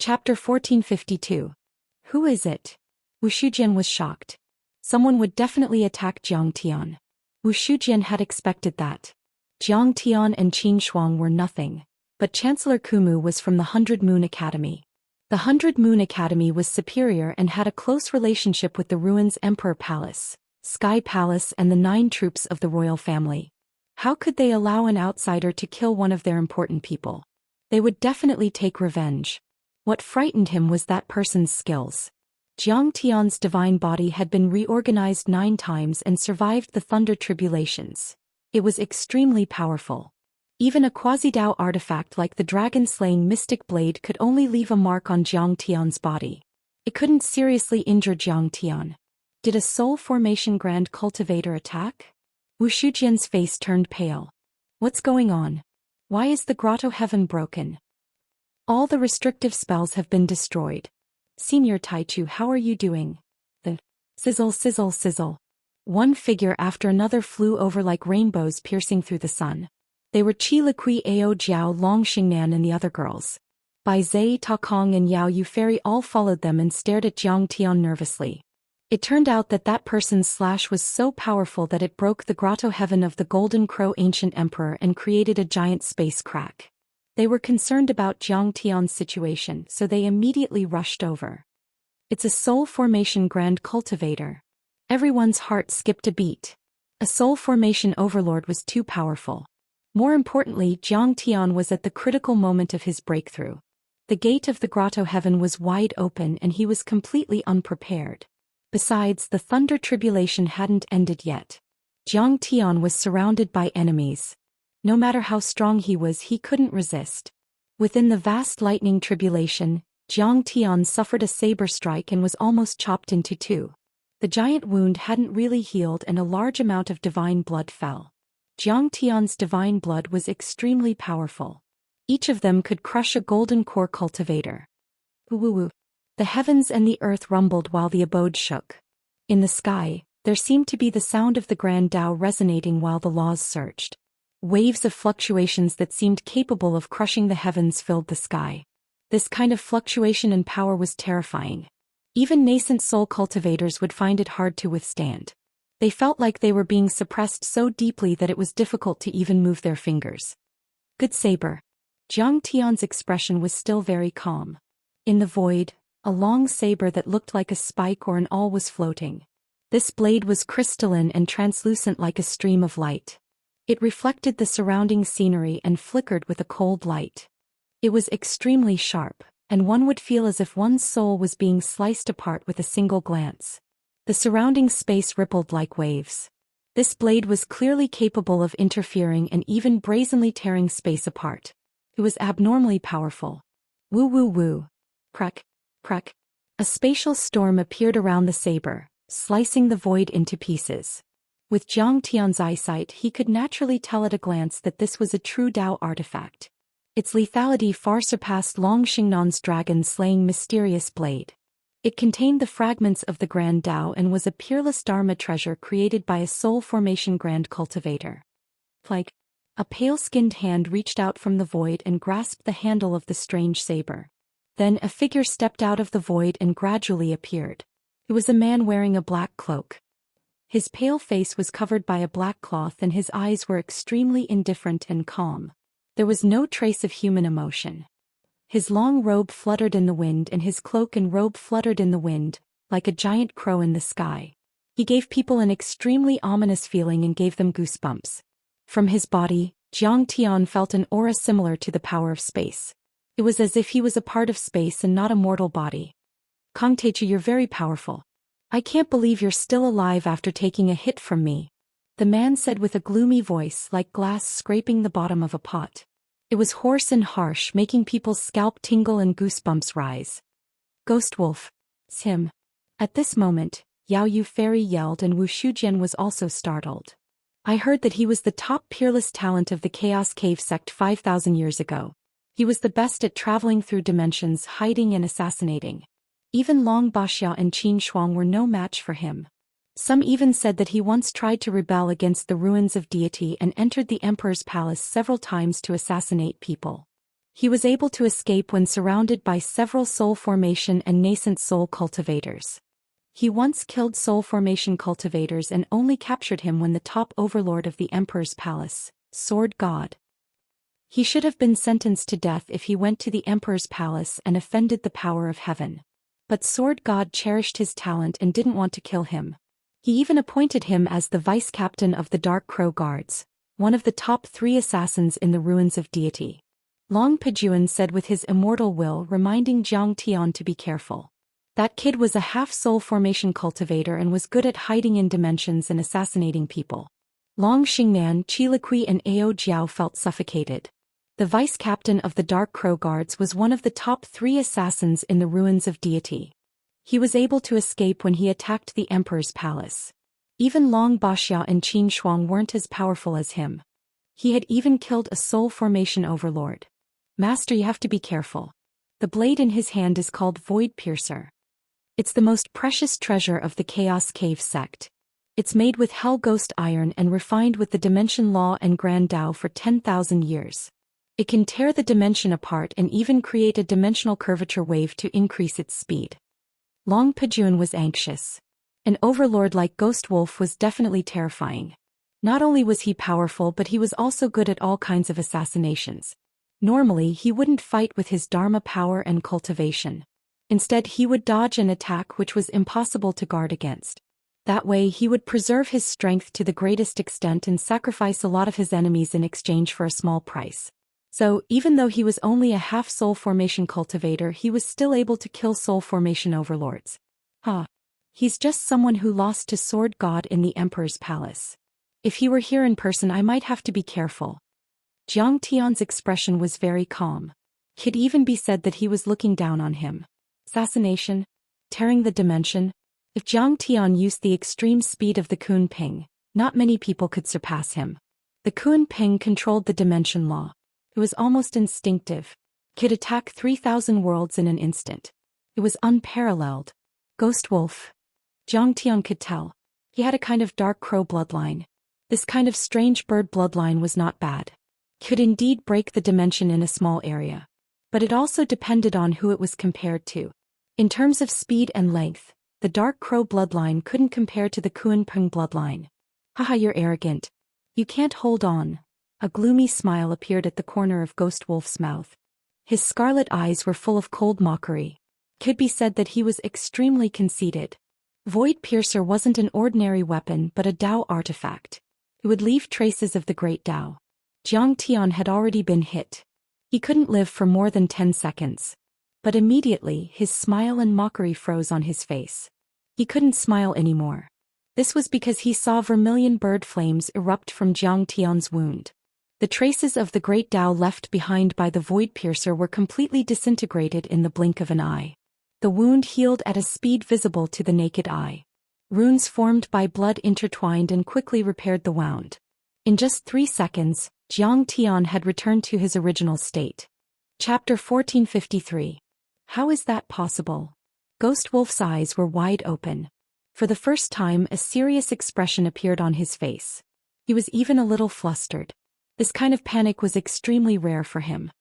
Chapter 1452. Who is it? Wuxian was shocked. Someone would definitely attack Jiang Tian. Wuxian had expected that. Jiang Tian and Qin Shuang were nothing, but Chancellor Kumu was from the 100 Moon Academy. The 100 Moon Academy was superior and had a close relationship with the Ruins Emperor Palace, Sky Palace and the 9 troops of the royal family. How could they allow an outsider to kill one of their important people? They would definitely take revenge. What frightened him was that person's skills. Jiang Tian's divine body had been reorganized 9 times and survived the thunder tribulations. It was extremely powerful. Even a quasi-Dao artifact like the dragon-slaying mystic blade could only leave a mark on Jiang Tian's body. It couldn't seriously injure Jiang Tian. Did a soul formation grand cultivator attack? Wuxian's face turned pale. What's going on? Why is the grotto heaven broken? All the restrictive spells have been destroyed. Senior Taichu, how are you doing? The sizzle sizzle sizzle. One figure after another flew over like rainbows piercing through the sun. They were Qi Liqui Ao Jiao Long Xingnan and the other girls. Bai Zai Takong and Yao Yu Fairy all followed them and stared at Jiang Tian nervously. It turned out that that person's slash was so powerful that it broke the grotto heaven of the Golden Crow Ancient Emperor and created a giant space crack. They were concerned about Jiang Tian's situation, so they immediately rushed over. It's a soul formation grand cultivator. Everyone's heart skipped a beat. A soul formation overlord was too powerful. More importantly, Jiang Tian was at the critical moment of his breakthrough. The gate of the grotto heaven was wide open and he was completely unprepared. Besides, the thunder tribulation hadn't ended yet. Jiang Tian was surrounded by enemies. No matter how strong he was, he couldn't resist. Within the vast lightning tribulation, Jiang Tian suffered a saber strike and was almost chopped into 2. The giant wound hadn't really healed and a large amount of divine blood fell. Jiang Tian's divine blood was extremely powerful. Each of them could crush a golden core cultivator. Woo-woo-woo. The heavens and the earth rumbled while the abode shook. In the sky, there seemed to be the sound of the grand Tao resonating while the laws surged. Waves of fluctuations that seemed capable of crushing the heavens filled the sky. This kind of fluctuation and power was terrifying. Even nascent soul cultivators would find it hard to withstand. They felt like they were being suppressed so deeply that it was difficult to even move their fingers. Good saber. Jiang Tian's expression was still very calm. In the void, a long saber that looked like a spike or an awl was floating. This blade was crystalline and translucent like a stream of light. It reflected the surrounding scenery and flickered with a cold light. It was extremely sharp, and one would feel as if one's soul was being sliced apart with a single glance. The surrounding space rippled like waves. This blade was clearly capable of interfering and even brazenly tearing space apart. It was abnormally powerful. Woo woo woo. Crack, crack. A spatial storm appeared around the saber, slicing the void into pieces. With Jiang Tian's eyesight, he could naturally tell at a glance that this was a true Dao artifact. Its lethality far surpassed Long Xingnan's dragon-slaying mysterious blade. It contained the fragments of the Grand Dao and was a peerless Dharma treasure created by a soul formation grand cultivator. Like a pale-skinned hand reached out from the void and grasped the handle of the strange saber. Then a figure stepped out of the void and gradually appeared. It was a man wearing a black cloak. His pale face was covered by a black cloth and his eyes were extremely indifferent and calm. There was no trace of human emotion. His long robe fluttered in the wind and his cloak and robe fluttered in the wind, like a giant crow in the sky. He gave people an extremely ominous feeling and gave them goosebumps. From his body, Jiang Tian felt an aura similar to the power of space. It was as if he was a part of space and not a mortal body. Kong Taichu, you're very powerful. I can't believe you're still alive after taking a hit from me. The man said with a gloomy voice like glass scraping the bottom of a pot. It was hoarse and harsh, making people's scalp tingle and goosebumps rise. Ghost Wolf. It's him. At this moment, Yao Yu Fairy yelled and Wuxian was also startled. I heard that he was the top peerless talent of the Chaos Cave sect 5,000 years ago. He was the best at traveling through dimensions, hiding and assassinating. Even Long Baxia and Qin Shuang were no match for him. Some even said that he once tried to rebel against the ruins of deity and entered the emperor's palace several times to assassinate people. He was able to escape when surrounded by several soul formation and nascent soul cultivators. He once killed soul formation cultivators and only captured him when the top overlord of the Emperor's palace, Sword God. He should have been sentenced to death if he went to the Emperor's palace and offended the power of heaven. But Sword God cherished his talent and didn't want to kill him. He even appointed him as the vice-captain of the Dark Crow Guards, one of the top 3 assassins in the ruins of deity. Long Pejuan said with his immortal will, reminding Jiang Tian to be careful. That kid was a half-soul formation cultivator and was good at hiding in dimensions and assassinating people. Long Xingnan, Qiliqui and Ao Jiao felt suffocated. The vice-captain of the Dark Crow Guards was one of the top 3 assassins in the ruins of deity. He was able to escape when he attacked the Emperor's palace. Even Long Baxia and Qin Shuang weren't as powerful as him. He had even killed a soul formation overlord. Master, you have to be careful. The blade in his hand is called Void Piercer. It's the most precious treasure of the Chaos Cave sect. It's made with Hell Ghost iron and refined with the Dimension Law and Grand Tao for 10,000 years. It can tear the dimension apart and even create a dimensional curvature wave to increase its speed. Long Pejuan was anxious. An overlord like Ghost Wolf was definitely terrifying. Not only was he powerful, but he was also good at all kinds of assassinations. Normally he wouldn't fight with his Dharma power and cultivation. Instead he would dodge an attack which was impossible to guard against. That way he would preserve his strength to the greatest extent and sacrifice a lot of his enemies in exchange for a small price. So, even though he was only a half-soul formation cultivator, he was still able to kill soul formation overlords. He's just someone who lost to Sword God in the Emperor's palace. If he were here in person, I might have to be careful. Jiang Tian's expression was very calm. Could even be said that he was looking down on him. Assassination? Tearing the dimension? If Jiang Tian used the extreme speed of the Kun Ping, not many people could surpass him. The Kun Ping controlled the dimension law. It was almost instinctive. Could attack 3,000 worlds in an instant. It was unparalleled. Ghost Wolf. Jiang Tian could tell. He had a kind of dark crow bloodline. This kind of strange bird bloodline was not bad. Could indeed break the dimension in a small area. But it also depended on who it was compared to. In terms of speed and length, the dark crow bloodline couldn't compare to the Kun Peng bloodline. Haha, you're arrogant. You can't hold on. A gloomy smile appeared at the corner of Ghost Wolf's mouth. His scarlet eyes were full of cold mockery. Could be said that he was extremely conceited. Void Piercer wasn't an ordinary weapon but a Dao artifact. It would leave traces of the great Dao. Jiang Tian had already been hit. He couldn't live for more than 10 seconds. But immediately his smile and mockery froze on his face. He couldn't smile anymore. This was because he saw vermilion bird flames erupt from Jiang Tian's wound. The traces of the great Dao left behind by the Void Piercer were completely disintegrated in the blink of an eye. The wound healed at a speed visible to the naked eye. Runes formed by blood intertwined and quickly repaired the wound. In just 3 seconds, Jiang Tian had returned to his original state. Chapter 1453. How is that possible? Ghost Wolf's eyes were wide open. For the first time, a serious expression appeared on his face. He was even a little flustered. This kind of panic was extremely rare for him.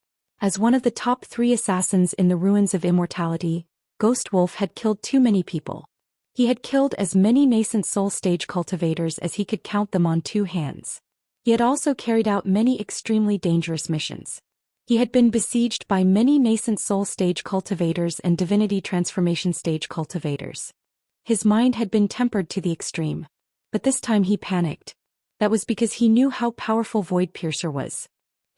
As one of the top 3 assassins in the ruins of immortality, Ghost Wolf had killed too many people. He had killed as many nascent soul stage cultivators as he could count them on 2 hands. He had also carried out many extremely dangerous missions. He had been besieged by many nascent soul stage cultivators and divinity transformation stage cultivators. His mind had been tempered to the extreme. But this time he panicked. That was because he knew how powerful Void Piercer was.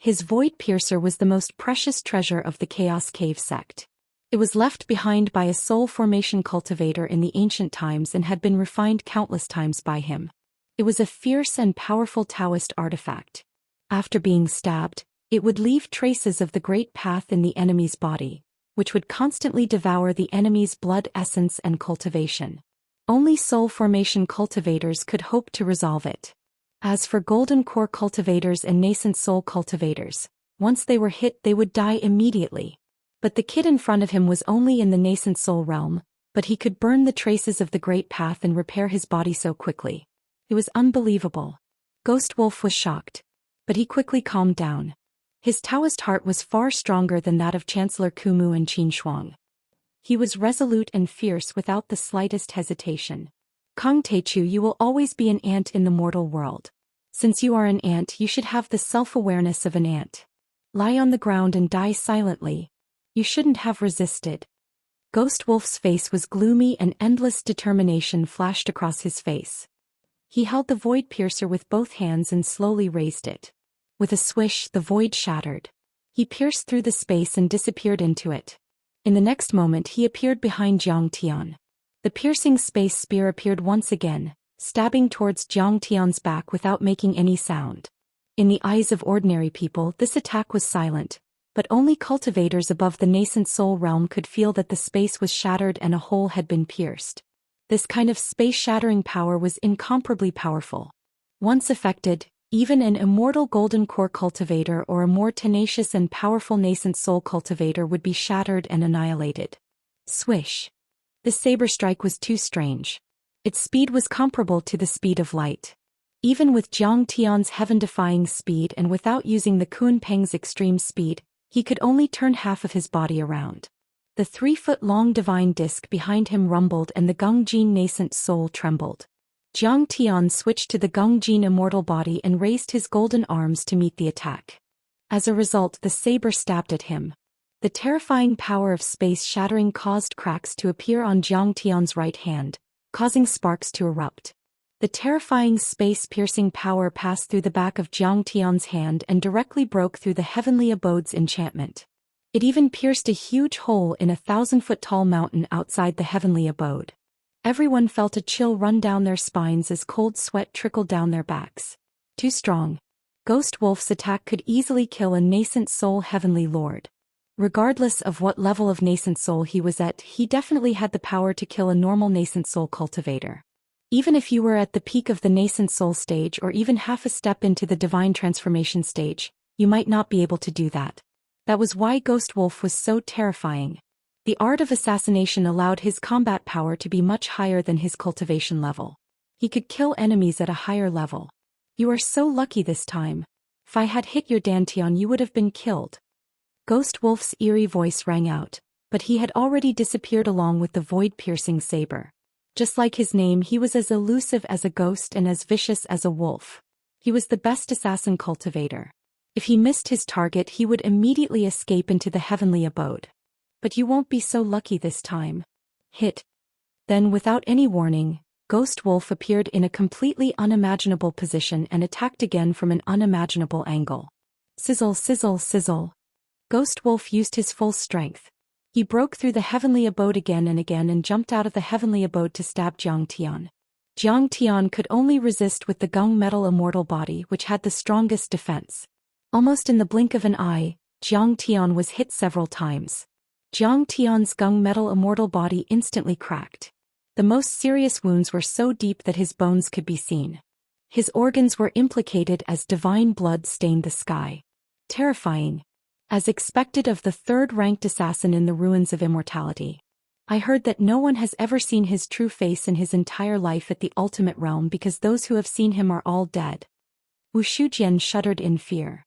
His Void Piercer was the most precious treasure of the Chaos Cave sect. It was left behind by a soul formation cultivator in the ancient times and had been refined countless times by him. It was a fierce and powerful Daoist artifact. After being stabbed, it would leave traces of the great path in the enemy's body, which would constantly devour the enemy's blood essence and cultivation. Only soul formation cultivators could hope to resolve it. As for golden core cultivators and nascent soul cultivators, once they were hit they would die immediately. But the kid in front of him was only in the nascent soul realm, but he could burn the traces of the great path and repair his body so quickly. It was unbelievable. Ghost Wolf was shocked. But he quickly calmed down. His Taoist heart was far stronger than that of Chancellor Kumu and Qin Shuang. He was resolute and fierce without the slightest hesitation. Kang Teichu, you will always be an ant in the mortal world. Since you are an ant, you should have the self-awareness of an ant. Lie on the ground and die silently. You shouldn't have resisted. Ghost Wolf's face was gloomy and endless determination flashed across his face. He held the void piercer with both hands and slowly raised it. With a swish, the void shattered. He pierced through the space and disappeared into it. In the next moment he appeared behind Jiang Tian. The piercing space spear appeared once again, stabbing towards Jiang Tian's back without making any sound. In the eyes of ordinary people, this attack was silent, but only cultivators above the nascent soul realm could feel that the space was shattered and a hole had been pierced. This kind of space-shattering power was incomparably powerful. Once affected, even an immortal golden core cultivator or a more tenacious and powerful nascent soul cultivator would be shattered and annihilated. Swish. The saber strike was too strange. Its speed was comparable to the speed of light. Even with Jiang Tian's heaven-defying speed and without using the Kun Peng's extreme speed, he could only turn half of his body around. The 3-foot-long divine disc behind him rumbled and the Gongjin nascent soul trembled. Jiang Tian switched to the Gongjin immortal body and raised his golden arms to meet the attack. As a result, the saber stabbed at him. The terrifying power of space shattering caused cracks to appear on Jiang Tian's right hand, causing sparks to erupt. The terrifying space-piercing power passed through the back of Jiang Tian's hand and directly broke through the heavenly abode's enchantment. It even pierced a huge hole in a 1,000-foot-tall mountain outside the heavenly abode. Everyone felt a chill run down their spines as cold sweat trickled down their backs. Too strong. Ghost Wolf's attack could easily kill a nascent soul heavenly lord. Regardless of what level of nascent soul he was at, he definitely had the power to kill a normal nascent soul cultivator. Even if you were at the peak of the nascent soul stage or even half a step into the divine transformation stage, you might not be able to do that. That was why Ghost Wolf was so terrifying. The art of assassination allowed his combat power to be much higher than his cultivation level. He could kill enemies at a higher level. You are so lucky this time. If I had hit your Dantian, you would have been killed. Ghost Wolf's eerie voice rang out, but he had already disappeared along with the void-piercing saber. Just like his name, he was as elusive as a ghost and as vicious as a wolf. He was the best assassin cultivator. If he missed his target, he would immediately escape into the heavenly abode. But you won't be so lucky this time. Hit. Then, without any warning, Ghost Wolf appeared in a completely unimaginable position and attacked again from an unimaginable angle. Sizzle, sizzle, sizzle. Ghost Wolf used his full strength. He broke through the heavenly abode again and jumped out of the heavenly abode to stab Jiang Tian. Jiang Tian could only resist with the Gung metal immortal body, which had the strongest defense. Almost in the blink of an eye, Jiang Tian was hit several times. Jiang Tian's Gung metal immortal body instantly cracked. The most serious wounds were so deep that his bones could be seen. His organs were implicated as divine blood stained the sky. Terrifying. As expected of the third-ranked assassin in the ruins of immortality. I heard that no one has ever seen his true face in his entire life at the ultimate realm because those who have seen him are all dead. Wuxian shuddered in fear.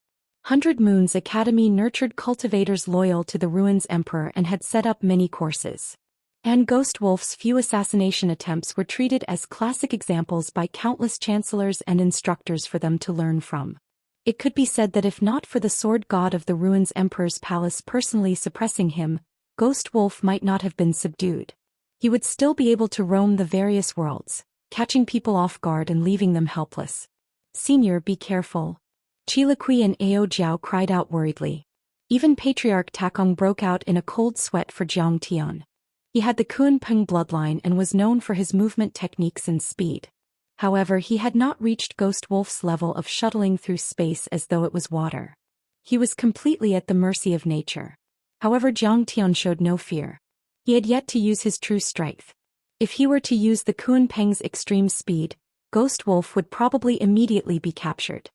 100 Moons Academy nurtured cultivators loyal to the ruins emperor and had set up many courses. And Ghost Wolf's few assassination attempts were treated as classic examples by countless chancellors and instructors for them to learn from. It could be said that if not for the sword god of the ruins emperor's palace personally suppressing him, Ghost Wolf might not have been subdued. He would still be able to roam the various worlds, catching people off guard and leaving them helpless. Senior, be careful. Qilakui and Ao Jiao cried out worriedly. Even Patriarch Takong broke out in a cold sweat for Jiang Tian. He had the Kun Peng bloodline and was known for his movement techniques and speed. However, he had not reached Ghost Wolf's level of shuttling through space as though it was water. He was completely at the mercy of nature. However, Jiang Tian showed no fear. He had yet to use his true strength. If he were to use the Kun Peng's extreme speed, Ghost Wolf would probably immediately be captured.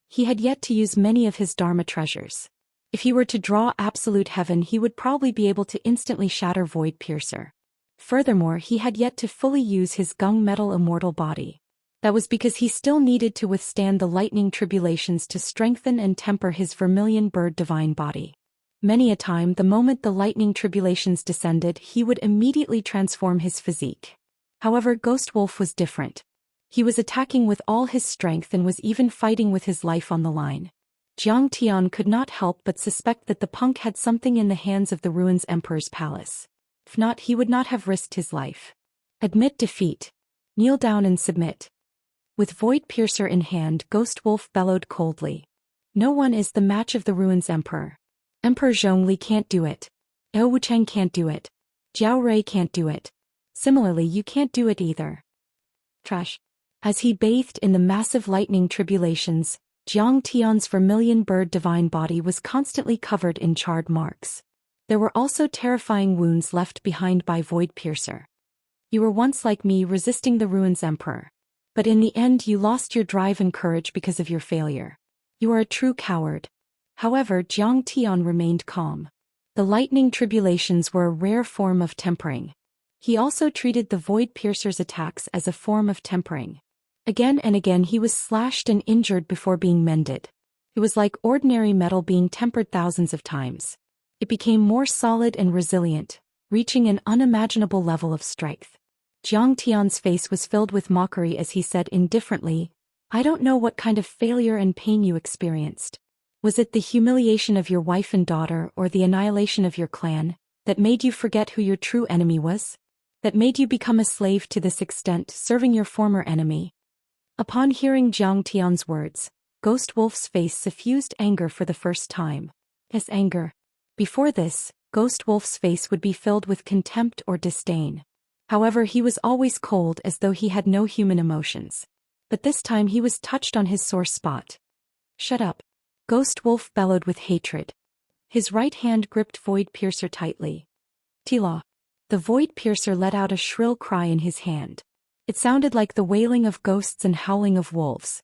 He had yet to use many of his Dharma treasures. If he were to draw absolute heaven, he would probably be able to instantly shatter Void Piercer. Furthermore, he had yet to fully use his Gung metal immortal body. That was because he still needed to withstand the lightning tribulations to strengthen and temper his vermilion bird divine body. Many a time the moment the lightning tribulations descended he would immediately transform his physique. However, Ghost Wolf was different. He was attacking with all his strength and was even fighting with his life on the line. Jiang Tian could not help but suspect that the punk had something in the hands of the Ruins Emperor's palace. If not, he would not have risked his life. Admit defeat. Kneel down and submit. With Void Piercer in hand, Ghost Wolf bellowed coldly. No one is the match of the Ruins Emperor. Emperor Zhongli can't do it. Eo Wucheng can't do it. Jiao Rui can't do it. Similarly, you can't do it either. Trash. As he bathed in the massive lightning tribulations, Jiang Tian's vermilion bird divine body was constantly covered in charred marks. There were also terrifying wounds left behind by Void Piercer. You were once like me, resisting the Ruins Emperor. But in the end you lost your drive and courage because of your failure. You are a true coward. However, Jiang Tian remained calm. The lightning tribulations were a rare form of tempering. He also treated the Void Piercer's attacks as a form of tempering. Again and again he was slashed and injured before being mended. It was like ordinary metal being tempered thousands of times. It became more solid and resilient, reaching an unimaginable level of strength. Jiang Tian's face was filled with mockery as he said indifferently, I don't know what kind of failure and pain you experienced. Was it the humiliation of your wife and daughter or the annihilation of your clan that made you forget who your true enemy was? That made you become a slave to this extent, serving your former enemy? Upon hearing Jiang Tian's words, Ghost Wolf's face suffused anger for the first time. Yes, anger. Before this, Ghost Wolf's face would be filled with contempt or disdain. However, he was always cold as though he had no human emotions. But this time he was touched on his sore spot. Shut up. Ghost Wolf bellowed with hatred. His right hand gripped Void Piercer tightly. Tila. The Void Piercer let out a shrill cry in his hand. It sounded like the wailing of ghosts and howling of wolves.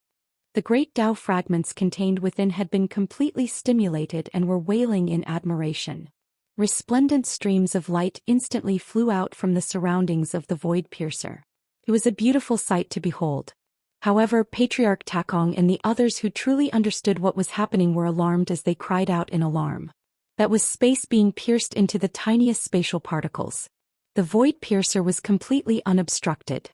The great Tao fragments contained within had been completely stimulated and were wailing in admiration. Resplendent streams of light instantly flew out from the surroundings of the Void Piercer. It was a beautiful sight to behold. However, Patriarch Takong and the others who truly understood what was happening were alarmed as they cried out in alarm. That was space being pierced into the tiniest spatial particles. The Void Piercer was completely unobstructed.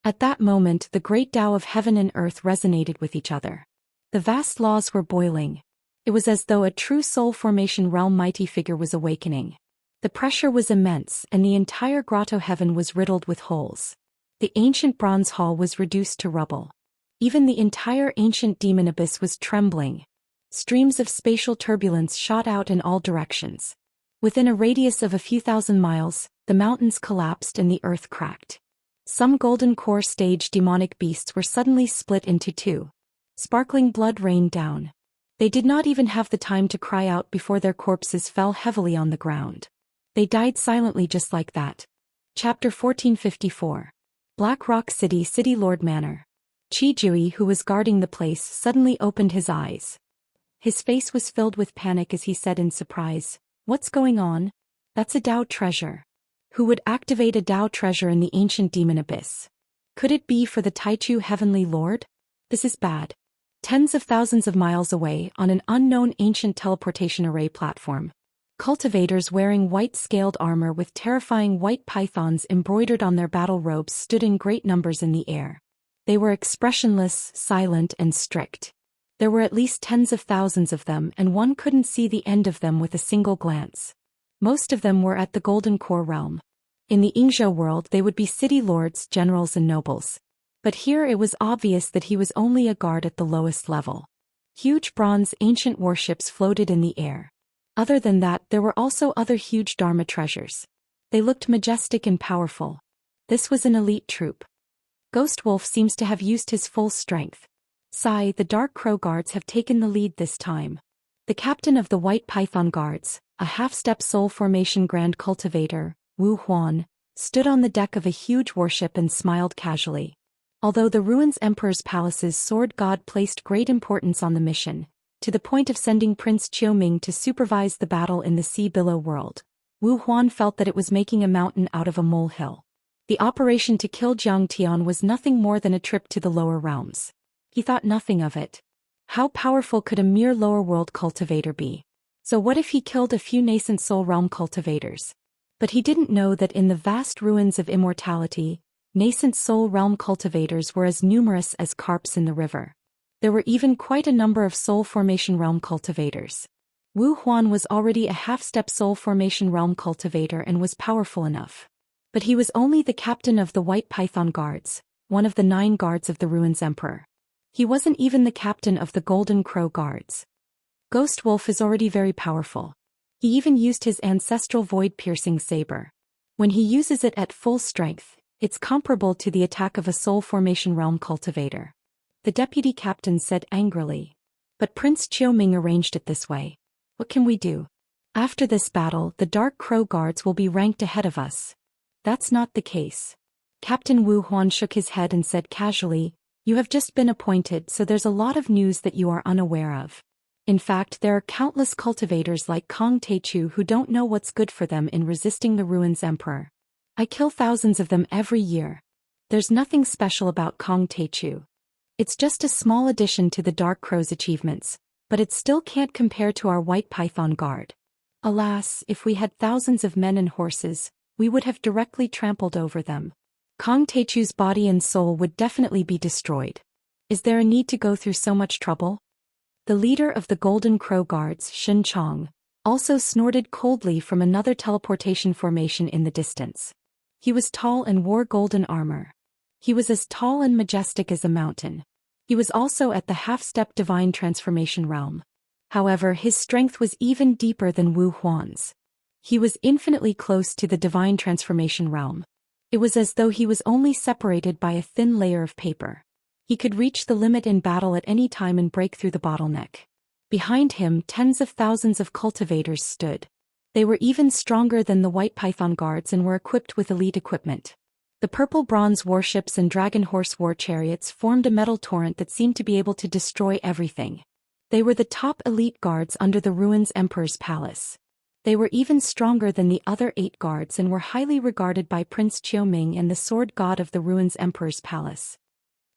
At that moment, the great Tao of heaven and earth resonated with each other. The vast laws were boiling. It was as though a true soul formation realm mighty figure was awakening. The pressure was immense and the entire grotto heaven was riddled with holes. The ancient bronze hall was reduced to rubble. Even the entire ancient demon abyss was trembling. Streams of spatial turbulence shot out in all directions. Within a radius of a few thousand miles, the mountains collapsed and the earth cracked. Some golden core stage demonic beasts were suddenly split into two. Sparkling blood rained down. They did not even have the time to cry out before their corpses fell heavily on the ground. They died silently just like that. Chapter 1454. Black Rock City, City Lord Manor. Qi Jui, who was guarding the place, suddenly opened his eyes. His face was filled with panic as he said in surprise, "What's going on? That's a Dao treasure. Who would activate a Dao treasure in the ancient demon abyss? Could it be for the Taichu Heavenly Lord? This is bad." Tens of thousands of miles away, on an unknown ancient teleportation array platform, cultivators wearing white scaled armor with terrifying white pythons embroidered on their battle robes stood in great numbers in the air. They were expressionless, silent, and strict. There were at least tens of thousands of them, and one couldn't see the end of them with a single glance. Most of them were at the Golden Core realm. In the Yingzhou world they would be city lords, generals, and nobles. But here it was obvious that he was only a guard at the lowest level. Huge bronze ancient warships floated in the air. Other than that, there were also other huge Dharma treasures. They looked majestic and powerful. This was an elite troop. Ghost Wolf seems to have used his full strength. Sai, the Dark Crow Guards have taken the lead this time. The captain of the White Python Guards, a half-step soul formation Grand Cultivator, Wu Huan, stood on the deck of a huge warship and smiled casually. Although the Ruins Emperor's palace's sword god placed great importance on the mission, to the point of sending Prince Qiuming to supervise the battle in the sea below world, Wu Huan felt that it was making a mountain out of a molehill. The operation to kill Jiang Tian was nothing more than a trip to the lower realms. He thought nothing of it. How powerful could a mere lower world cultivator be? So what if he killed a few nascent soul realm cultivators? But he didn't know that in the vast ruins of immortality, nascent soul realm cultivators were as numerous as carps in the river. There were even quite a number of soul formation realm cultivators. Wu Huan was already a half-step soul formation realm cultivator and was powerful enough. But he was only the captain of the White Python Guards, one of the 9 guards of the Ruins Emperor. He wasn't even the captain of the Golden Crow Guards. Ghost Wolf is already very powerful. He even used his ancestral void-piercing saber. When he uses it at full strength, it's comparable to the attack of a soul formation realm cultivator. The deputy captain said angrily. But Prince Qiuming arranged it this way. What can we do? After this battle, the Dark Crow Guards will be ranked ahead of us. That's not the case. Captain Wu Huan shook his head and said casually, "You have just been appointed, so there's a lot of news that you are unaware of. In fact, there are countless cultivators like Kong Teichu who don't know what's good for them in resisting the Ruins Emperor. I kill thousands of them every year. There's nothing special about Kong Teichu. It's just a small addition to the Dark Crow's achievements, but it still can't compare to our White Python Guard. Alas, if we had thousands of men and horses, we would have directly trampled over them. Kong Teichu's body and soul would definitely be destroyed. Is there a need to go through so much trouble?" The leader of the Golden Crow Guards, Shen Chong, also snorted coldly from another teleportation formation in the distance. He was tall and wore golden armor. He was as tall and majestic as a mountain. He was also at the half-step divine transformation realm. However, his strength was even deeper than Wu Huan's. He was infinitely close to the divine transformation realm. It was as though he was only separated by a thin layer of paper. He could reach the limit in battle at any time and break through the bottleneck. Behind him, tens of thousands of cultivators stood. They were even stronger than the White Python Guards and were equipped with elite equipment. The purple bronze warships and dragon horse war chariots formed a metal torrent that seemed to be able to destroy everything. They were the top elite guards under the Ruins Emperor's palace. They were even stronger than the other 8 guards and were highly regarded by Prince Qiuming and the sword god of the Ruins Emperor's palace.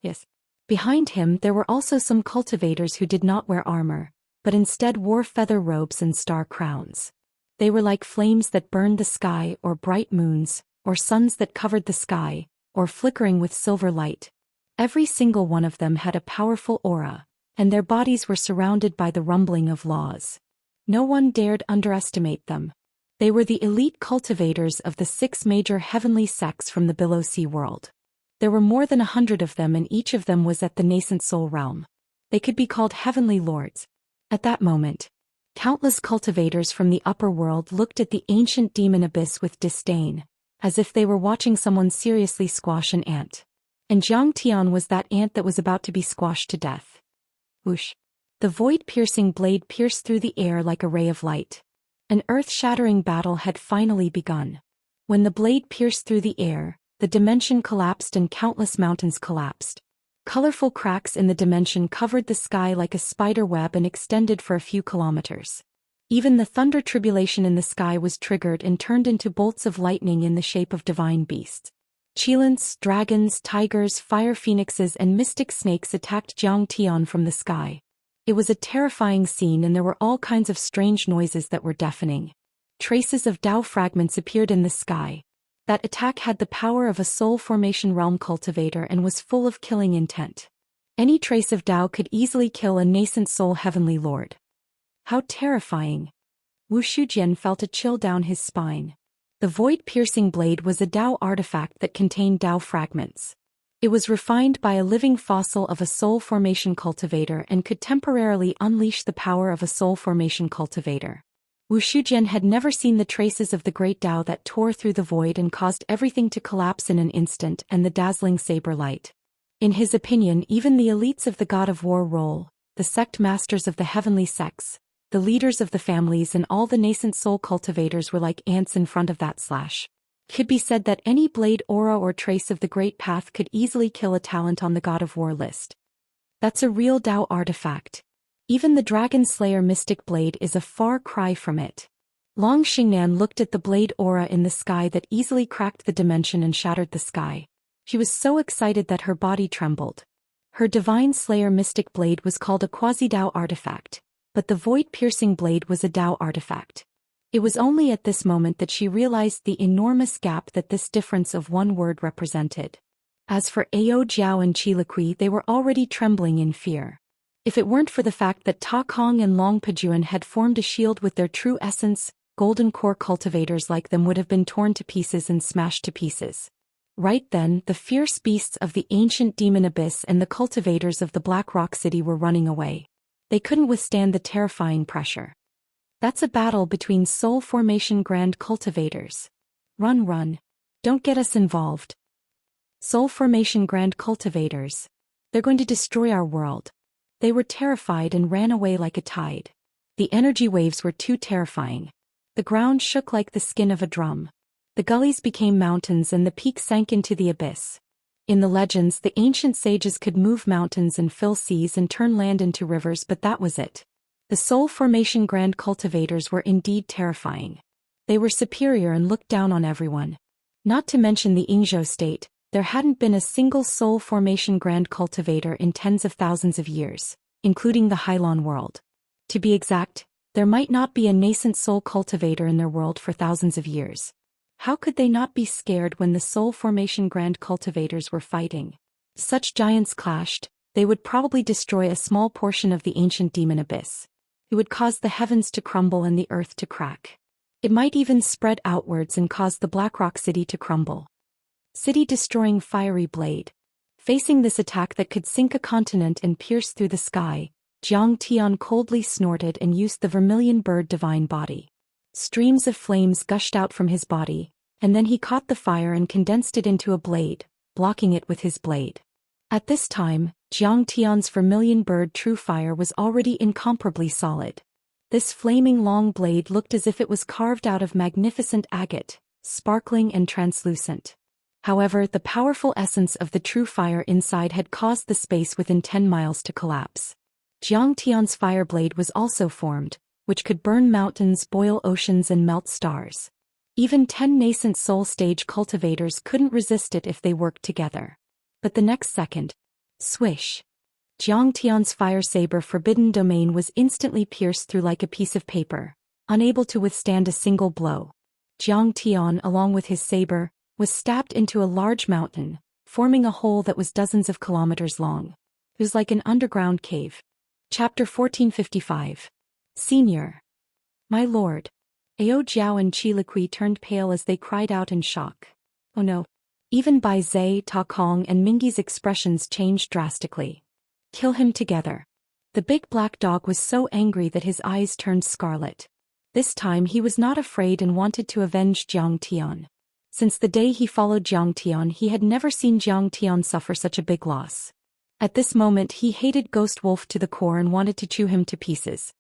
Yes. Behind him there were also some cultivators who did not wear armor, but instead wore feather robes and star crowns. They were like flames that burned the sky, or bright moons, or suns that covered the sky, or flickering with silver light. Every single one of them had a powerful aura, and their bodies were surrounded by the rumbling of laws. No one dared underestimate them. They were the elite cultivators of the 6 major heavenly sects from the below-sea world. There were more than 100 of them, and each of them was at the nascent soul realm. They could be called heavenly lords. At that moment, countless cultivators from the upper world looked at the ancient demon abyss with disdain, as if they were watching someone seriously squash an ant. And Jiang Tian was that ant that was about to be squashed to death. Whoosh! The void-piercing blade pierced through the air like a ray of light. An earth-shattering battle had finally begun. When the blade pierced through the air, the dimension collapsed and countless mountains collapsed. Colorful cracks in the dimension covered the sky like a spider web and extended for a few kilometers. Even the thunder tribulation in the sky was triggered and turned into bolts of lightning in the shape of divine beasts. Qilins, dragons, tigers, fire phoenixes and mystic snakes attacked Jiang Tian from the sky. It was a terrifying scene, and there were all kinds of strange noises that were deafening. Traces of Dao fragments appeared in the sky. That attack had the power of a soul formation realm cultivator and was full of killing intent. Any trace of Dao could easily kill a nascent soul heavenly lord. How terrifying! Wuxian felt a chill down his spine. The void-piercing blade was a Dao artifact that contained Dao fragments. It was refined by a living fossil of a soul formation cultivator and could temporarily unleash the power of a soul formation cultivator. Wuxian had never seen the traces of the great Dao that tore through the void and caused everything to collapse in an instant, and the dazzling saber light. In his opinion, even the elites of the God of War role, the sect masters of the heavenly sects, the leaders of the families and all the nascent soul cultivators were like ants in front of that slash. Could be said that any blade aura or trace of the Great Path could easily kill a talent on the God of War list. That's a real Dao artifact. Even the Dragon Slayer Mystic Blade is a far cry from it. Long Xingnan looked at the blade aura in the sky that easily cracked the dimension and shattered the sky. She was so excited that her body trembled. Her Divine Slayer mystic blade was called a quasi-Dao artifact, but the void-piercing blade was a Dao artifact. It was only at this moment that she realized the enormous gap that this difference of one word represented. As for Ao Jiao and Qi Liqui, they were already trembling in fear. If it weren't for the fact that Ta Kong and Long Pejuan had formed a shield with their true essence, golden core cultivators like them would have been torn to pieces and smashed to pieces. Right then, the fierce beasts of the ancient demon abyss and the cultivators of the Black Rock City were running away. They couldn't withstand the terrifying pressure. That's a battle between soul formation grand cultivators. Run, run. Don't get us involved. Soul formation grand cultivators. They're going to destroy our world. They were terrified and ran away like a tide. The energy waves were too terrifying. The ground shook like the skin of a drum. The gullies became mountains and the peaks sank into the abyss. In the legends, the ancient sages could move mountains and fill seas and turn land into rivers, but that was it. The soul formation grand cultivators were indeed terrifying. They were superior and looked down on everyone. Not to mention the Yingzhou state, there hadn't been a single soul formation grand cultivator in tens of thousands of years, including the Hylon world. To be exact, there might not be a nascent soul cultivator in their world for thousands of years. How could they not be scared when the soul formation grand cultivators were fighting? Such giants clashed, they would probably destroy a small portion of the ancient demon abyss. It would cause the heavens to crumble and the earth to crack. It might even spread outwards and cause the Black Rock City to crumble. City-destroying fiery blade. Facing this attack that could sink a continent and pierce through the sky, Jiang Tian coldly snorted and used the vermilion bird divine body. Streams of flames gushed out from his body, and then he caught the fire and condensed it into a blade, blocking it with his blade. At this time, Jiang Tian's vermilion bird true fire was already incomparably solid. This flaming long blade looked as if it was carved out of magnificent agate, sparkling and translucent. However, the powerful essence of the true fire inside had caused the space within 10 miles to collapse. Jiang Tian's fire blade was also formed, which could burn mountains, boil oceans and melt stars. Even 10 nascent soul stage cultivators couldn't resist it if they worked together. But the next second, swish! Jiang Tian's fire saber forbidden domain was instantly pierced through like a piece of paper, unable to withstand a single blow. Jiang Tian, along with his saber, was stabbed into a large mountain, forming a hole that was dozens of kilometers long. It was like an underground cave. Chapter 1455. Senior. My lord. Ao Jiao and Qi Liqui turned pale as they cried out in shock. Oh no. Even Bai Zhe, Ta Kong and Mingyi's expressions changed drastically. Kill him together. The big black dog was so angry that his eyes turned scarlet. This time he was not afraid and wanted to avenge Jiang Tian. Since the day he followed Jiang Tian, he had never seen Jiang Tian suffer such a big loss. At this moment he hated Ghost Wolf to the core and wanted to chew him to pieces.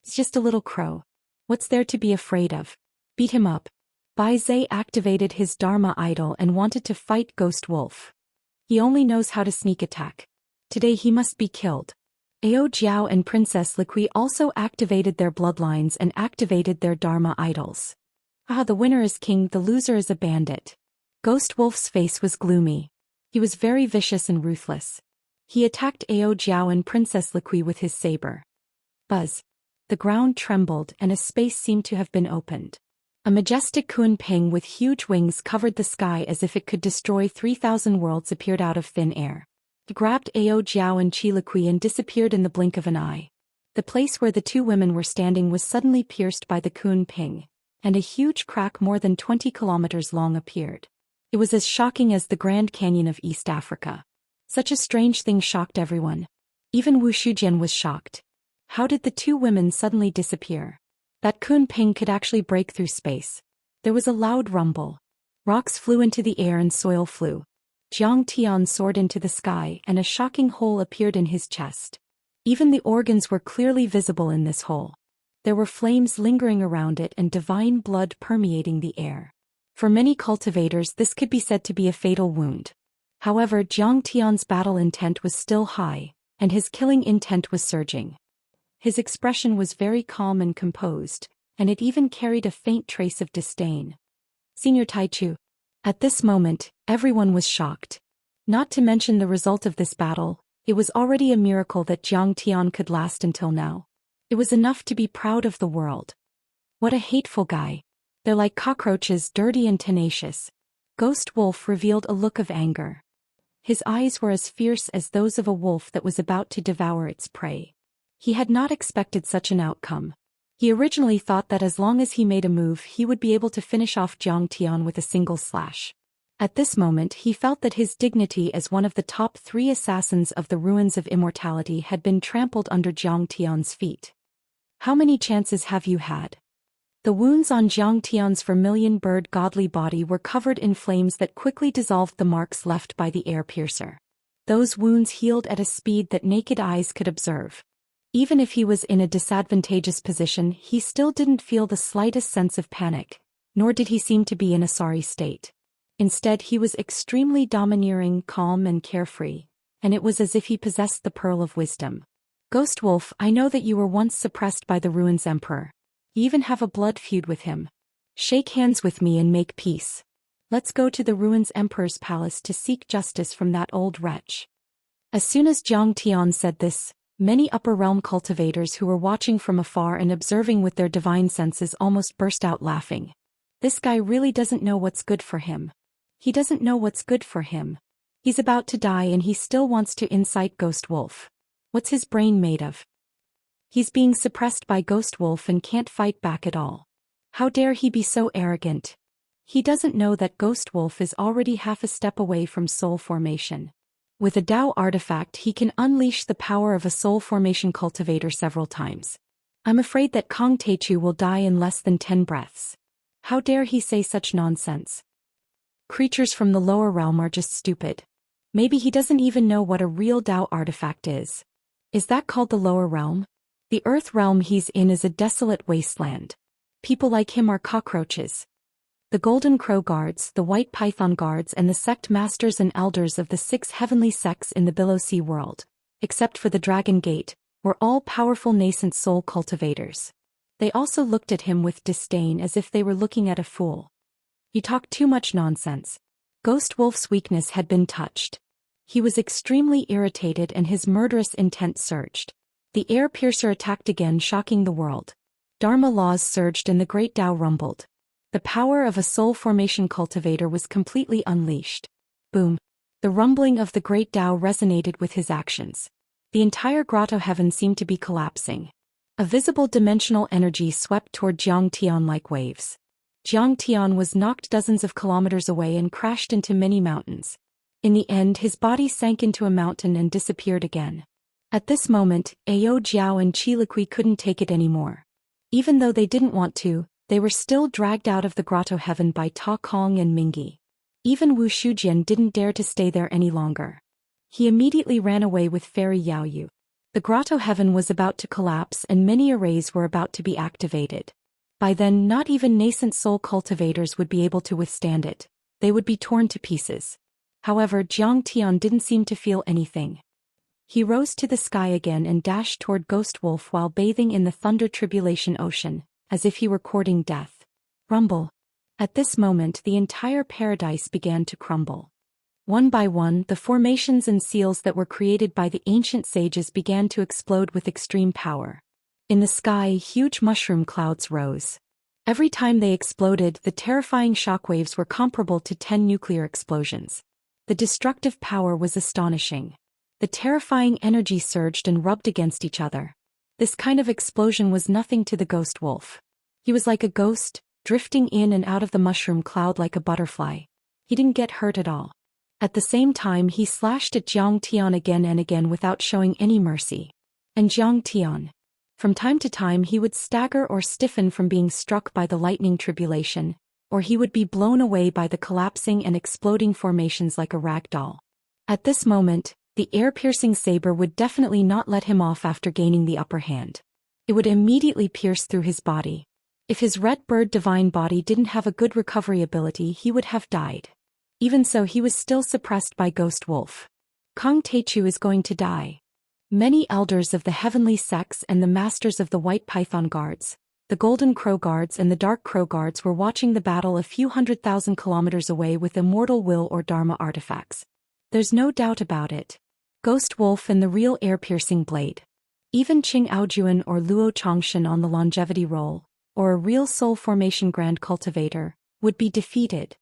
It's just a little crow. What's there to be afraid of? Beat him up. Bai Zhe activated his Dharma idol and wanted to fight Ghost Wolf. He only knows how to sneak attack. Today he must be killed. Ao Jiao and Princess Liqui also activated their bloodlines and activated their Dharma idols. Ah, the winner is king, the loser is a bandit. Ghost Wolf's face was gloomy. He was very vicious and ruthless. He attacked Ao Jiao and Princess Liqui with his saber. Buzz. The ground trembled and a space seemed to have been opened. A majestic Kun Ping with huge wings covered the sky as if it could destroy 3,000 worlds appeared out of thin air. It grabbed Ao Jiao and Qi Liqui and disappeared in the blink of an eye. The place where the two women were standing was suddenly pierced by the Kun Ping, and a huge crack more than 20 kilometers long appeared. It was as shocking as the Grand Canyon of East Africa. Such a strange thing shocked everyone. Even Wuxia was shocked. How did the two women suddenly disappear? That Kun Ping could actually break through space. There was a loud rumble. Rocks flew into the air and soil flew. Jiang Tian soared into the sky and a shocking hole appeared in his chest. Even the organs were clearly visible in this hole. There were flames lingering around it and divine blood permeating the air. For many cultivators this could be said to be a fatal wound. However, Jiang Tian's battle intent was still high, and his killing intent was surging. His expression was very calm and composed, and it even carried a faint trace of disdain. Senior Taichu. At this moment, everyone was shocked. Not to mention the result of this battle, it was already a miracle that Jiang Tian could last until now. It was enough to be proud of the world. What a hateful guy. They're like cockroaches, dirty and tenacious. Ghost Wolf revealed a look of anger. His eyes were as fierce as those of a wolf that was about to devour its prey. He had not expected such an outcome. He originally thought that as long as he made a move he would be able to finish off Jiang Tian with a single slash. At this moment he felt that his dignity as one of the top 3 assassins of the ruins of immortality had been trampled under Jiang Tian's feet. How many chances have you had? The wounds on Jiang Tian's vermilion bird godly body were covered in flames that quickly dissolved the marks left by the air piercer. Those wounds healed at a speed that naked eyes could observe. Even if he was in a disadvantageous position, he still didn't feel the slightest sense of panic, nor did he seem to be in a sorry state. Instead, he was extremely domineering, calm and carefree, and it was as if he possessed the pearl of wisdom. Ghost Wolf, I know that you were once suppressed by the Ruins Emperor. You even have a blood feud with him. Shake hands with me and make peace. Let's go to the Ruins Emperor's palace to seek justice from that old wretch. As soon as Jiang Tian said this, many upper realm cultivators who were watching from afar and observing with their divine senses almost burst out laughing. This guy really doesn't know what's good for him. He doesn't know what's good for him. He's about to die and he still wants to incite Ghost Wolf. What's his brain made of? He's being suppressed by Ghost Wolf and can't fight back at all. How dare he be so arrogant? He doesn't know that Ghost Wolf is already half a step away from soul formation. With a Dao artifact he can unleash the power of a soul formation cultivator several times. I'm afraid that Kong Teichu will die in less than 10 breaths. How dare he say such nonsense? Creatures from the lower realm are just stupid. Maybe he doesn't even know what a real Dao artifact is. Is that called the lower realm? The earth realm he's in is a desolate wasteland. People like him are cockroaches. The Golden Crow Guards, the White Python Guards and the sect masters and elders of the 6 heavenly sects in the Below Sea world, except for the Dragon Gate, were all powerful nascent soul cultivators. They also looked at him with disdain as if they were looking at a fool. You talk too much nonsense. Ghost Wolf's weakness had been touched. He was extremely irritated and his murderous intent surged. The air piercer attacked again, shocking the world. Dharma laws surged and the great Tao rumbled. The power of a soul formation cultivator was completely unleashed. Boom. The rumbling of the great Tao resonated with his actions. The entire grotto heaven seemed to be collapsing. A visible dimensional energy swept toward Jiang Tian like waves. Jiang Tian was knocked dozens of kilometers away and crashed into many mountains. In the end his body sank into a mountain and disappeared again. At this moment, Ao Jiao and Qi Liqui couldn't take it anymore. Even though they didn't want to, they were still dragged out of the grotto heaven by Ta Kong and Mingyi. Even Wu Shujian didn't dare to stay there any longer. He immediately ran away with Fairy Yao Yu. The grotto heaven was about to collapse and many arrays were about to be activated. By then not even nascent soul cultivators would be able to withstand it. They would be torn to pieces. However, Jiang Tian didn't seem to feel anything. He rose to the sky again and dashed toward Ghost Wolf while bathing in the Thunder Tribulation Ocean, as if he were courting death. Rumble. At this moment the entire paradise began to crumble. One by one the formations and seals that were created by the ancient sages began to explode with extreme power. In the sky huge mushroom clouds rose. Every time they exploded the terrifying shockwaves were comparable to 10 nuclear explosions. The destructive power was astonishing. The terrifying energy surged and rubbed against each other. This kind of explosion was nothing to the Ghost Wolf. He was like a ghost, drifting in and out of the mushroom cloud like a butterfly. He didn't get hurt at all. At the same time he slashed at Jiang Tian again and again without showing any mercy. And Jiang Tian. From time to time he would stagger or stiffen from being struck by the lightning tribulation, or he would be blown away by the collapsing and exploding formations like a rag doll. At this moment, the air-piercing saber would definitely not let him off after gaining the upper hand. It would immediately pierce through his body. If his red bird divine body didn't have a good recovery ability he would have died. Even so he was still suppressed by Ghost Wolf. Kong Teichu is going to die. Many elders of the heavenly sects and the masters of the White Python Guards, The Golden Crow Guards and the Dark Crow Guards were watching the battle a few 100,000 kilometers away with immortal will or Dharma artifacts. There's no doubt about it. Ghost Wolf and the real air-piercing blade. Even Qing Aojuan or Luo Chongshan on the longevity roll, or a real soul formation grand cultivator, would be defeated.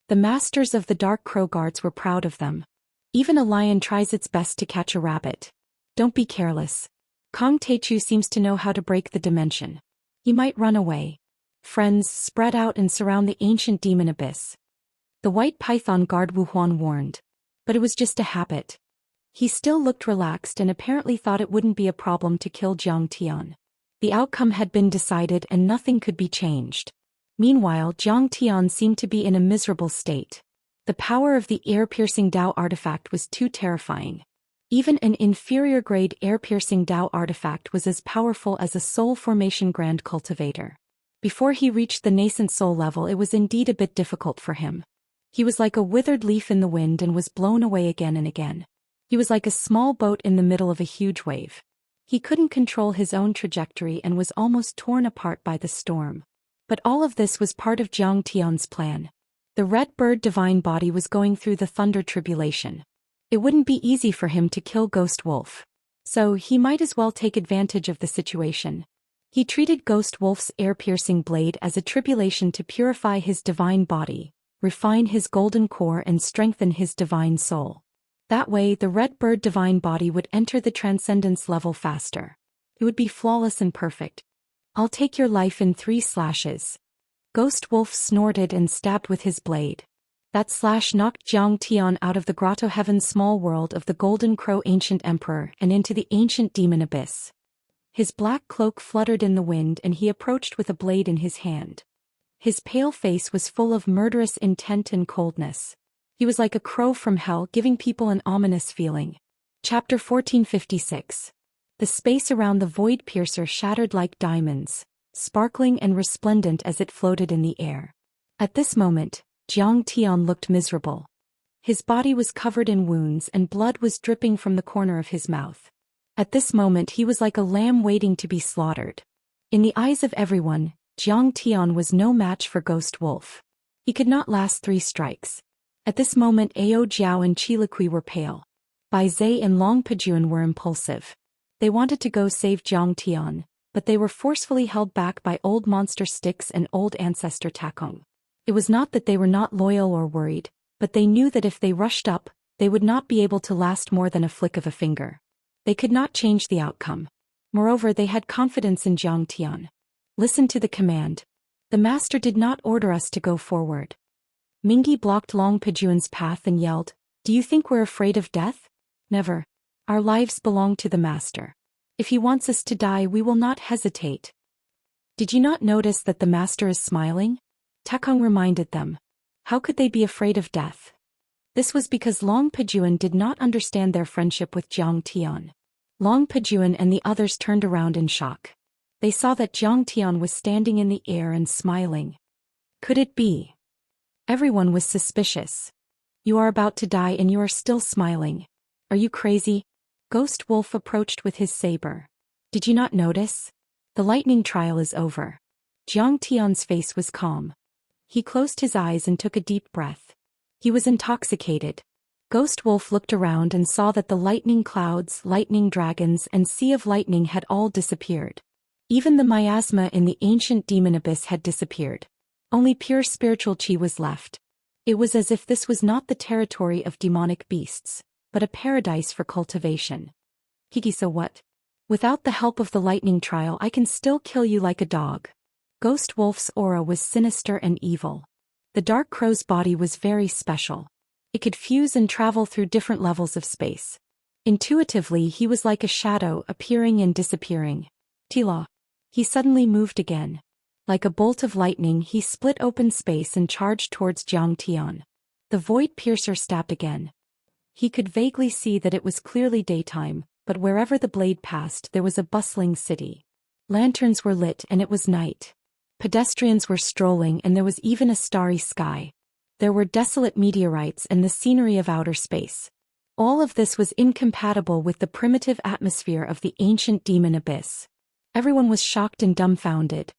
The masters of the Dark Crow Guards were proud of them. Even a lion tries its best to catch a rabbit. Don't be careless. Kong Teichu seems to know how to break the dimension. He might run away. Friends, spread out and surround the ancient demon abyss. The white python guard Wu Huan warned. But it was just a habit. He still looked relaxed and apparently thought it wouldn't be a problem to kill Jiang Tian. The outcome had been decided and nothing could be changed. Meanwhile, Jiang Tian seemed to be in a miserable state. The power of the air-piercing Dao artifact was too terrifying. Even an inferior-grade air-piercing Dao artifact was as powerful as a soul formation grand cultivator. Before he reached the nascent soul level, it was indeed a bit difficult for him. He was like a withered leaf in the wind and was blown away again and again. He was like a small boat in the middle of a huge wave. He couldn't control his own trajectory and was almost torn apart by the storm. But all of this was part of Jiang Tian's plan. The Red Bird divine body was going through the thunder tribulation. It wouldn't be easy for him to kill Ghost Wolf. So he might as well take advantage of the situation. He treated Ghost Wolf's air-piercing blade as a tribulation to purify his divine body, refine his golden core and strengthen his divine soul. That way the Red Bird divine body would enter the transcendence level faster. It would be flawless and perfect. I'll take your life in 3 slashes. Ghost Wolf snorted and stabbed with his blade. That slash knocked Jiang Tian out of the grotto heaven's small world of the Golden Crow Ancient Emperor and into the ancient demon abyss. His black cloak fluttered in the wind and he approached with a blade in his hand. His pale face was full of murderous intent and coldness. He was like a crow from hell, giving people an ominous feeling. Chapter 1456. The space around the void piercer shattered like diamonds, sparkling and resplendent as it floated in the air. At this moment, Jiang Tian looked miserable. His body was covered in wounds and blood was dripping from the corner of his mouth. At this moment he was like a lamb waiting to be slaughtered. In the eyes of everyone, Jiang Tian was no match for Ghost Wolf. He could not last 3 strikes. At this moment Ao Jiao and Qiliqui were pale. Bai Zhe and Long Pejuan were impulsive. They wanted to go save Jiang Tian, but they were forcefully held back by old monster sticks and old ancestor Takong. It was not that they were not loyal or worried, but they knew that if they rushed up, they would not be able to last more than a flick of a finger. They could not change the outcome. Moreover, they had confidence in Jiang Tian. Listen to the command. The master did not order us to go forward. Mingi blocked Long Pejuan's path and yelled, "Do you think we're afraid of death? Never. Our lives belong to the master. If he wants us to die, we will not hesitate." Did you not notice that the master is smiling? Takong reminded them. How could they be afraid of death? This was because Long Pejuan did not understand their friendship with Jiang Tian. Long Pejuan and the others turned around in shock. They saw that Jiang Tian was standing in the air and smiling. Could it be? Everyone was suspicious. You are about to die and you are still smiling. Are you crazy? Ghost Wolf approached with his saber. Did you not notice? The lightning trial is over. Jiang Tian's face was calm. He closed his eyes and took a deep breath. He was intoxicated. Ghost Wolf looked around and saw that the lightning clouds, lightning dragons, and sea of lightning had all disappeared. Even the miasma in the ancient demon abyss had disappeared. Only pure spiritual chi was left. It was as if this was not the territory of demonic beasts, but a paradise for cultivation. Kiki, so what? Without the help of the lightning trial, I can still kill you like a dog. Ghost Wolf's aura was sinister and evil. The Dark Crow's body was very special. It could fuse and travel through different levels of space. Intuitively, he was like a shadow appearing and disappearing. Tila. He suddenly moved again. Like a bolt of lightning, he split open space and charged towards Jiang Tian. The void piercer stabbed again. He could vaguely see that it was clearly daytime, but wherever the blade passed there was a bustling city. Lanterns were lit and it was night. Pedestrians were strolling and there was even a starry sky. There were desolate meteorites and the scenery of outer space. All of this was incompatible with the primitive atmosphere of the ancient demon abyss. Everyone was shocked and dumbfounded.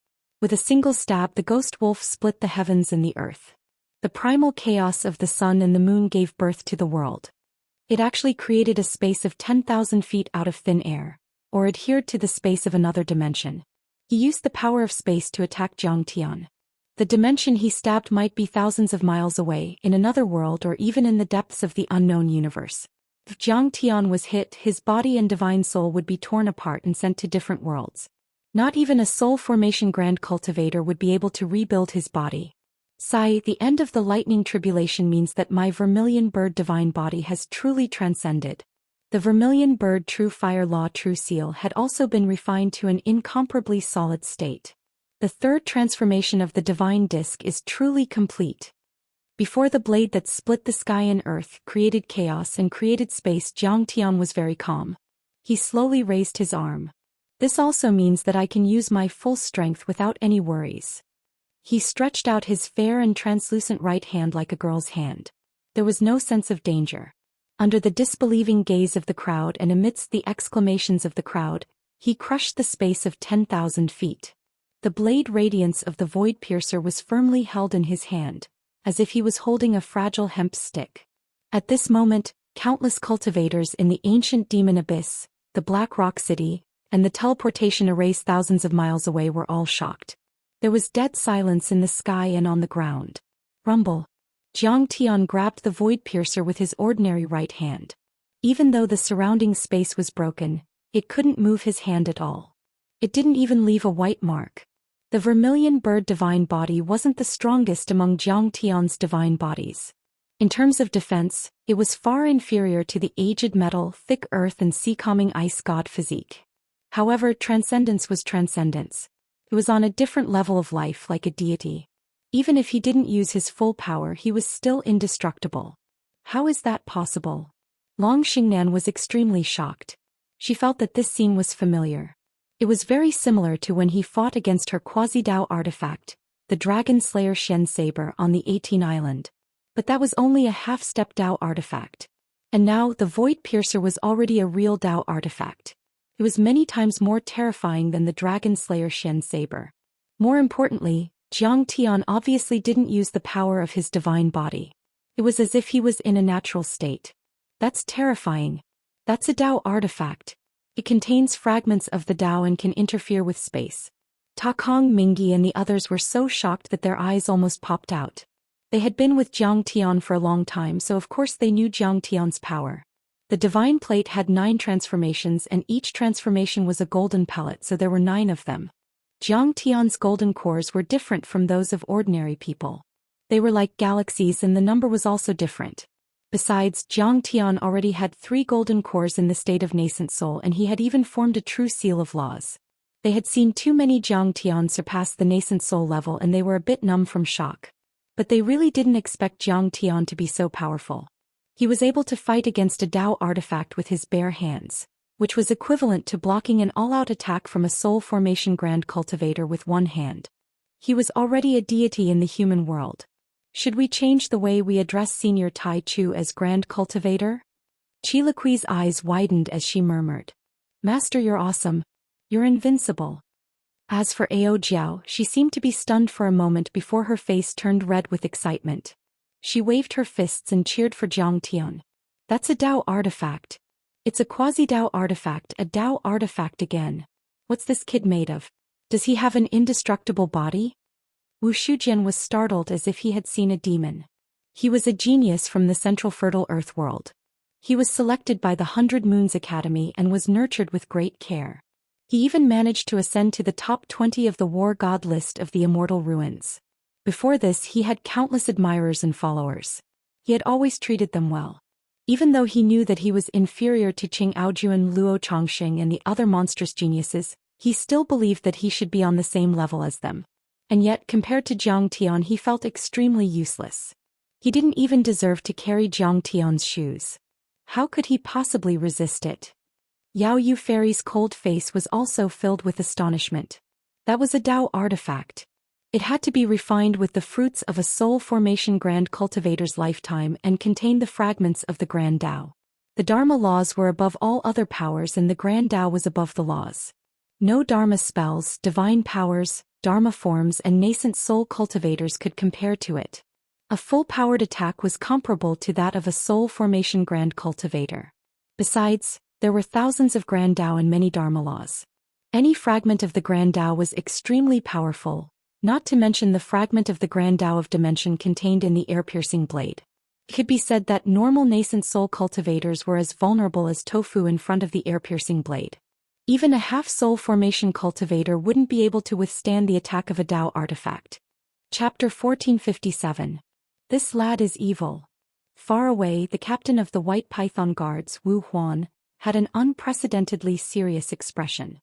With a single stab, the ghost wolf split the heavens and the earth. The primal chaos of the sun and the moon gave birth to the world. It actually created a space of 10,000 feet out of thin air, or adhered to the space of another dimension. He used the power of space to attack Xianxia. The dimension he stabbed might be thousands of miles away, in another world or even in the depths of the unknown universe. If Xianxia was hit, his body and divine soul would be torn apart and sent to different worlds. Not even a soul formation grand cultivator would be able to rebuild his body. Sigh, the end of the lightning tribulation means that my vermilion bird divine body has truly transcended. The vermilion bird true fire law true seal had also been refined to an incomparably solid state. The third transformation of the divine disk is truly complete. Before the blade that split the sky and earth, created chaos and created space, Xianxia was very calm. He slowly raised his arm. This also means that I can use my full strength without any worries. He stretched out his fair and translucent right hand like a girl's hand. There was no sense of danger. Under the disbelieving gaze of the crowd and amidst the exclamations of the crowd, he crushed the space of 10,000 feet. The blade radiance of the void piercer was firmly held in his hand, as if he was holding a fragile hemp stick. At this moment, countless cultivators in the ancient demon abyss, the Black Rock City, and the teleportation arrays thousands of miles away were all shocked. There was dead silence in the sky and on the ground. Rumble. Xianxia grabbed the void piercer with his ordinary right hand. Even though the surrounding space was broken, it couldn't move his hand at all. It didn't even leave a white mark. The vermilion bird divine body wasn't the strongest among Xianxia's divine bodies. In terms of defense, it was far inferior to the aged metal, thick earth and sea-calming ice god physique. However, transcendence was transcendence. It was on a different level of life, like a deity. Even if he didn't use his full power, he was still indestructible. How is that possible? Long Xingnan was extremely shocked. She felt that this scene was familiar. It was very similar to when he fought against her quasi-Dao artifact, the Dragon Slayer Shen Saber on the 18 Island. But that was only a half-step Dao artifact. And now, the Void Piercer was already a real Dao artifact. It was many times more terrifying than the Dragon Slayer Shen Saber. More importantly, Xianxia obviously didn't use the power of his divine body. It was as if he was in a natural state. That's terrifying. That's a Dao artifact. It contains fragments of the Dao and can interfere with space. Ta Kong, Mingyi and the others were so shocked that their eyes almost popped out. They had been with Xianxia for a long time, so of course they knew Xianxia's power. The divine plate had 9 transformations and each transformation was a golden pellet, so there were 9 of them. Xianxia's golden cores were different from those of ordinary people. They were like galaxies and the number was also different. Besides, Xianxia already had 3 golden cores in the state of nascent soul and he had even formed a true seal of laws. They had seen too many Xianxia surpass the nascent soul level and they were a bit numb from shock. But they really didn't expect Xianxia to be so powerful. He was able to fight against a Dao artifact with his bare hands, which was equivalent to blocking an all-out attack from a soul formation grand cultivator with one hand. He was already a deity in the human world. Should we change the way we address Senior Tai Chu as grand cultivator? Chilaqui's eyes widened as she murmured. Master, you're awesome. You're invincible. As for Ao Jiao, she seemed to be stunned for a moment before her face turned red with excitement. She waved her fists and cheered for Xianxia. That's a Dao artifact. It's a quasi-Dao artifact, a Dao artifact again. What's this kid made of? Does he have an indestructible body? Wuxia was startled as if he had seen a demon. He was a genius from the Central Fertile Earth world. He was selected by the 100 Moons Academy and was nurtured with great care. He even managed to ascend to the top 20 of the war god list of the Immortal ruins. Before this, he had countless admirers and followers. He had always treated them well. Even though he knew that he was inferior to Qing Aojuan, Luo Chongxing and the other monstrous geniuses, he still believed that he should be on the same level as them. And yet, compared to Xianxia, he felt extremely useless. He didn't even deserve to carry Xianxia's shoes. How could he possibly resist it? Yao Yu Fairy's cold face was also filled with astonishment. That was a Dao artifact. It had to be refined with the fruits of a soul formation grand cultivator's lifetime and contained the fragments of the grand Dao. The Dharma laws were above all other powers and the grand Dao was above the laws. No Dharma spells, divine powers, Dharma forms and nascent soul cultivators could compare to it. A full-powered attack was comparable to that of a soul formation grand cultivator. Besides, there were thousands of Grand Dao and many Dharma laws. Any fragment of the Grand Dao was extremely powerful, not to mention the fragment of the Grand Dao of Dimension contained in the air-piercing blade. It could be said that normal nascent soul cultivators were as vulnerable as tofu in front of the air-piercing blade. Even a half-soul formation cultivator wouldn't be able to withstand the attack of a Dao artifact. Chapter 1457. This lad is evil. Far away, the captain of the White Python Guards, Wu Huan, had an unprecedentedly serious expression.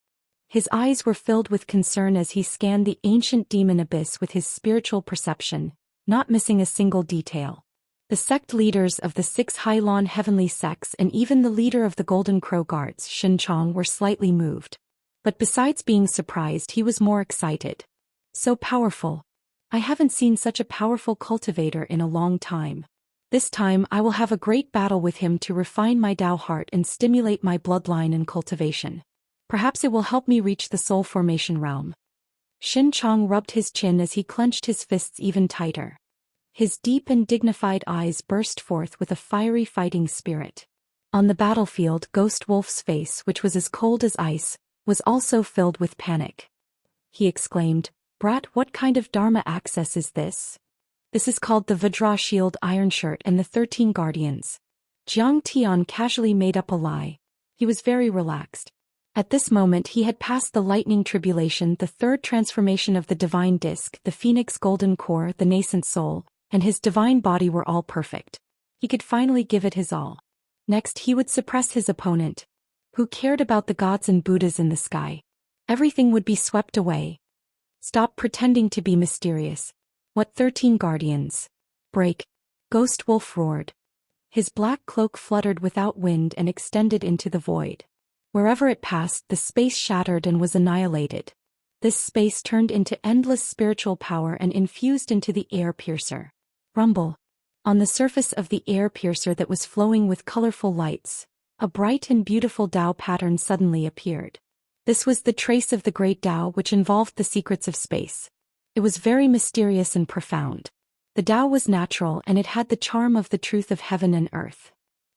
His eyes were filled with concern as he scanned the ancient demon abyss with his spiritual perception, not missing a single detail. The sect leaders of the 6 High-Lawn heavenly sects and even the leader of the Golden Crow Guards, Xianxia, were slightly moved. But besides being surprised, he was more excited. So powerful. I haven't seen such a powerful cultivator in a long time. This time I will have a great battle with him to refine my Dao heart and stimulate my bloodline and cultivation. Perhaps it will help me reach the soul formation realm. Xianxia rubbed his chin as he clenched his fists even tighter. His deep and dignified eyes burst forth with a fiery fighting spirit. On the battlefield, Ghost Wolf's face, which was as cold as ice, was also filled with panic. He exclaimed, "Brat, what kind of Dharma access is this?" "This is called the Vajra Shield Ironshirt and the 13 Guardians." Jiang Tian casually made up a lie. He was very relaxed. At this moment he had passed the lightning tribulation, the third transformation of the divine disc, the phoenix golden core, the nascent soul, and his divine body were all perfect. He could finally give it his all. Next he would suppress his opponent. Who cared about the gods and Buddhas in the sky? Everything would be swept away. Stop pretending to be mysterious. What 13 guardians? Break! Ghost Wolf roared. His black cloak fluttered without wind and extended into the void. Wherever it passed, the space shattered and was annihilated. This space turned into endless spiritual power and infused into the air piercer. Rumble. On the surface of the air piercer that was flowing with colorful lights, a bright and beautiful Dao pattern suddenly appeared. This was the trace of the great Dao, which involved the secrets of space. It was very mysterious and profound. The Dao was natural and it had the charm of the truth of heaven and earth.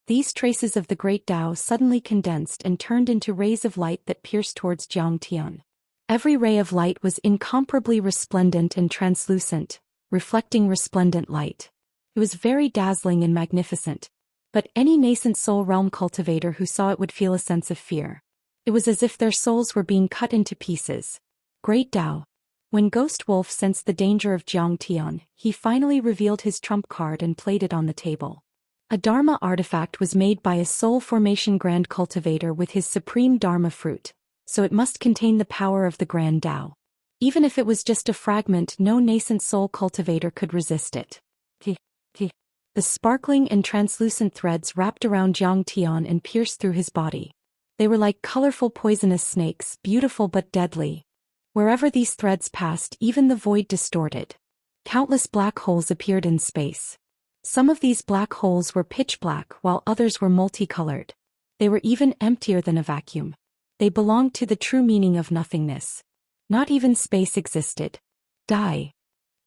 These traces of the great Dao suddenly condensed and turned into rays of light that pierced towards Jiang Tian. Every ray of light was incomparably resplendent and translucent, reflecting resplendent light. It was very dazzling and magnificent. But any nascent soul realm cultivator who saw it would feel a sense of fear. It was as if their souls were being cut into pieces. Great Dao. When Ghost Wolf sensed the danger of Jiang Tian, he finally revealed his trump card and played it on the table. A Dharma artifact was made by a soul formation grand cultivator with his supreme Dharma fruit, so it must contain the power of the grand Dao. Even if it was just a fragment, no nascent soul cultivator could resist it. The sparkling and translucent threads wrapped around Jiang Tian and pierced through his body. They were like colorful poisonous snakes, beautiful but deadly. Wherever these threads passed, even the void distorted. Countless black holes appeared in space. Some of these black holes were pitch black while others were multicolored. They were even emptier than a vacuum. They belonged to the true meaning of nothingness. Not even space existed. Die.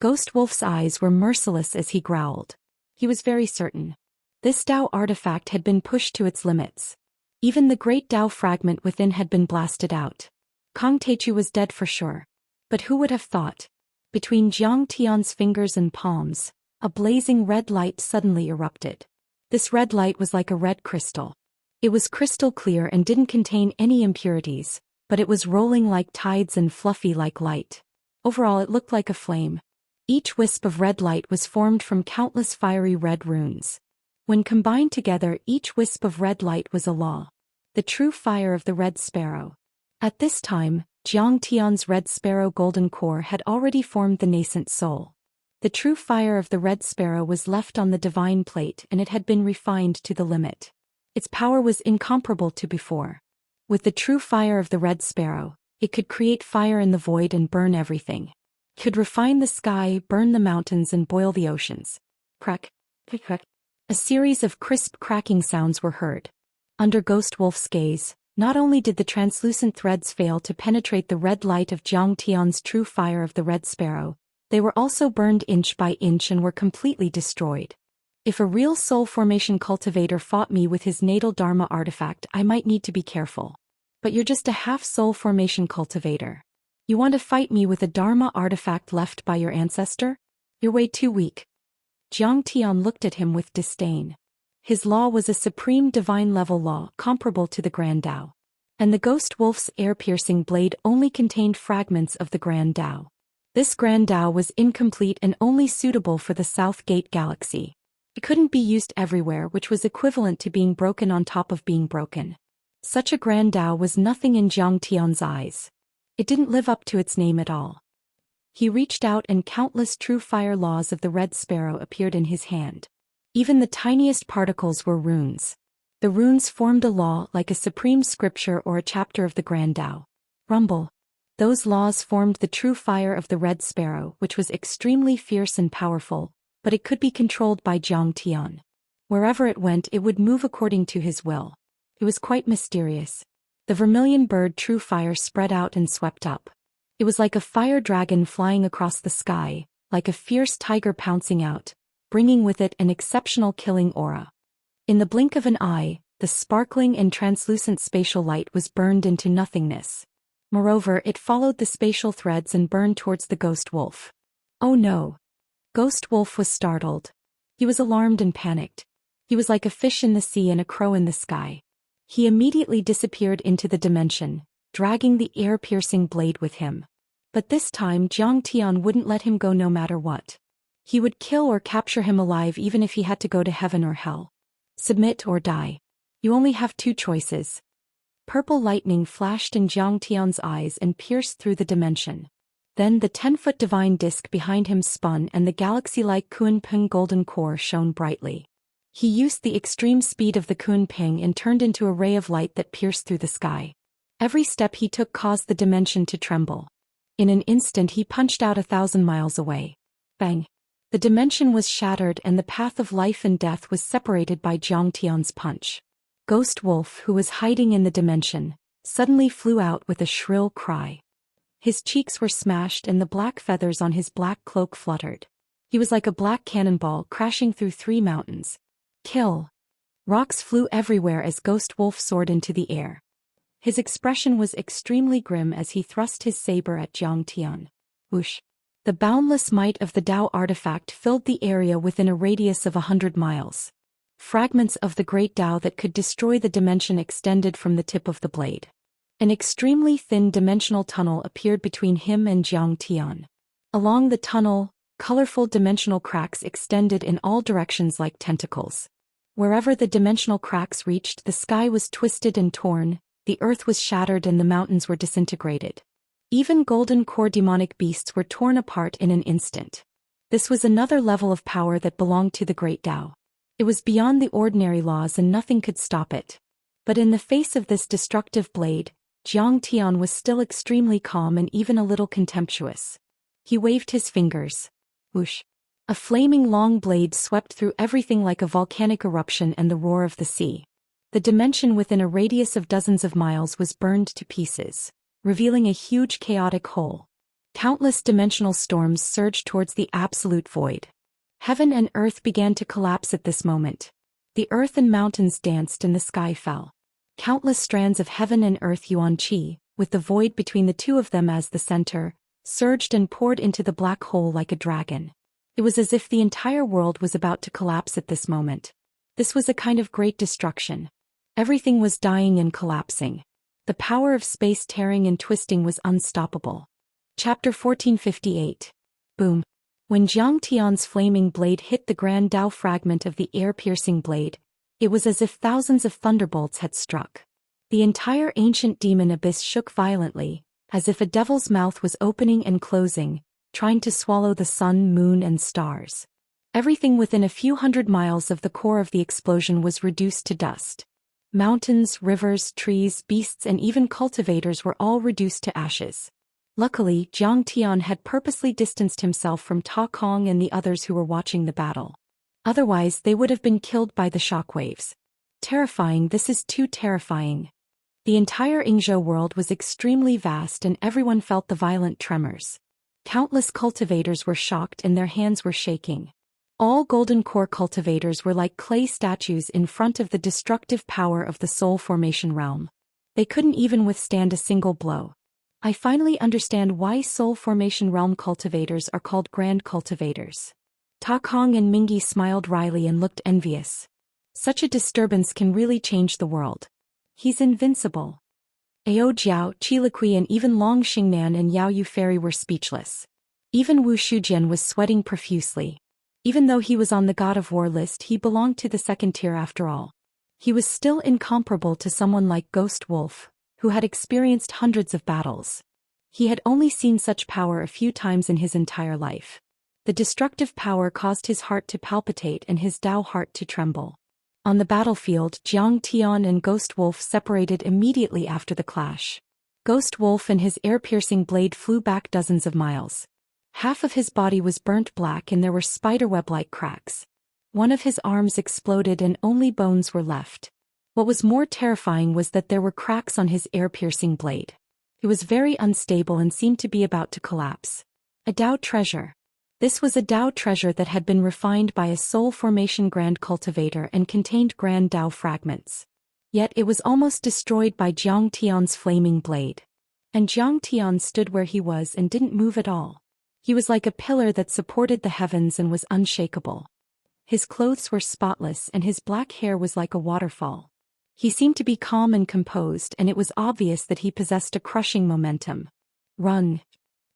Ghost Wolf's eyes were merciless as he growled. He was very certain. This Dao artifact had been pushed to its limits. Even the great Dao fragment within had been blasted out. Kong Teichu was dead for sure. But who would have thought? Between Jiang Tian's fingers and palms, a blazing red light suddenly erupted. This red light was like a red crystal. It was crystal clear and didn't contain any impurities, but it was rolling like tides and fluffy like light. Overall it looked like a flame. Each wisp of red light was formed from countless fiery red runes. When combined together, each wisp of red light was a law. The true fire of the red sparrow. At this time, Jiang Tian's red sparrow golden core had already formed the nascent soul. The true fire of the red sparrow was left on the divine plate and it had been refined to the limit. Its power was incomparable to before. With the true fire of the red sparrow, it could create fire in the void and burn everything. Could refine the sky, burn the mountains and boil the oceans. Crack, crack. A series of crisp cracking sounds were heard. Under Ghost Wolf's gaze, Not only did the translucent threads fail to penetrate the red light of Zhang Tian's true fire of the Red Sparrow, they were also burned inch by inch and were completely destroyed. If a real soul formation cultivator fought me with his natal Dharma artifact, I might need to be careful. But you're just a half soul formation cultivator. You want to fight me with a Dharma artifact left by your ancestor? You're way too weak. Zhang Tian looked at him with disdain. His law was a supreme divine-level law comparable to the Grand Tao. And the Ghost Wolf's air-piercing blade only contained fragments of the Grand Tao. This Grand Tao was incomplete and only suitable for the South Gate Galaxy. It couldn't be used everywhere, which was equivalent to being broken on top of being broken. Such a Grand Tao was nothing in Zhang Tian's eyes. It didn't live up to its name at all. He reached out and countless true fire laws of the Red Sparrow appeared in his hand. Even the tiniest particles were runes. The runes formed a law like a supreme scripture or a chapter of the Grand Tao. Rumble. Those laws formed the true fire of the Red Sparrow, which was extremely fierce and powerful, but it could be controlled by Zhang Tian. Wherever it went, it would move according to his will. It was quite mysterious. The vermilion bird true fire spread out and swept up. It was like a fire dragon flying across the sky, like a fierce tiger pouncing out, bringing with it an exceptional killing aura. In the blink of an eye, the sparkling and translucent spatial light was burned into nothingness. Moreover, it followed the spatial threads and burned towards the Ghost Wolf. Oh no! Ghost Wolf was startled. He was alarmed and panicked. He was like a fish in the sea and a crow in the sky. He immediately disappeared into the dimension, dragging the air-piercing blade with him. But this time Zhang Tian wouldn't let him go no matter what. He would kill or capture him alive even if he had to go to heaven or hell. Submit or die. You only have two choices. Purple lightning flashed in Zhang Tian's eyes and pierced through the dimension. Then the 10-foot divine disk behind him spun and the galaxy-like Kunpeng golden core shone brightly. He used the extreme speed of the Kunpeng and turned into a ray of light that pierced through the sky. Every step he took caused the dimension to tremble. In an instant he punched out 1,000 miles away. Bang! The dimension was shattered and the path of life and death was separated by Zhang Tian's punch. Ghost Wolf, who was hiding in the dimension, suddenly flew out with a shrill cry. His cheeks were smashed and the black feathers on his black cloak fluttered. He was like a black cannonball crashing through 3 mountains. Kill! Rocks flew everywhere as Ghost Wolf soared into the air. His expression was extremely grim as he thrust his saber at Zhang Tian. Whoosh! The boundless might of the Tao artifact filled the area within a radius of 100 miles. Fragments of the great Tao that could destroy the dimension extended from the tip of the blade. An extremely thin dimensional tunnel appeared between him and Zhang Tian. Along the tunnel, colorful dimensional cracks extended in all directions like tentacles. Wherever the dimensional cracks reached, the sky was twisted and torn, the earth was shattered and the mountains were disintegrated. Even golden core demonic beasts were torn apart in an instant. This was another level of power that belonged to the great Tao. It was beyond the ordinary laws and nothing could stop it. But in the face of this destructive blade, Zhang Tian was still extremely calm and even a little contemptuous. He waved his fingers. Whoosh! A flaming long blade swept through everything like a volcanic eruption and the roar of the sea. The dimension within a radius of dozens of miles was burned to pieces, revealing a huge chaotic hole. Countless dimensional storms surged towards the absolute void. Heaven and earth began to collapse at this moment. The earth and mountains danced and the sky fell. Countless strands of heaven and earth yuan qi, with the void between the two of them as the center, surged and poured into the black hole like a dragon. It was as if the entire world was about to collapse at this moment. This was a kind of great destruction. Everything was dying and collapsing. The power of space tearing and twisting was unstoppable. Chapter 1458. Boom. When Zhang Tian's flaming blade hit the Grand Tao fragment of the air-piercing blade, it was as if thousands of thunderbolts had struck. The entire ancient demon abyss shook violently, as if a devil's mouth was opening and closing, trying to swallow the sun, moon, and stars. Everything within a few hundred miles of the core of the explosion was reduced to dust. Mountains, rivers, trees, beasts, and even cultivators were all reduced to ashes. Luckily, Zhang Tian had purposely distanced himself from Ta Kong and the others who were watching the battle. Otherwise, they would have been killed by the shockwaves. Terrifying, this is too terrifying. The entire Yingzhou world was extremely vast and everyone felt the violent tremors. Countless cultivators were shocked and their hands were shaking. All golden core cultivators were like clay statues in front of the destructive power of the soul formation realm. They couldn't even withstand a single blow. I finally understand why soul formation realm cultivators are called grand cultivators. Ta Kong and Mingyi smiled wryly and looked envious. Such a disturbance can really change the world. He's invincible. Ao Jiao, Qiliqui and even Long Xingnan and Yao Yu Fairy were speechless. Even Wu Shujian was sweating profusely. Even though he was on the God of War list, he belonged to the second tier after all. He was still incomparable to someone like Ghost Wolf, who had experienced hundreds of battles. He had only seen such power a few times in his entire life. The destructive power caused his heart to palpitate and his Dao heart to tremble. On the battlefield, Jiang Tian and Ghost Wolf separated immediately after the clash. Ghost Wolf and his air-piercing blade flew back dozens of miles. Half of his body was burnt black and there were spiderweb-like cracks. One of his arms exploded and only bones were left. What was more terrifying was that there were cracks on his air-piercing blade. It was very unstable and seemed to be about to collapse. A Dao treasure. This was a Dao treasure that had been refined by a soul formation grand cultivator and contained grand Dao fragments. Yet it was almost destroyed by Jiang Tian's flaming blade. And Jiang Tian stood where he was and didn't move at all. He was like a pillar that supported the heavens and was unshakable. His clothes were spotless and his black hair was like a waterfall. He seemed to be calm and composed, and it was obvious that he possessed a crushing momentum. Run.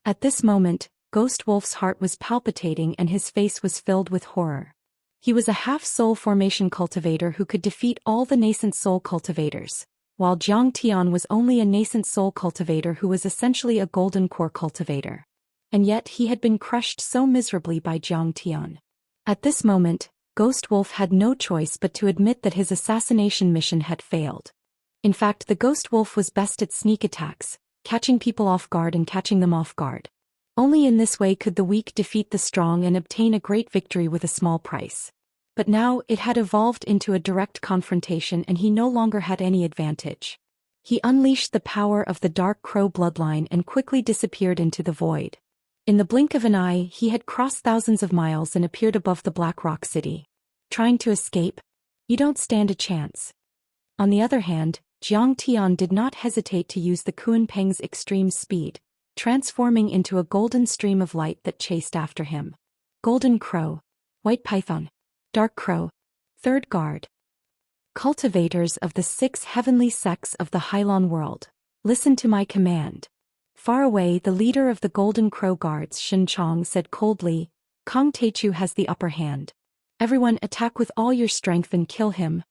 At this moment, Ghost Wolf's heart was palpitating and his face was filled with horror. He was a half-soul formation cultivator who could defeat all the nascent soul cultivators, while Jiang Tian was only a nascent soul cultivator who was essentially a golden core cultivator. And yet he had been crushed so miserably by Jiang Tian. At this moment, Ghost Wolf had no choice but to admit that his assassination mission had failed. In fact, the Ghost Wolf was best at sneak attacks, catching people off guard and catching them off guard. Only in this way could the weak defeat the strong and obtain a great victory with a small price. But now it had evolved into a direct confrontation and he no longer had any advantage. He unleashed the power of the Dark Crow bloodline and quickly disappeared into the void. In the blink of an eye, he had crossed thousands of miles and appeared above the Black Rock City. Trying to escape? You don't stand a chance. On the other hand, Jiang Tian did not hesitate to use the Kunpeng's extreme speed, transforming into a golden stream of light that chased after him. Golden Crow. White Python. Dark Crow. Third Guard. Cultivators of the 6 heavenly sects of the Hylon world, listen to my command. Far away, the leader of the Golden Crow Guards, Shen Chong, said coldly, Kong Teichu has the upper hand. Everyone attack with all your strength and kill him.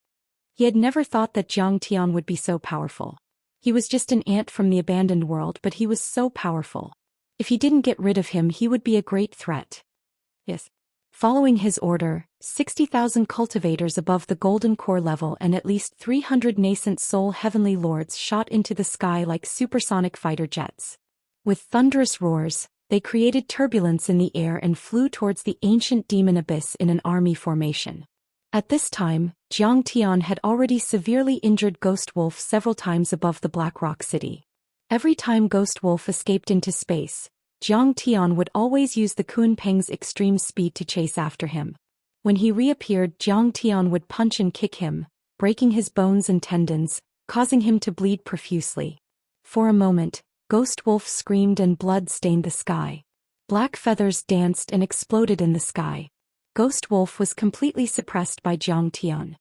He had never thought that Jiang Tian would be so powerful. He was just an ant from the abandoned world, but he was so powerful. If he didn't get rid of him, he would be a great threat. Yes. Following his order, 60,000 cultivators above the Golden Core level and at least 300 nascent soul heavenly lords shot into the sky like supersonic fighter jets. With thunderous roars, they created turbulence in the air and flew towards the ancient demon abyss in an army formation. At this time, Jiang Tian had already severely injured Ghost Wolf several times above the Black Rock City. Every time Ghost Wolf escaped into space, Jiang Tian would always use the Kunpeng's extreme speed to chase after him. When he reappeared, Jiang Tian would punch and kick him, breaking his bones and tendons, causing him to bleed profusely. For a moment, Ghost Wolf screamed and blood stained the sky. Black feathers danced and exploded in the sky. Ghost Wolf was completely suppressed by Jiang Tian.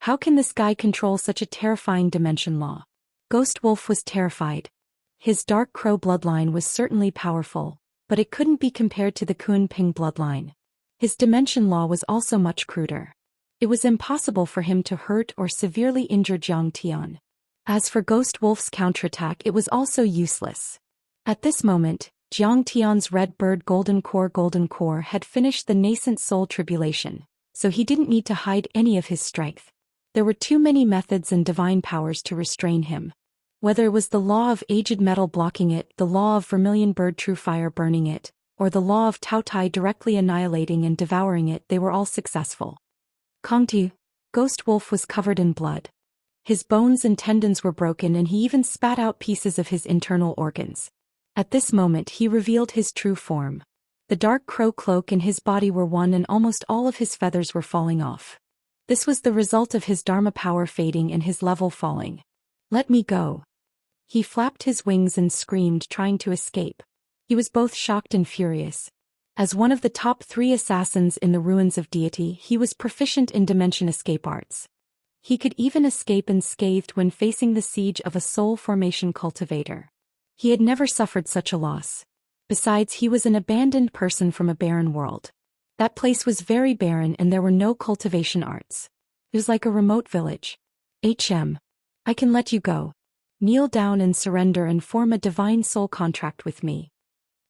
How can this guy control such a terrifying dimension law? Ghost Wolf was terrified. His Dark Crow bloodline was certainly powerful, but it couldn't be compared to the Kunpeng bloodline. His dimension law was also much cruder. It was impossible for him to hurt or severely injure Jiang Tian. As for Ghost Wolf's counterattack, it was also useless. At this moment, Jiang Tian's Red Bird Golden Core had finished the nascent soul tribulation, so he didn't need to hide any of his strength. There were too many methods and divine powers to restrain him. Whether it was the law of aged metal blocking it, the law of vermilion bird true fire burning it, or the law of Tao Tai directly annihilating and devouring it, they were all successful. Kongtu, Ghost Wolf was covered in blood. His bones and tendons were broken and he even spat out pieces of his internal organs. At this moment he revealed his true form. The dark crow cloak and his body were one and almost all of his feathers were falling off. This was the result of his Dharma power fading and his level falling. "Let me go." He flapped his wings and screamed, trying to escape. He was both shocked and furious. As one of the top 3 assassins in the ruins of deity, he was proficient in dimension escape arts. He could even escape unscathed when facing the siege of a soul formation cultivator. He had never suffered such a loss. Besides, he was an abandoned person from a barren world. That place was very barren and there were no cultivation arts. It was like a remote village. I can let you go. Kneel down and surrender and form a divine soul contract with me."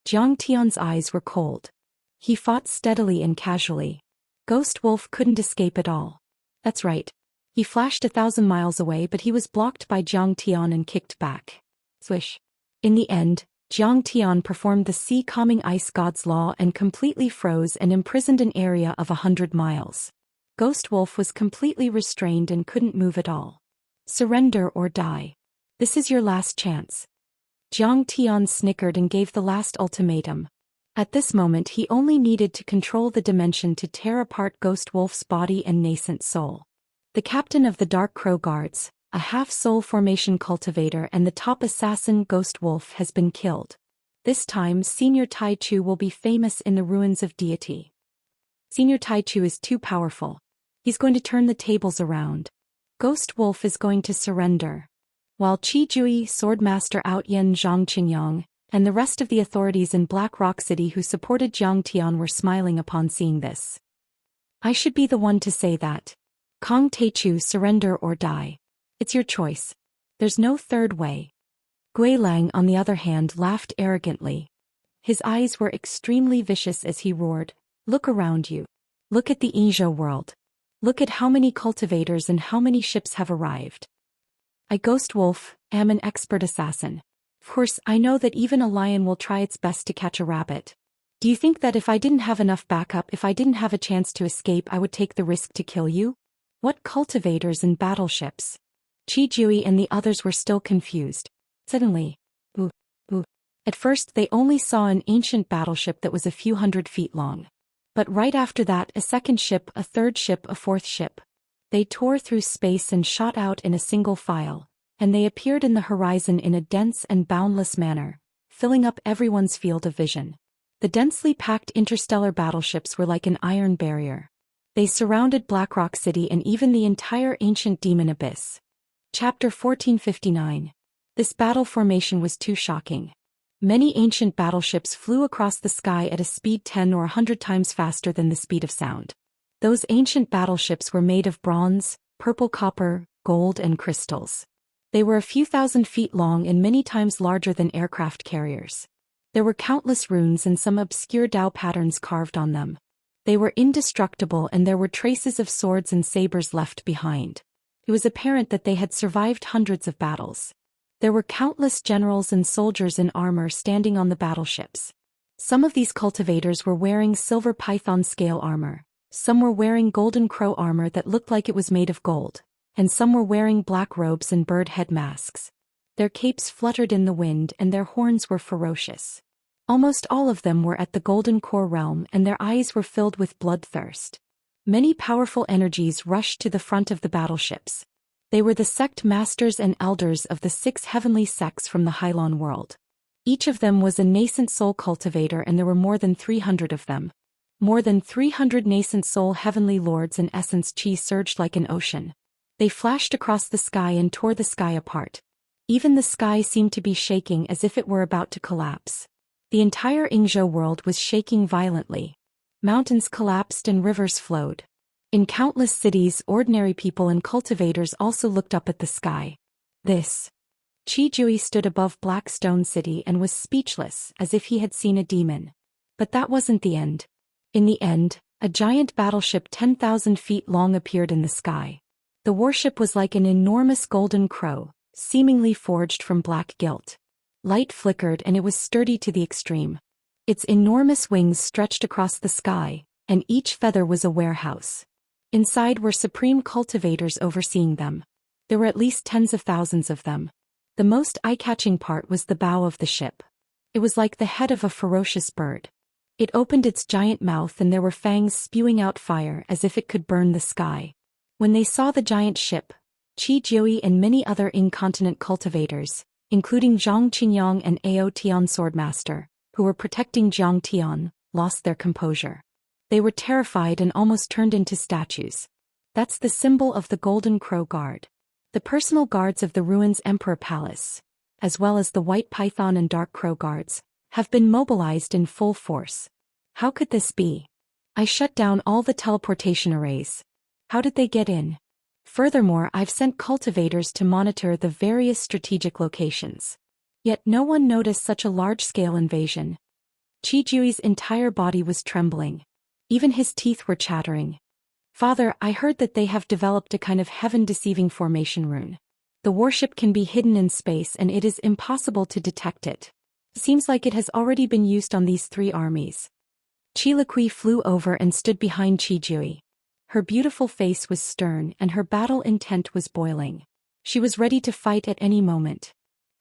Jiang Tian's eyes were cold. He fought steadily and casually. Ghost Wolf couldn't escape at all. That's right. He flashed 1,000 miles away, but he was blocked by Jiang Tian and kicked back. Swish. In the end, Jiang Tian performed the sea calming ice god's law and completely froze and imprisoned an area of 100 miles. Ghost Wolf was completely restrained and couldn't move at all. "Surrender or die. This is your last chance." Jiang Tian snickered and gave the last ultimatum. At this moment he only needed to control the dimension to tear apart Ghost Wolf's body and nascent soul. The captain of the Dark Crow Guards, a half-soul formation cultivator and the top assassin Ghost Wolf, has been killed. This time Senior Tai Chu will be famous in the ruins of deity. Senior Tai Chu is too powerful. He's going to turn the tables around. Ghost Wolf is going to surrender. While Qi Jui, Swordmaster Out Yen Zhang Qingyang, and the rest of the authorities in Black Rock City who supported Jiang Tian were smiling upon seeing this. "I should be the one to say that. Kong Taichu, surrender or die. It's your choice. There's no third way." Gui Lang, on the other hand, laughed arrogantly. His eyes were extremely vicious as he roared, "Look around you. Look at the Yizhou world. Look at how many cultivators and how many ships have arrived. I, Ghost Wolf, am an expert assassin. Of course, I know that even a lion will try its best to catch a rabbit. Do you think that if I didn't have enough backup, if I didn't have a chance to escape, I would take the risk to kill you? What cultivators and battleships?" Qi Jui and the others were still confused. Suddenly, boo. At first they only saw an ancient battleship that was a few hundred feet long. But right after that, a second ship, a third ship, a fourth ship. They tore through space and shot out in a single file, and they appeared in the horizon in a dense and boundless manner, filling up everyone's field of vision. The densely packed interstellar battleships were like an iron barrier. They surrounded Blackrock City and even the entire ancient demon abyss. Chapter 1459. This battle formation was too shocking. Many ancient battleships flew across the sky at a speed 10 or 100 times faster than the speed of sound. Those ancient battleships were made of bronze, purple copper, gold and crystals. They were a few thousand feet long and many times larger than aircraft carriers. There were countless runes and some obscure Dao patterns carved on them. They were indestructible and there were traces of swords and sabers left behind. It was apparent that they had survived hundreds of battles. There were countless generals and soldiers in armor standing on the battleships. Some of these cultivators were wearing silver python scale armor, some were wearing golden crow armor that looked like it was made of gold, and some were wearing black robes and bird head masks. Their capes fluttered in the wind and their horns were ferocious. Almost all of them were at the Golden Core realm and their eyes were filled with bloodthirst. Many powerful energies rushed to the front of the battleships. They were the sect masters and elders of the 6 heavenly sects from the Hylon world. Each of them was a nascent soul cultivator and there were more than 300 of them. More than 300 nascent soul heavenly lords and essence chi surged like an ocean. They flashed across the sky and tore the sky apart. Even the sky seemed to be shaking as if it were about to collapse. The entire Yizhou world was shaking violently. Mountains collapsed and rivers flowed. In countless cities, ordinary people and cultivators also looked up at the sky. This. Qi Jui stood above Blackstone City and was speechless, as if he had seen a demon. But that wasn't the end. In the end, a giant battleship 10,000 feet long appeared in the sky. The warship was like an enormous golden crow, seemingly forged from black gilt. Light flickered and it was sturdy to the extreme. Its enormous wings stretched across the sky, and each feather was a warehouse. Inside were supreme cultivators overseeing them. There were at least tens of thousands of them. The most eye-catching part was the bow of the ship. It was like the head of a ferocious bird. It opened its giant mouth and there were fangs spewing out fire as if it could burn the sky. When they saw the giant ship, Qi Jiui and many other incontinent cultivators, including Zhang Qinyang and Ao Tian Swordmaster, who were protecting Jiang Tian, lost their composure. They were terrified and almost turned into statues. That's the symbol of the Golden Crow Guard. The personal guards of the Ruins Emperor Palace, as well as the White Python and Dark Crow Guards, have been mobilized in full force. How could this be? I shut down all the teleportation arrays. How did they get in? Furthermore, I've sent cultivators to monitor the various strategic locations. Yet no one noticed such a large-scale invasion. Qi Jiui's entire body was trembling. Even his teeth were chattering. Father, I heard that they have developed a kind of heaven-deceiving formation rune. The warship can be hidden in space and it is impossible to detect it. Seems like it has already been used on these 3 armies. Qi Liqui flew over and stood behind Qi Jiui. Her beautiful face was stern and her battle intent was boiling. She was ready to fight at any moment.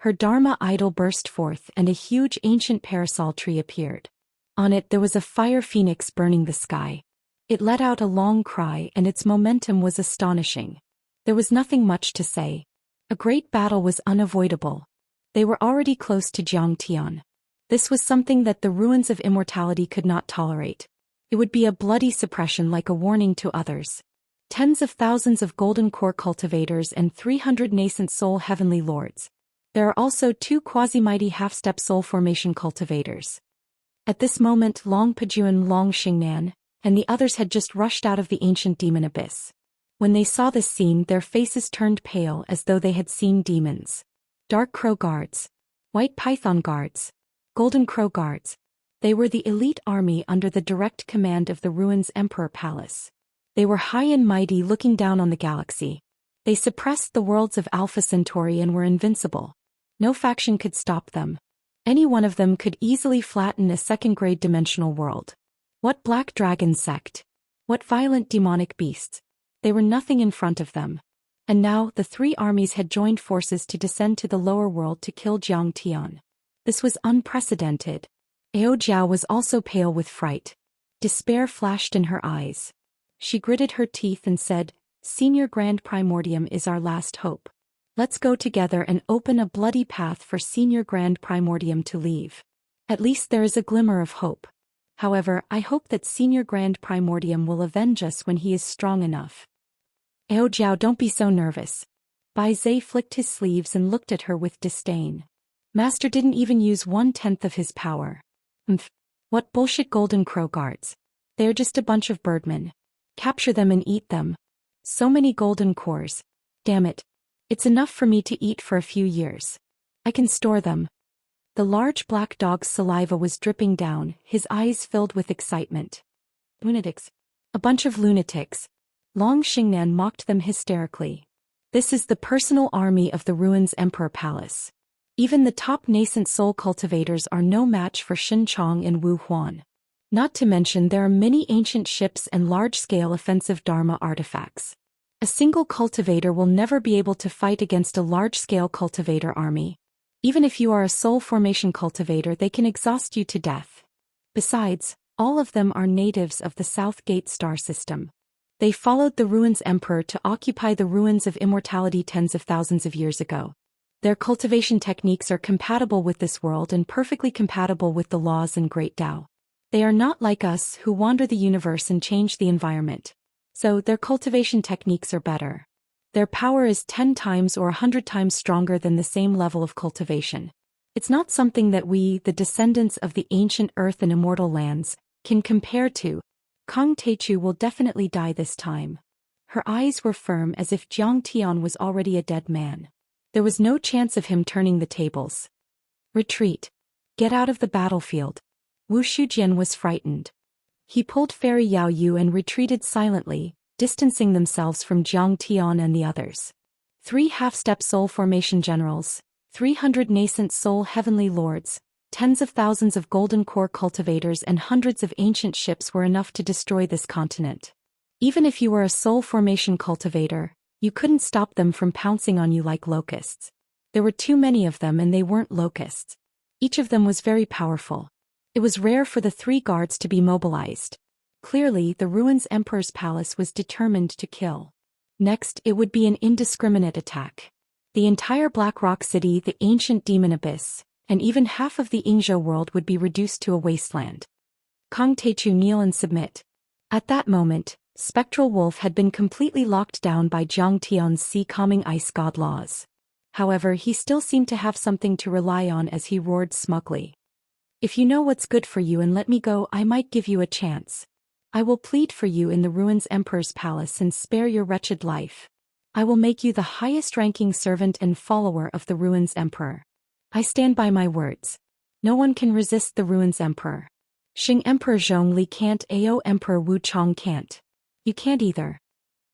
Her Dharma idol burst forth and a huge ancient parasol tree appeared. On it there was a fire phoenix burning the sky. It let out a long cry and its momentum was astonishing. There was nothing much to say. A great battle was unavoidable. They were already close to Jiang Tian. This was something that the ruins of immortality could not tolerate. It would be a bloody suppression like a warning to others. Tens of thousands of golden core cultivators and 300 nascent soul heavenly lords. There are also 2 quasi-mighty half-step soul formation cultivators. At this moment Long Pejuan Long Xingnan, and the others had just rushed out of the ancient demon abyss. When they saw this scene their faces turned pale as though they had seen demons. Dark Crow Guards. White Python Guards. Golden Crow Guards. They were the elite army under the direct command of the Ruins Emperor Palace. They were high and mighty looking down on the galaxy. They suppressed the worlds of Alpha Centauri and were invincible. No faction could stop them. Any one of them could easily flatten a second-grade dimensional world. What black dragon sect? What violent demonic beasts? They were nothing in front of them. And now the 3 armies had joined forces to descend to the lower world to kill Jiang Tian. This was unprecedented. Ao Jiao was also pale with fright. Despair flashed in her eyes. She gritted her teeth and said, Senior Grand Primordium is our last hope. Let's go together and open a bloody path for Senior Grand Primordium to leave. At least there is a glimmer of hope. However, I hope that Senior Grand Primordium will avenge us when he is strong enough. Ao Jiao, don't be so nervous. Bai Zhe flicked his sleeves and looked at her with disdain. Master didn't even use 1/10 of his power. What bullshit Golden Crow Guards. They're just a bunch of birdmen. Capture them and eat them. So many golden cores. Damn it. It's enough for me to eat for a few years. I can store them. The large black dog's saliva was dripping down, his eyes filled with excitement. Lunatics. A bunch of lunatics. Long Xingnan mocked them hysterically. This is the personal army of the Ruins Emperor Palace. Even the top nascent soul cultivators are no match for Shen Chong and Wu Huan. Not to mention there are many ancient ships and large-scale offensive Dharma artifacts. A single cultivator will never be able to fight against a large-scale cultivator army. Even if you are a soul formation cultivator, they can exhaust you to death. Besides, all of them are natives of the South Gate star system. They followed the Ruins Emperor to occupy the ruins of immortality tens of thousands of years ago. Their cultivation techniques are compatible with this world and perfectly compatible with the laws and Great Tao. They are not like us who wander the universe and change the environment. So their cultivation techniques are better. Their power is 10 times or 100 times stronger than the same level of cultivation. It's not something that we, the descendants of the ancient earth and immortal lands, can compare to. Kang Teichu will definitely die this time. Her eyes were firm as if Jiang Tian was already a dead man. There was no chance of him turning the tables. Retreat. Get out of the battlefield. Wu Shujian was frightened. He pulled Fairy Yao Yu and retreated silently, distancing themselves from Jiang Tian and the others. 3 half-step soul formation generals, 300 nascent soul heavenly lords, tens of thousands of golden core cultivators and hundreds of ancient ships were enough to destroy this continent. Even if you were a soul formation cultivator, You couldn't stop them from pouncing on you like locusts. There were too many of them and they weren't locusts. Each of them was very powerful. It was rare for the 3 guards to be mobilized. Clearly, the Ruins Emperor's palace was determined to kill. Next, it would be an indiscriminate attack. The entire Black Rock City, the ancient demon abyss, and even half of the Yingzhou world would be reduced to a wasteland. Kang Teichu kneel and submit. At that moment, Spectral Wolf had been completely locked down by Jiang Tian's sea-calming ice god laws. However, he still seemed to have something to rely on as he roared smugly. If you know what's good for you and let me go, I might give you a chance. I will plead for you in the Ruins Emperor's palace and spare your wretched life. I will make you the highest-ranking servant and follower of the Ruins Emperor. I stand by my words. No one can resist the Ruins Emperor. Xing Emperor Zhongli can't, Ao Emperor Wu Chong can't. You can't either.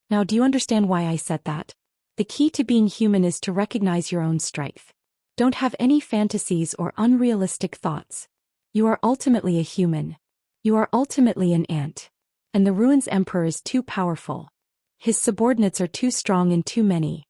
Now do you understand why I said that? The key to being human is to recognize your own strength. Don't have any fantasies or unrealistic thoughts. You are ultimately a human. You are ultimately an ant. And the Ruins Emperor is too powerful. His subordinates are too strong and too many.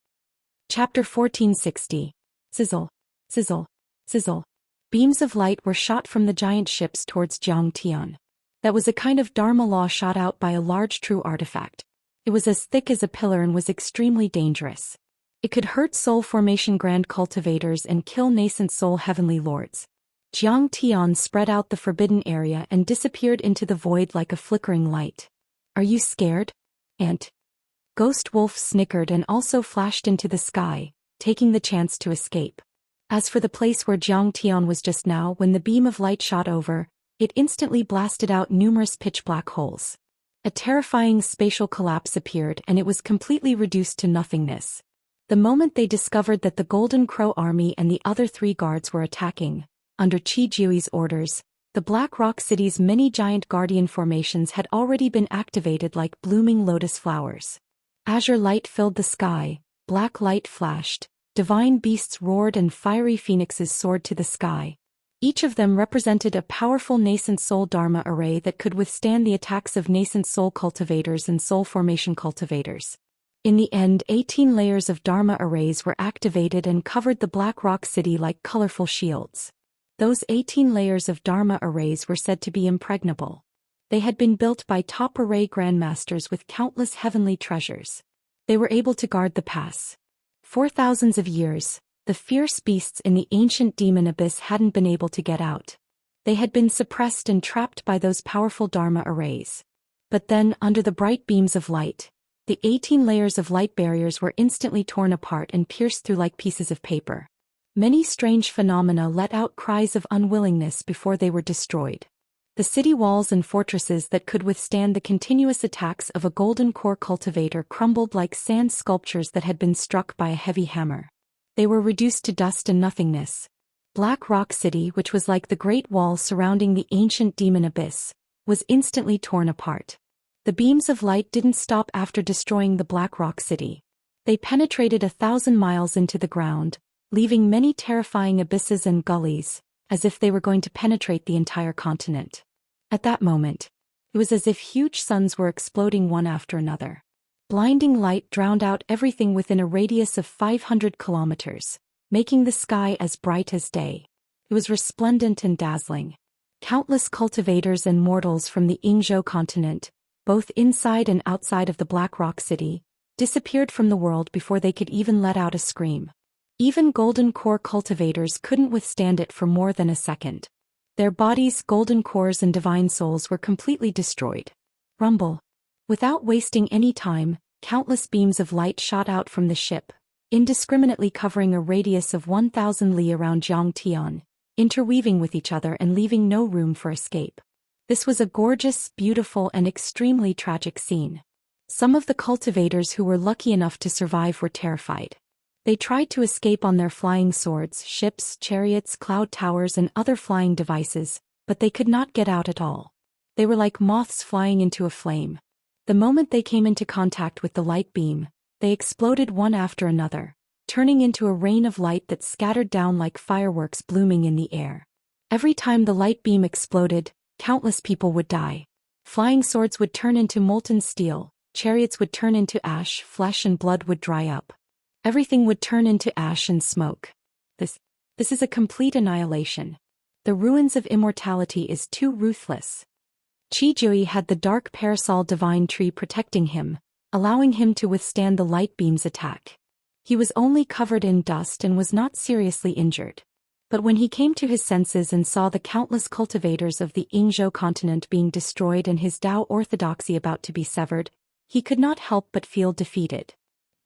Chapter 1460. Sizzle. Sizzle. Sizzle. Beams of light were shot from the giant ships towards Jiang Tian. That was a kind of Dharma law shot out by a large true artifact. It was as thick as a pillar and was extremely dangerous. It could hurt soul formation grand cultivators and kill nascent soul heavenly lords. Jiang Tian spread out the forbidden area and disappeared into the void like a flickering light. Are you scared, Ant? Ghost Wolf snickered and also flashed into the sky, taking the chance to escape. As for the place where Jiang Tian was just now, when the beam of light shot over, it instantly blasted out numerous pitch-black holes. A terrifying spatial collapse appeared and it was completely reduced to nothingness. The moment they discovered that the Golden Crow army and the other 3 guards were attacking, under Qi Jiui's orders, the Black Rock City's many giant guardian formations had already been activated like blooming lotus flowers. Azure light filled the sky, black light flashed, divine beasts roared and fiery phoenixes soared to the sky. Each of them represented a powerful nascent soul Dharma array that could withstand the attacks of nascent soul cultivators and soul formation cultivators. In the end, 18 layers of Dharma arrays were activated and covered the Black Rock City like colorful shields. Those 18 layers of Dharma arrays were said to be impregnable. They had been built by top array grandmasters with countless heavenly treasures. They were able to guard the pass. For thousands of years, the fierce beasts in the ancient demon abyss hadn't been able to get out. They had been suppressed and trapped by those powerful Dharma arrays. But then, under the bright beams of light, the 18 layers of light barriers were instantly torn apart and pierced through like pieces of paper. Many strange phenomena let out cries of unwillingness before they were destroyed. The city walls and fortresses that could withstand the continuous attacks of a golden core cultivator crumbled like sand sculptures that had been struck by a heavy hammer. They were reduced to dust and nothingness. Black Rock City, which was like the great wall surrounding the ancient demon abyss, was instantly torn apart. The beams of light didn't stop after destroying the Black Rock City. They penetrated 1,000 miles into the ground, leaving many terrifying abysses and gullies, as if they were going to penetrate the entire continent. At that moment, it was as if huge suns were exploding one after another. Blinding light drowned out everything within a radius of 500 kilometers, making the sky as bright as day. It was resplendent and dazzling. Countless cultivators and mortals from the Yingzhou continent, both inside and outside of the Black Rock City, disappeared from the world before they could even let out a scream. Even golden core cultivators couldn't withstand it for more than a second. Their bodies, golden cores and divine souls were completely destroyed. Rumble. Without wasting any time, countless beams of light shot out from the ship, indiscriminately covering a radius of 1,000 li around Jiang Tian, interweaving with each other and leaving no room for escape. This was a gorgeous, beautiful and extremely tragic scene. Some of the cultivators who were lucky enough to survive were terrified. They tried to escape on their flying swords, ships, chariots, cloud towers and other flying devices, but they could not get out at all. They were like moths flying into a flame. The moment they came into contact with the light beam, they exploded one after another, turning into a rain of light that scattered down like fireworks blooming in the air. Every time the light beam exploded, countless people would die. Flying swords would turn into molten steel, chariots would turn into ash, flesh and blood would dry up. Everything would turn into ash and smoke. This is a complete annihilation. The ruins of immortality is too ruthless. Qijui had the dark parasol divine tree protecting him, allowing him to withstand the light beam's attack. He was only covered in dust and was not seriously injured. But when he came to his senses and saw the countless cultivators of the Yingzhou continent being destroyed and his Dao orthodoxy about to be severed, he could not help but feel defeated.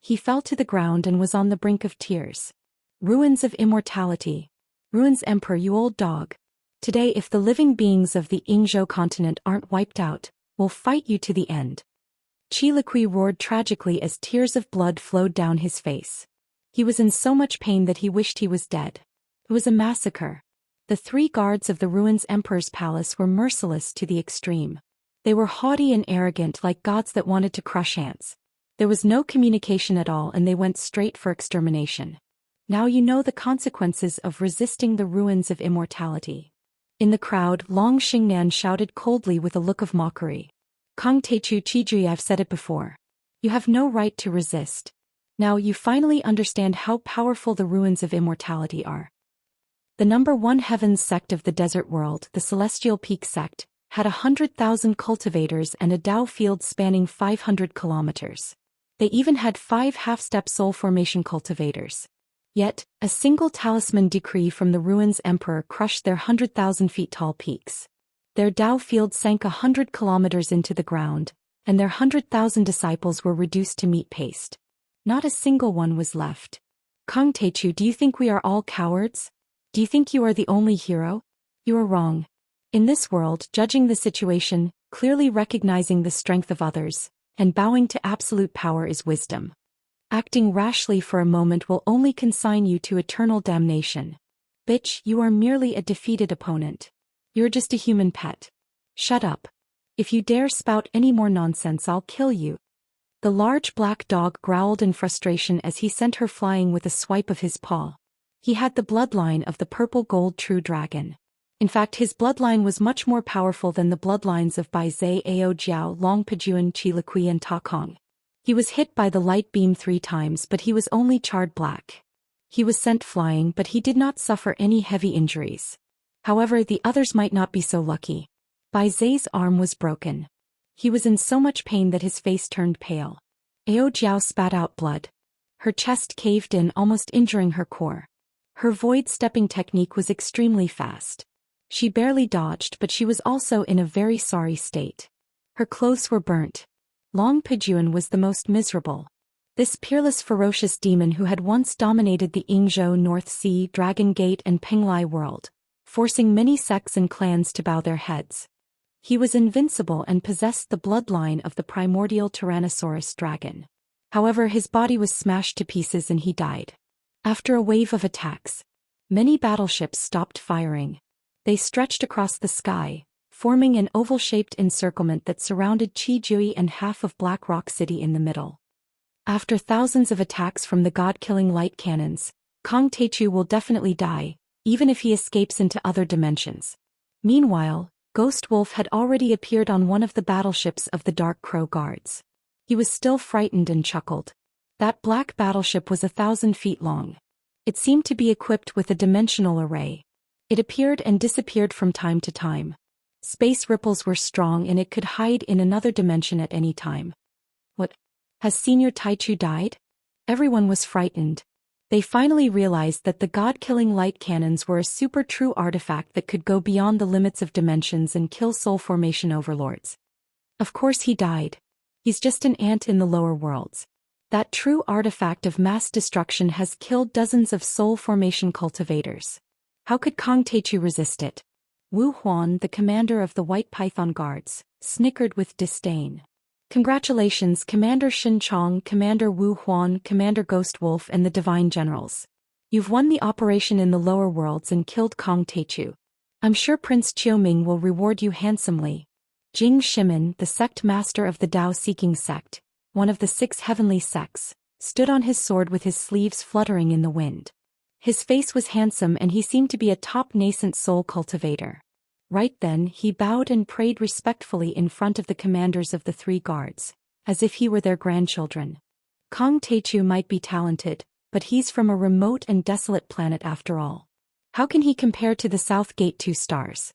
He fell to the ground and was on the brink of tears. Ruins of immortality. Ruins Emperor, you old dog. Today, if the living beings of the Yingzhou continent aren't wiped out, we'll fight you to the end. Qi Liqui roared tragically as tears of blood flowed down his face. He was in so much pain that he wished he was dead. It was a massacre. The 3 guards of the ruins Emperor's palace were merciless to the extreme. They were haughty and arrogant like gods that wanted to crush ants. There was no communication at all and they went straight for extermination. Now you know the consequences of resisting the ruins of immortality. In the crowd, Long Xingnan shouted coldly with a look of mockery. Kong Teichu Qijui, I've said it before. You have no right to resist. Now you finally understand how powerful the ruins of immortality are. The number 1 heavens sect of the desert world, the Celestial Peak sect, had 100,000 cultivators and a Dao field spanning 500 kilometers. They even had 5 half-step soul formation cultivators. Yet, a single talisman decree from the ruins emperor crushed their 100,000 feet tall peaks. Their Dao field sank 100 kilometers into the ground, and their 100,000 disciples were reduced to meat paste. Not a single one was left. Kong Teichu, do you think we are all cowards? Do you think you are the only hero? You are wrong. In this world, judging the situation, clearly recognizing the strength of others, and bowing to absolute power is wisdom. Acting rashly for a moment will only consign you to eternal damnation. Bitch, you are merely a defeated opponent. You're just a human pet. Shut up. If you dare spout any more nonsense, I'll kill you. The large black dog growled in frustration as he sent her flying with a swipe of his paw. He had the bloodline of the purple gold true dragon. In fact, his bloodline was much more powerful than the bloodlines of Bai Zai, Ao Jiao, Long Pejuan, Qi Liqui and Ta Kong. He was hit by the light beam 3 times but he was only charred black. He was sent flying but he did not suffer any heavy injuries. However, the others might not be so lucky. Bai Zai's arm was broken. He was in so much pain that his face turned pale. Ao Jiao spat out blood. Her chest caved in, almost injuring her core. Her void stepping technique was extremely fast. She barely dodged, but she was also in a very sorry state. Her clothes were burnt. Long Pejuan was the most miserable. This peerless ferocious demon who had once dominated the Yingzhou North Sea, Dragon Gate and Penglai world, forcing many sects and clans to bow their heads. He was invincible and possessed the bloodline of the primordial Tyrannosaurus dragon. However, his body was smashed to pieces and he died. After a wave of attacks, many battleships stopped firing. They stretched across the sky, forming an oval-shaped encirclement that surrounded Qijui and half of Black Rock City in the middle. After thousands of attacks from the god-killing light cannons, Kong Teichu will definitely die, even if he escapes into other dimensions. Meanwhile, Ghost Wolf had already appeared on one of the battleships of the Dark Crow Guards. He was still frightened and chuckled. That black battleship was 1,000 feet long. It seemed to be equipped with a dimensional array. It appeared and disappeared from time to time. Space ripples were strong and it could hide in another dimension at any time. What? Has Senior Taichu died? Everyone was frightened. They finally realized that the god-killing light cannons were a super true artifact that could go beyond the limits of dimensions and kill soul formation overlords. Of course he died. He's just an ant in the lower worlds. That true artifact of mass destruction has killed dozens of soul formation cultivators. How could Kong Teichu resist it? Wu Huan, the commander of the White Python Guards, snickered with disdain. Congratulations, Commander Shin Chong, Commander Wu Huan, Commander Ghost Wolf and the Divine Generals. You've won the operation in the lower worlds and killed Kong Teichu. I'm sure Prince Qiuming will reward you handsomely. Jing Shimin, the sect master of the Dao-seeking sect, one of the 6 heavenly sects, stood on his sword with his sleeves fluttering in the wind. His face was handsome and he seemed to be a top nascent soul cultivator. Right then, he bowed and prayed respectfully in front of the commanders of the 3 guards, as if he were their grandchildren. Kong Teichu might be talented, but he's from a remote and desolate planet after all. How can he compare to the South Gate 2 stars?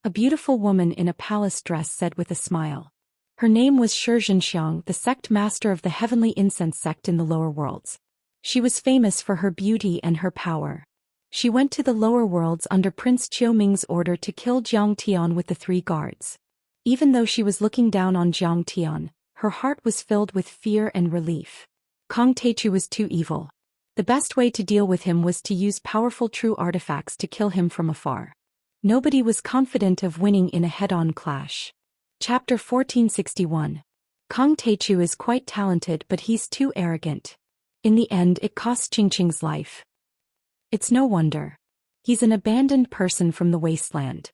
A beautiful woman in a palace dress said with a smile. Her name was Xianxia, the sect master of the heavenly incense sect in the lower worlds. She was famous for her beauty and her power. She went to the lower worlds under Prince Qiuming's order to kill Jiang Tian with the 3 guards. Even though she was looking down on Jiang Tian, her heart was filled with fear and relief. Kong Teichu was too evil. The best way to deal with him was to use powerful true artifacts to kill him from afar. Nobody was confident of winning in a head-on clash. Chapter 1461. Kong Teichu is quite talented, but he's too arrogant. In the end, it cost Qingqing's life. It's no wonder. He's an abandoned person from the wasteland.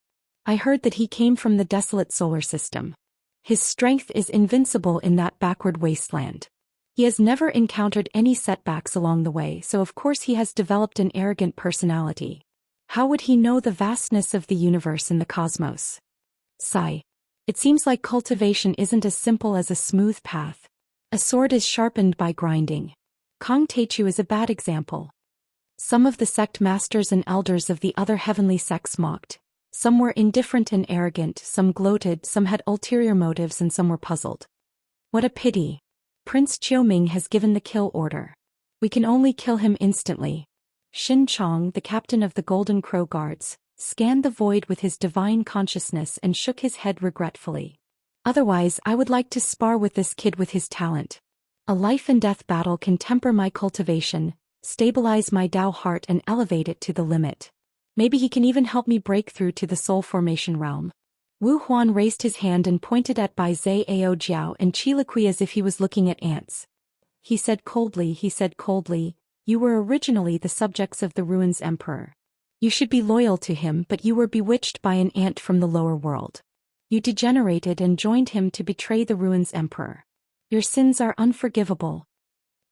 I heard that he came from the desolate solar system. His strength is invincible in that backward wasteland. He has never encountered any setbacks along the way, so of course he has developed an arrogant personality. How would he know the vastness of the universe and the cosmos? Sigh. It seems like cultivation isn't as simple as a smooth path. A sword is sharpened by grinding. Kong Teichu is a bad example. Some of the sect masters and elders of the other heavenly sects mocked. Some were indifferent and arrogant, some gloated, some had ulterior motives, and some were puzzled. What a pity. Prince Qiuming has given the kill order. We can only kill him instantly. Xin Chong, the captain of the Golden Crow Guards, scanned the void with his divine consciousness and shook his head regretfully. Otherwise, I would like to spar with this kid with his talent. A life and death battle can temper my cultivation, stabilize my Dao heart and elevate it to the limit. Maybe he can even help me break through to the soul formation realm. Wu Huan raised his hand and pointed at Bai Zai Ao Jiao and Qiliqui as if he was looking at ants. He said coldly, you were originally the subjects of the Ruins Emperor. You should be loyal to him, but you were bewitched by an ant from the lower world. You degenerated and joined him to betray the Ruins Emperor. Your sins are unforgivable.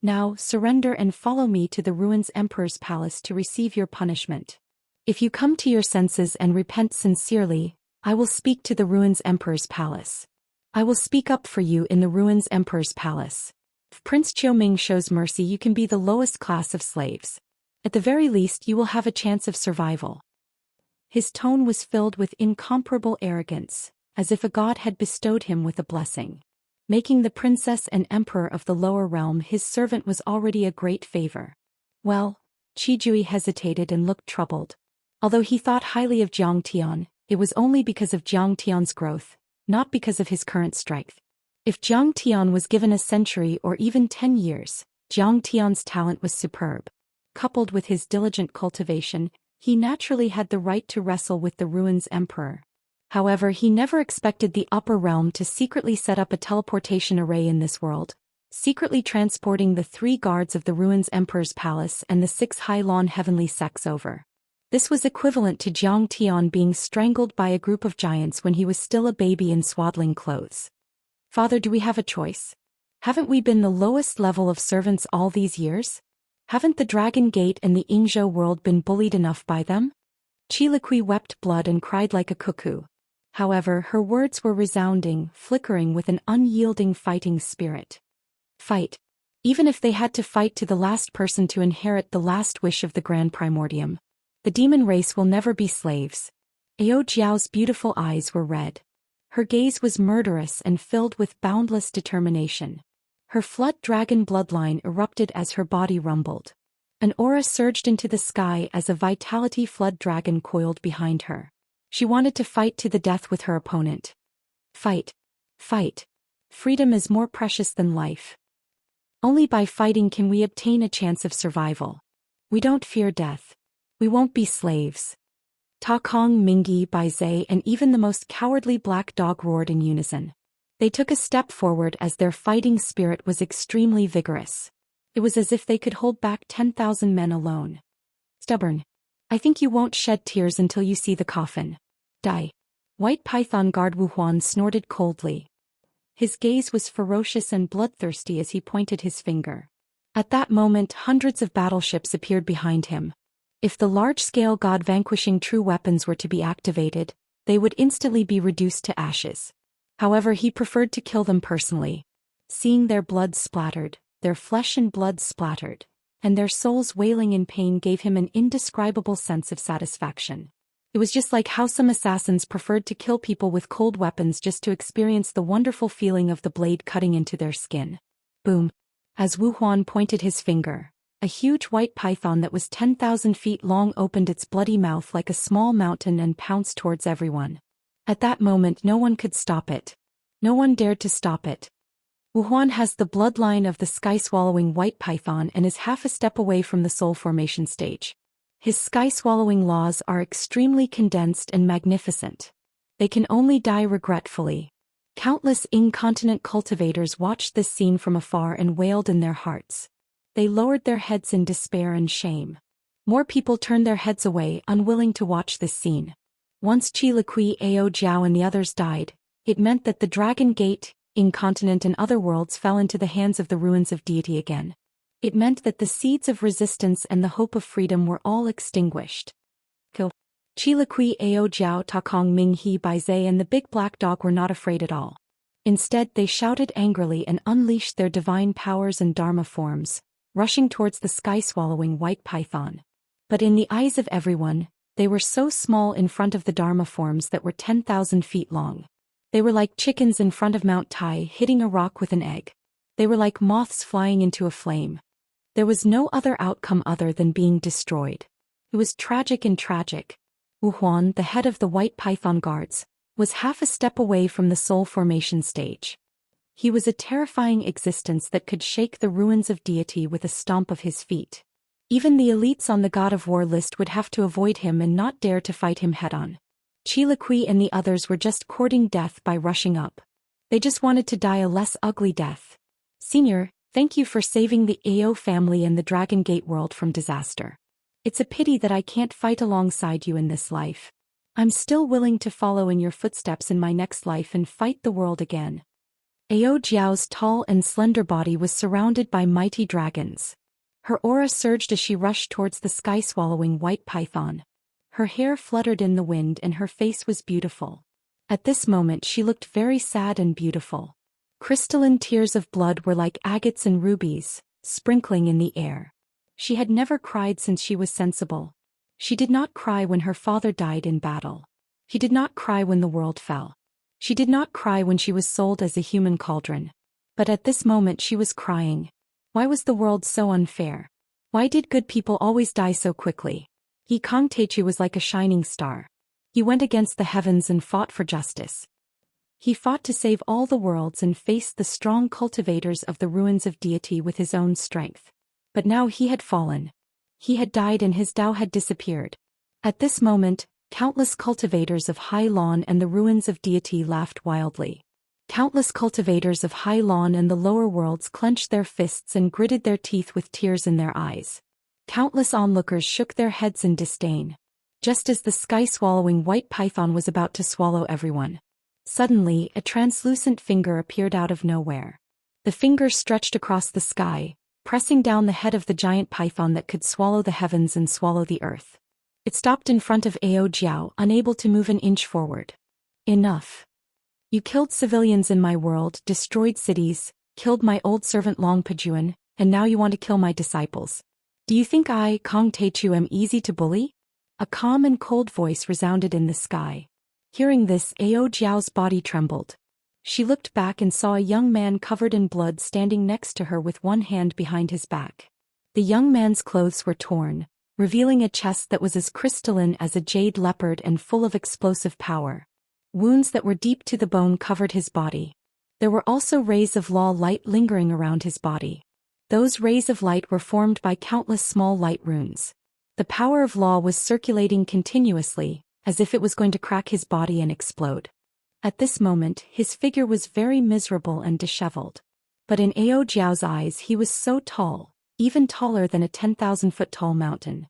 Now, surrender and follow me to the Ruins Emperor's palace to receive your punishment. If you come to your senses and repent sincerely, I will speak to the Ruins Emperor's palace. I will speak up for you in the Ruins Emperor's palace. If Prince Qiuming shows mercy, you can be the lowest class of slaves. At the very least, you will have a chance of survival. His tone was filled with incomparable arrogance, as if a god had bestowed him with a blessing. Making the princess and emperor of the lower realm his servant was already a great favor. Well, Qijui hesitated and looked troubled. Although he thought highly of Jiang Tian, it was only because of Jiang Tian's growth, not because of his current strength. If Jiang Tian was given a century or even 10 years, Jiang Tian's talent was superb. Coupled with his diligent cultivation, he naturally had the right to wrestle with the Ruins Emperor. However, he never expected the upper realm to secretly set up a teleportation array in this world, secretly transporting the 3 guards of the Ruins Emperor's palace and the 6 High-Lawn heavenly sects over. This was equivalent to Jiang Tian being strangled by a group of giants when he was still a baby in swaddling clothes. Father, do we have a choice? Haven't we been the lowest level of servants all these years? Haven't the Dragon Gate and the Yingzhou world been bullied enough by them? Qiliqui wept blood and cried like a cuckoo. However, her words were resounding, flickering with an unyielding fighting spirit. Fight. Even if they had to fight to the last person to inherit the last wish of the Grand Primordium. The demon race will never be slaves. Ao Jiao's beautiful eyes were red. Her gaze was murderous and filled with boundless determination. Her flood dragon bloodline erupted as her body rumbled. An aura surged into the sky as a vitality flood dragon coiled behind her. She wanted to fight to the death with her opponent. Fight. Fight. Freedom is more precious than life. Only by fighting can we obtain a chance of survival. We don't fear death. We won't be slaves. Ta Kong, Mingi, Bai Zai, and even the most cowardly black dog roared in unison. They took a step forward as their fighting spirit was extremely vigorous. It was as if they could hold back 10,000 men alone. Stubborn. I think you won't shed tears until you see the coffin. Die. White Python Guard Wu Huan snorted coldly. His gaze was ferocious and bloodthirsty as he pointed his finger. At that moment, hundreds of battleships appeared behind him. If the large-scale god-vanquishing true weapons were to be activated, they would instantly be reduced to ashes. However, he preferred to kill them personally. Seeing their blood splattered, their flesh and blood splattered, and their souls wailing in pain gave him an indescribable sense of satisfaction. It was just like how some assassins preferred to kill people with cold weapons just to experience the wonderful feeling of the blade cutting into their skin. Boom. As Wu Huan pointed his finger, a huge white python that was 10,000 feet long opened its bloody mouth like a small mountain and pounced towards everyone. At that moment no one could stop it. No one dared to stop it. Wu Huan has the bloodline of the sky-swallowing white python and is half a step away from the soul formation stage. His sky-swallowing laws are extremely condensed and magnificent. They can only die regretfully. Countless incontinent cultivators watched this scene from afar and wailed in their hearts. They lowered their heads in despair and shame. More people turned their heads away, unwilling to watch this scene. Once Qi Liqui Ao Jiao and the others died, it meant that the Dragon Gate, Incontinent and other worlds fell into the hands of the ruins of deity again. It meant that the seeds of resistance and the hope of freedom were all extinguished. Qi Liqui Ao Jiao Takong Ming He Bai Zai and the big black dog were not afraid at all. Instead they shouted angrily and unleashed their divine powers and dharma forms, rushing towards the sky-swallowing white python. But in the eyes of everyone, they were so small in front of the dharma forms that were 10,000 feet long. They were like chickens in front of Mount Tai hitting a rock with an egg. They were like moths flying into a flame. There was no other outcome other than being destroyed. It was tragic and tragic. Wu Huan, the head of the white python guards, was half a step away from the soul formation stage. He was a terrifying existence that could shake the ruins of deity with a stomp of his feet. Even the elites on the God of War list would have to avoid him and not dare to fight him head-on. Qi Liqui and the others were just courting death by rushing up. They just wanted to die a less ugly death. Senior, thank you for saving the Ao family and the Dragon Gate world from disaster. It's a pity that I can't fight alongside you in this life. I'm still willing to follow in your footsteps in my next life and fight the world again. Ao Jiao's tall and slender body was surrounded by mighty dragons. Her aura surged as she rushed towards the sky-swallowing white python. Her hair fluttered in the wind and her face was beautiful. At this moment she looked very sad and beautiful. Crystalline tears of blood were like agates and rubies, sprinkling in the air. She had never cried since she was sensible. She did not cry when her father died in battle. She did not cry when the world fell. She did not cry when she was sold as a human cauldron. But at this moment she was crying. Why was the world so unfair? Why did good people always die so quickly? He Kong Teichu was like a shining star. He went against the heavens and fought for justice. He fought to save all the worlds and faced the strong cultivators of the ruins of deity with his own strength. But now he had fallen. He had died and his Tao had disappeared. At this moment, countless cultivators of Hai Lan and the ruins of deity laughed wildly. Countless cultivators of Hai Lan and the lower worlds clenched their fists and gritted their teeth with tears in their eyes. Countless onlookers shook their heads in disdain. Just as the sky-swallowing white python was about to swallow everyone. Suddenly, a translucent finger appeared out of nowhere. The finger stretched across the sky, pressing down the head of the giant python that could swallow the heavens and swallow the earth. It stopped in front of Ao Jiao, unable to move an inch forward. Enough. You killed civilians in my world, destroyed cities, killed my old servant Long Pajuan, and now you want to kill my disciples. Do you think I, Kong Teichu, am easy to bully? A calm and cold voice resounded in the sky. Hearing this, Ao Jiao's body trembled. She looked back and saw a young man covered in blood standing next to her with one hand behind his back. The young man's clothes were torn, revealing a chest that was as crystalline as a jade leopard and full of explosive power. Wounds that were deep to the bone covered his body. There were also rays of law light lingering around his body. Those rays of light were formed by countless small light runes. The power of law was circulating continuously, as if it was going to crack his body and explode. At this moment, his figure was very miserable and disheveled. But in Ao Jiao's eyes he was so tall, even taller than a 10,000-foot tall mountain.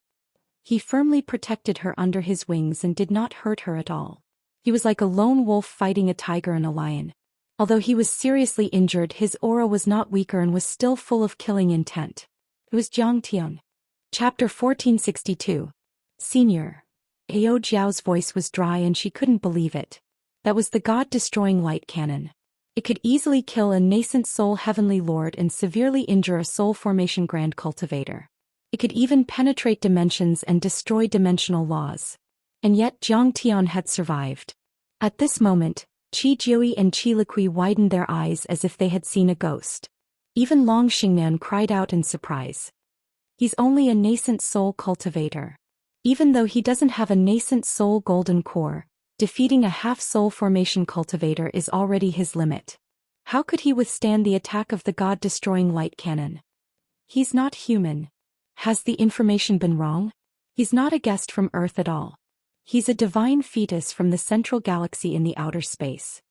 He firmly protected her under his wings and did not hurt her at all. He was like a lone wolf fighting a tiger and a lion. Although he was seriously injured, his aura was not weaker and was still full of killing intent. It was Jiang Tian. Chapter 1462. Senior. Ao Jiao's voice was dry and she couldn't believe it. That was the god-destroying light cannon. It could easily kill a nascent soul heavenly lord and severely injure a soul formation grand cultivator. It could even penetrate dimensions and destroy dimensional laws. And yet Jiang Tian had survived. At this moment, Qi Jiui and Qi Liqui widened their eyes as if they had seen a ghost. Even Long Xingnan cried out in surprise. He's only a nascent soul cultivator. Even though he doesn't have a nascent soul golden core, defeating a half-soul formation cultivator is already his limit. How could he withstand the attack of the god-destroying light cannon? He's not human. Has the information been wrong? He's not a guest from Earth at all. He's a divine fetus from the central galaxy in the outer space.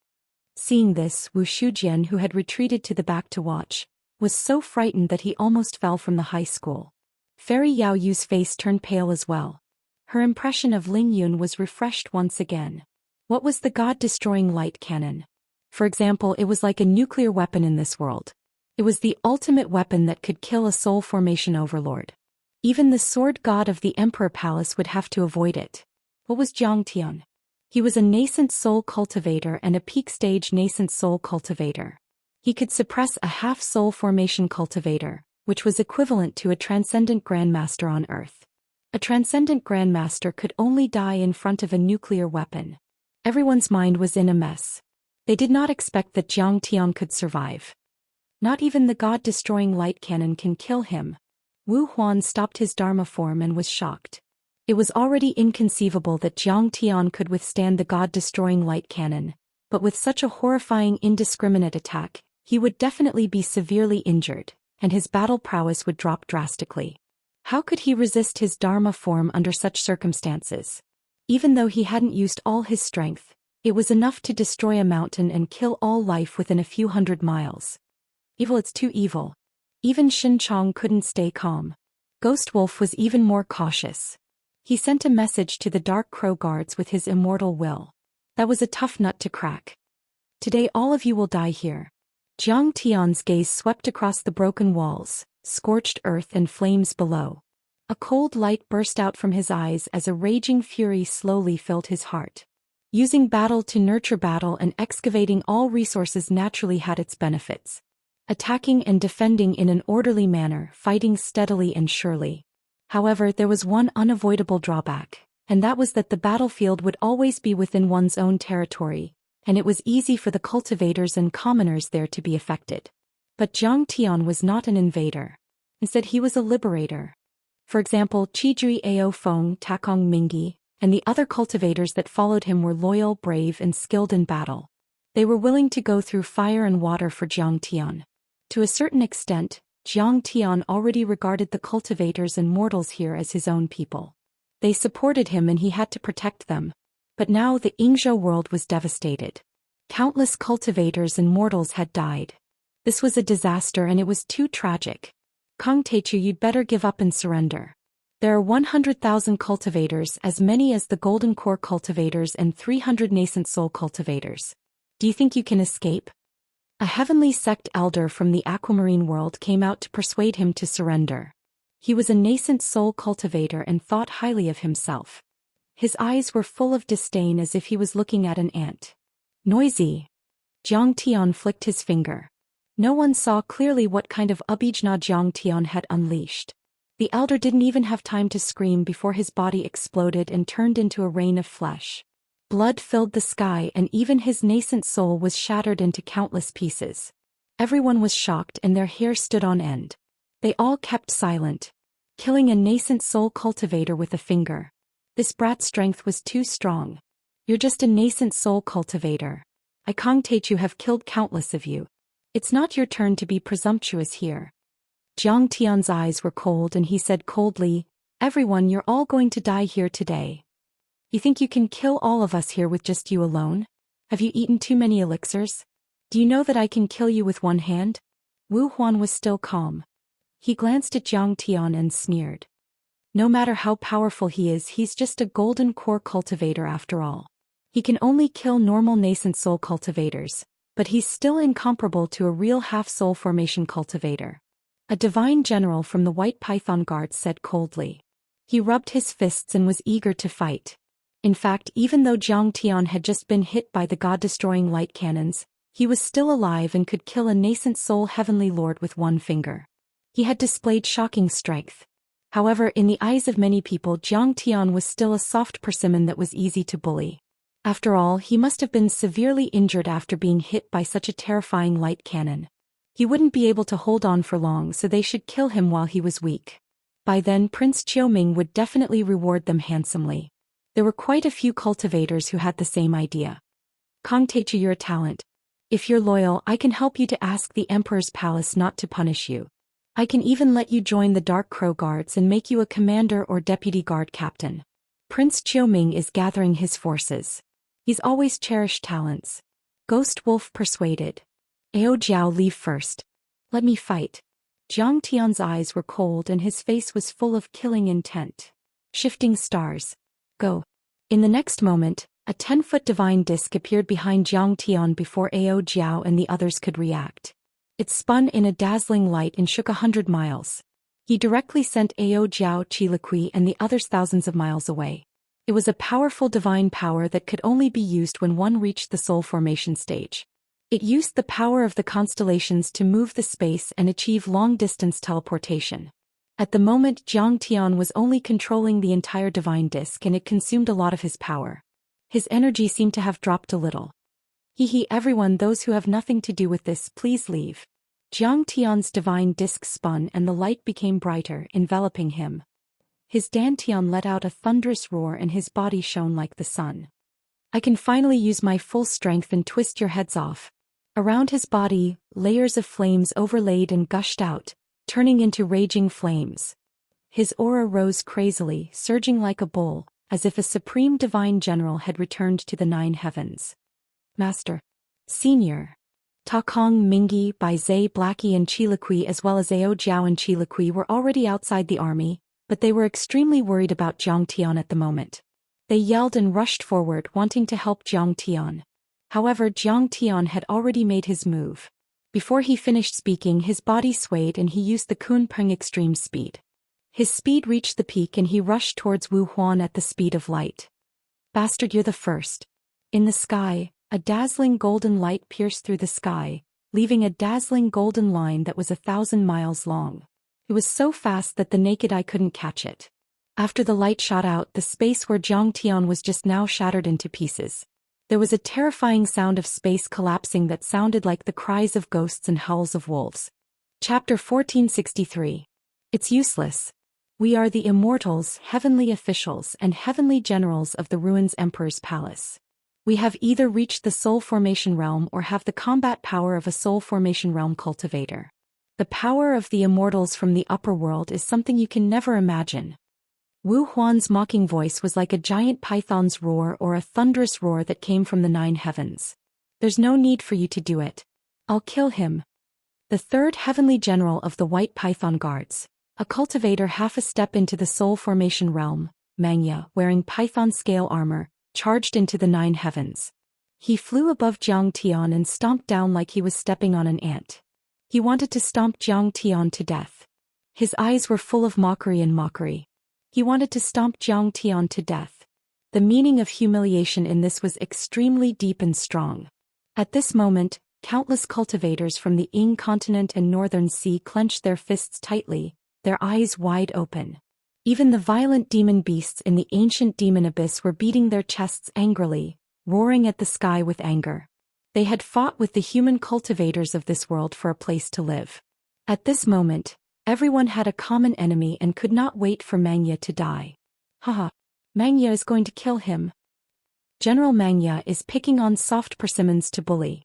Seeing this, Wu Shujian, who had retreated to the back to watch, was so frightened that he almost fell from the high school. Fairy Yao Yu's face turned pale as well. Her impression of Ling Yun was refreshed once again. What was the god-destroying light cannon? For example, it was like a nuclear weapon in this world. It was the ultimate weapon that could kill a soul formation overlord. Even the sword god of the Emperor Palace would have to avoid it. What was Jiang Tian? He was a nascent soul cultivator and a peak stage nascent soul cultivator. He could suppress a half-soul formation cultivator, which was equivalent to a transcendent grandmaster on Earth. A transcendent grandmaster could only die in front of a nuclear weapon. Everyone's mind was in a mess. They did not expect that Jiang Tian could survive. Not even the god-destroying light cannon can kill him. Wu Huan stopped his Dharma form and was shocked. It was already inconceivable that Jiang Tian could withstand the god-destroying light cannon, but with such a horrifying indiscriminate attack, he would definitely be severely injured, and his battle prowess would drop drastically. How could he resist his Dharma form under such circumstances? Even though he hadn't used all his strength, it was enough to destroy a mountain and kill all life within a few hundred miles. Evil, it's too evil. Even Shin Chong couldn't stay calm. Ghost Wolf was even more cautious. He sent a message to the Dark Crow guards with his immortal will. That was a tough nut to crack. Today all of you will die here. Jiang Tian's gaze swept across the broken walls, scorched earth and flames below. A cold light burst out from his eyes as a raging fury slowly filled his heart. Using battle to nurture battle and excavating all resources naturally had its benefits. Attacking and defending in an orderly manner, fighting steadily and surely. However, there was one unavoidable drawback, and that was that the battlefield would always be within one's own territory, and it was easy for the cultivators and commoners there to be affected. But Jiang Tian was not an invader. Instead, he was a liberator. For example, Qijui Ao Feng, Takong Mingi, and the other cultivators that followed him were loyal, brave, and skilled in battle. They were willing to go through fire and water for Jiang Tian. To a certain extent, Jiang Tian already regarded the cultivators and mortals here as his own people. They supported him and he had to protect them. But now the Yingzhou world was devastated. Countless cultivators and mortals had died. This was a disaster and it was too tragic. Kang Teichu, you'd better give up and surrender. There are 100,000 cultivators, as many as the Golden Core cultivators and 300 nascent soul cultivators. Do you think you can escape? A heavenly sect elder from the aquamarine world came out to persuade him to surrender. He was a nascent soul cultivator and thought highly of himself. His eyes were full of disdain as if he was looking at an ant. Noisy. Jiang Tian flicked his finger. No one saw clearly what kind of abijna Jiang Tian had unleashed. The elder didn't even have time to scream before his body exploded and turned into a rain of flesh. Blood filled the sky and even his nascent soul was shattered into countless pieces. Everyone was shocked and their hair stood on end. They all kept silent. Killing a nascent soul cultivator with a finger. This brat's strength was too strong. You're just a nascent soul cultivator. I Kang Teichu have killed countless of you. It's not your turn to be presumptuous here. Jiang Tian's eyes were cold and he said coldly, everyone, you're all going to die here today. You think you can kill all of us here with just you alone? Have you eaten too many elixirs? Do you know that I can kill you with one hand? Wu Huan was still calm. He glanced at Jiang Tian and sneered. No matter how powerful he is, he's just a golden core cultivator after all. He can only kill normal nascent soul cultivators, but he's still incomparable to a real half-soul formation cultivator. A divine general from the White Python Guards said coldly. He rubbed his fists and was eager to fight. In fact, even though Jiang Tian had just been hit by the god-destroying light cannons, He was still alive and could kill a nascent soul heavenly lord with one finger. He had displayed shocking strength. However, in the eyes of many people, Zhang Tian was still a soft persimmon that was easy to bully. After all, he must have been severely injured after being hit by such a terrifying light cannon. He wouldn't be able to hold on for long, so they should kill him while he was weak. By then Prince Qiuming would definitely reward them handsomely. There were quite a few cultivators who had the same idea. Kongtaeju, you're a talent. If you're loyal, I can help you to ask the Emperor's palace not to punish you. I can even let you join the Dark Crow Guards and make you a commander or deputy guard captain. Prince Qiuming is gathering his forces. He's always cherished talents. Ghost Wolf persuaded. Ao Jiao, leave first. Let me fight. Zhang Tian's eyes were cold and his face was full of killing intent. Shifting stars. Go. In the next moment, a 10-foot divine disc appeared behind Zhang Tian before Ao Jiao and the others could react. It spun in a dazzling light and shook 100 miles. He directly sent Ao Jiao, Qiliqui and the others thousands of miles away. It was a powerful divine power that could only be used when one reached the soul formation stage. It used the power of the constellations to move the space and achieve long-distance teleportation. At the moment, Zhang Tian was only controlling the entire divine disc and it consumed a lot of his power. His energy seemed to have dropped a little. Everyone, those who have nothing to do with this, please leave. Zhang Tian's divine disc spun and the light became brighter, enveloping him. His dantian let out a thunderous roar and his body shone like the sun. I can finally use my full strength and twist your heads off. Around his body, layers of flames overlaid and gushed out, turning into raging flames. His aura rose crazily, surging like a bull, as if a supreme divine general had returned to the 9 heavens. Master. Senior. Ta Kong, Mingi, Bai Zhe, Blackie and Qiliqui as well as Ao Jiao and Qiliqui were already outside the army, but they were extremely worried about Zhang Tian at the moment. They yelled and rushed forward, wanting to help Zhang Tian. However, Zhang Tian had already made his move. Before he finished speaking, his body swayed and he used the Kunpeng extreme speed. His speed reached the peak and he rushed towards Wu Huan at the speed of light. Bastard, you're the first. In the sky, a dazzling golden light pierced through the sky, leaving a dazzling golden line that was 1,000 miles long. It was so fast that the naked eye couldn't catch it. After the light shot out, the space where Zhang Tian was just now shattered into pieces. There was a terrifying sound of space collapsing that sounded like the cries of ghosts and howls of wolves. Chapter 1463. It's useless. We are the Immortals, heavenly officials and heavenly generals of the Ruins Emperor's palace. We have either reached the soul formation realm or have the combat power of a soul formation realm cultivator. The power of the Immortals from the upper world is something you can never imagine. Wu Huan's mocking voice was like a giant python's roar or a thunderous roar that came from the 9 heavens. There's no need for you to do it. I'll kill him. The 3rd heavenly general of the White Python Guards, a cultivator half a step into the soul formation realm, Mangya, wearing python scale armor, charged into the 9 heavens. He flew above Zhang Tian and stomped down like he was stepping on an ant. He wanted to stomp Zhang Tian to death. His eyes were full of mockery. He wanted to stomp Zhang Tian to death. The meaning of humiliation in this was extremely deep and strong. At this moment, countless cultivators from the Ying continent and Northern Sea clenched their fists tightly, their eyes wide open. Even the violent demon beasts in the ancient demon abyss were beating their chests angrily, roaring at the sky with anger. They had fought with the human cultivators of this world for a place to live. At this moment, everyone had a common enemy and could not wait for Mangya to die. Haha. Mangya is going to kill him. General Mangya is picking on soft persimmons to bully.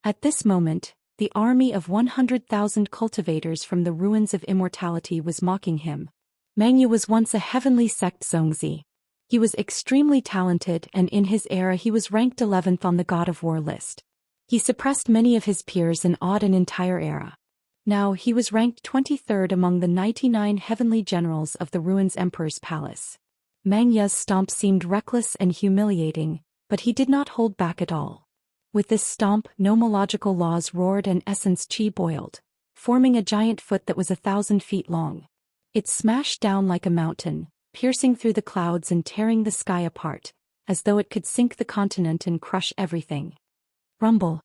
At this moment, the army of 100,000 cultivators from the ruins of immortality was mocking him. Mangya was once a heavenly sect Zongzi. He was extremely talented and in his era he was ranked 11th on the God of War list. He suppressed many of his peers and awed an entire era. Now he was ranked 23rd among the 99 heavenly generals of the Ruins Emperor's palace. Mangya's stomp seemed reckless and humiliating, but he did not hold back at all. With this stomp, nomological laws roared and essence chi boiled, forming a giant foot that was 1,000 feet long. It smashed down like a mountain, piercing through the clouds and tearing the sky apart, as though it could sink the continent and crush everything. Rumble.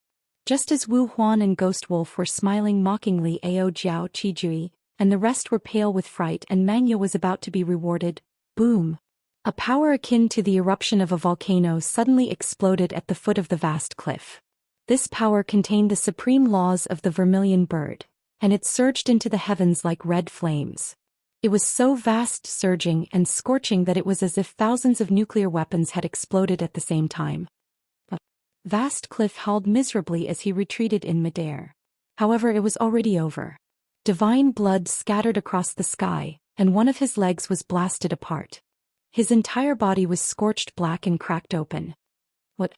Just as Wu Huan and Ghost Wolf were smiling mockingly, Ao Jiao Qijui, and the rest were pale with fright, and Mangya was about to be rewarded, boom! A power akin to the eruption of a volcano suddenly exploded at the foot of the vast cliff. This power contained the supreme laws of the vermilion bird, and it surged into the heavens like red flames. It was so vast, surging, and scorching that it was as if thousands of nuclear weapons had exploded at the same time. The vast cliff howled miserably as he retreated in midair. However, it was already over. Divine blood scattered across the sky, and one of his legs was blasted apart. His entire body was scorched black and cracked open. What?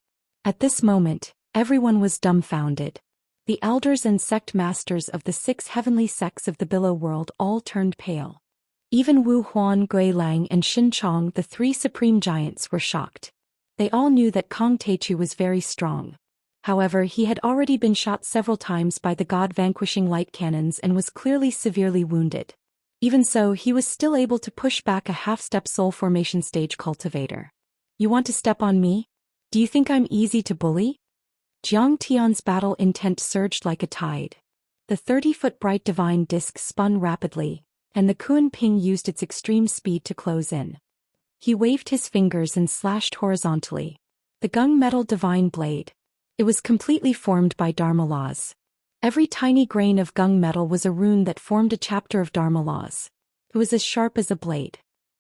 At this moment, everyone was dumbfounded. The elders and sect masters of the 6 heavenly sects of the Below World all turned pale. Even Wu Huan, Gui Lang, and Xin Chong, the 3 supreme giants, were shocked. They all knew that Kong Teichu was very strong. However, he had already been shot several times by the god-vanquishing light cannons and was clearly severely wounded. Even so, he was still able to push back a half-step soul formation stage cultivator. You want to step on me? Do you think I'm easy to bully? Jiang Tian's battle intent surged like a tide. The 30-foot bright divine disc spun rapidly, and the Kuan Ping used its extreme speed to close in. He waved his fingers and slashed horizontally. The gung metal divine blade. It was completely formed by Dharma laws. Every tiny grain of gung metal was a rune that formed a chapter of Dharma laws. It was as sharp as a blade.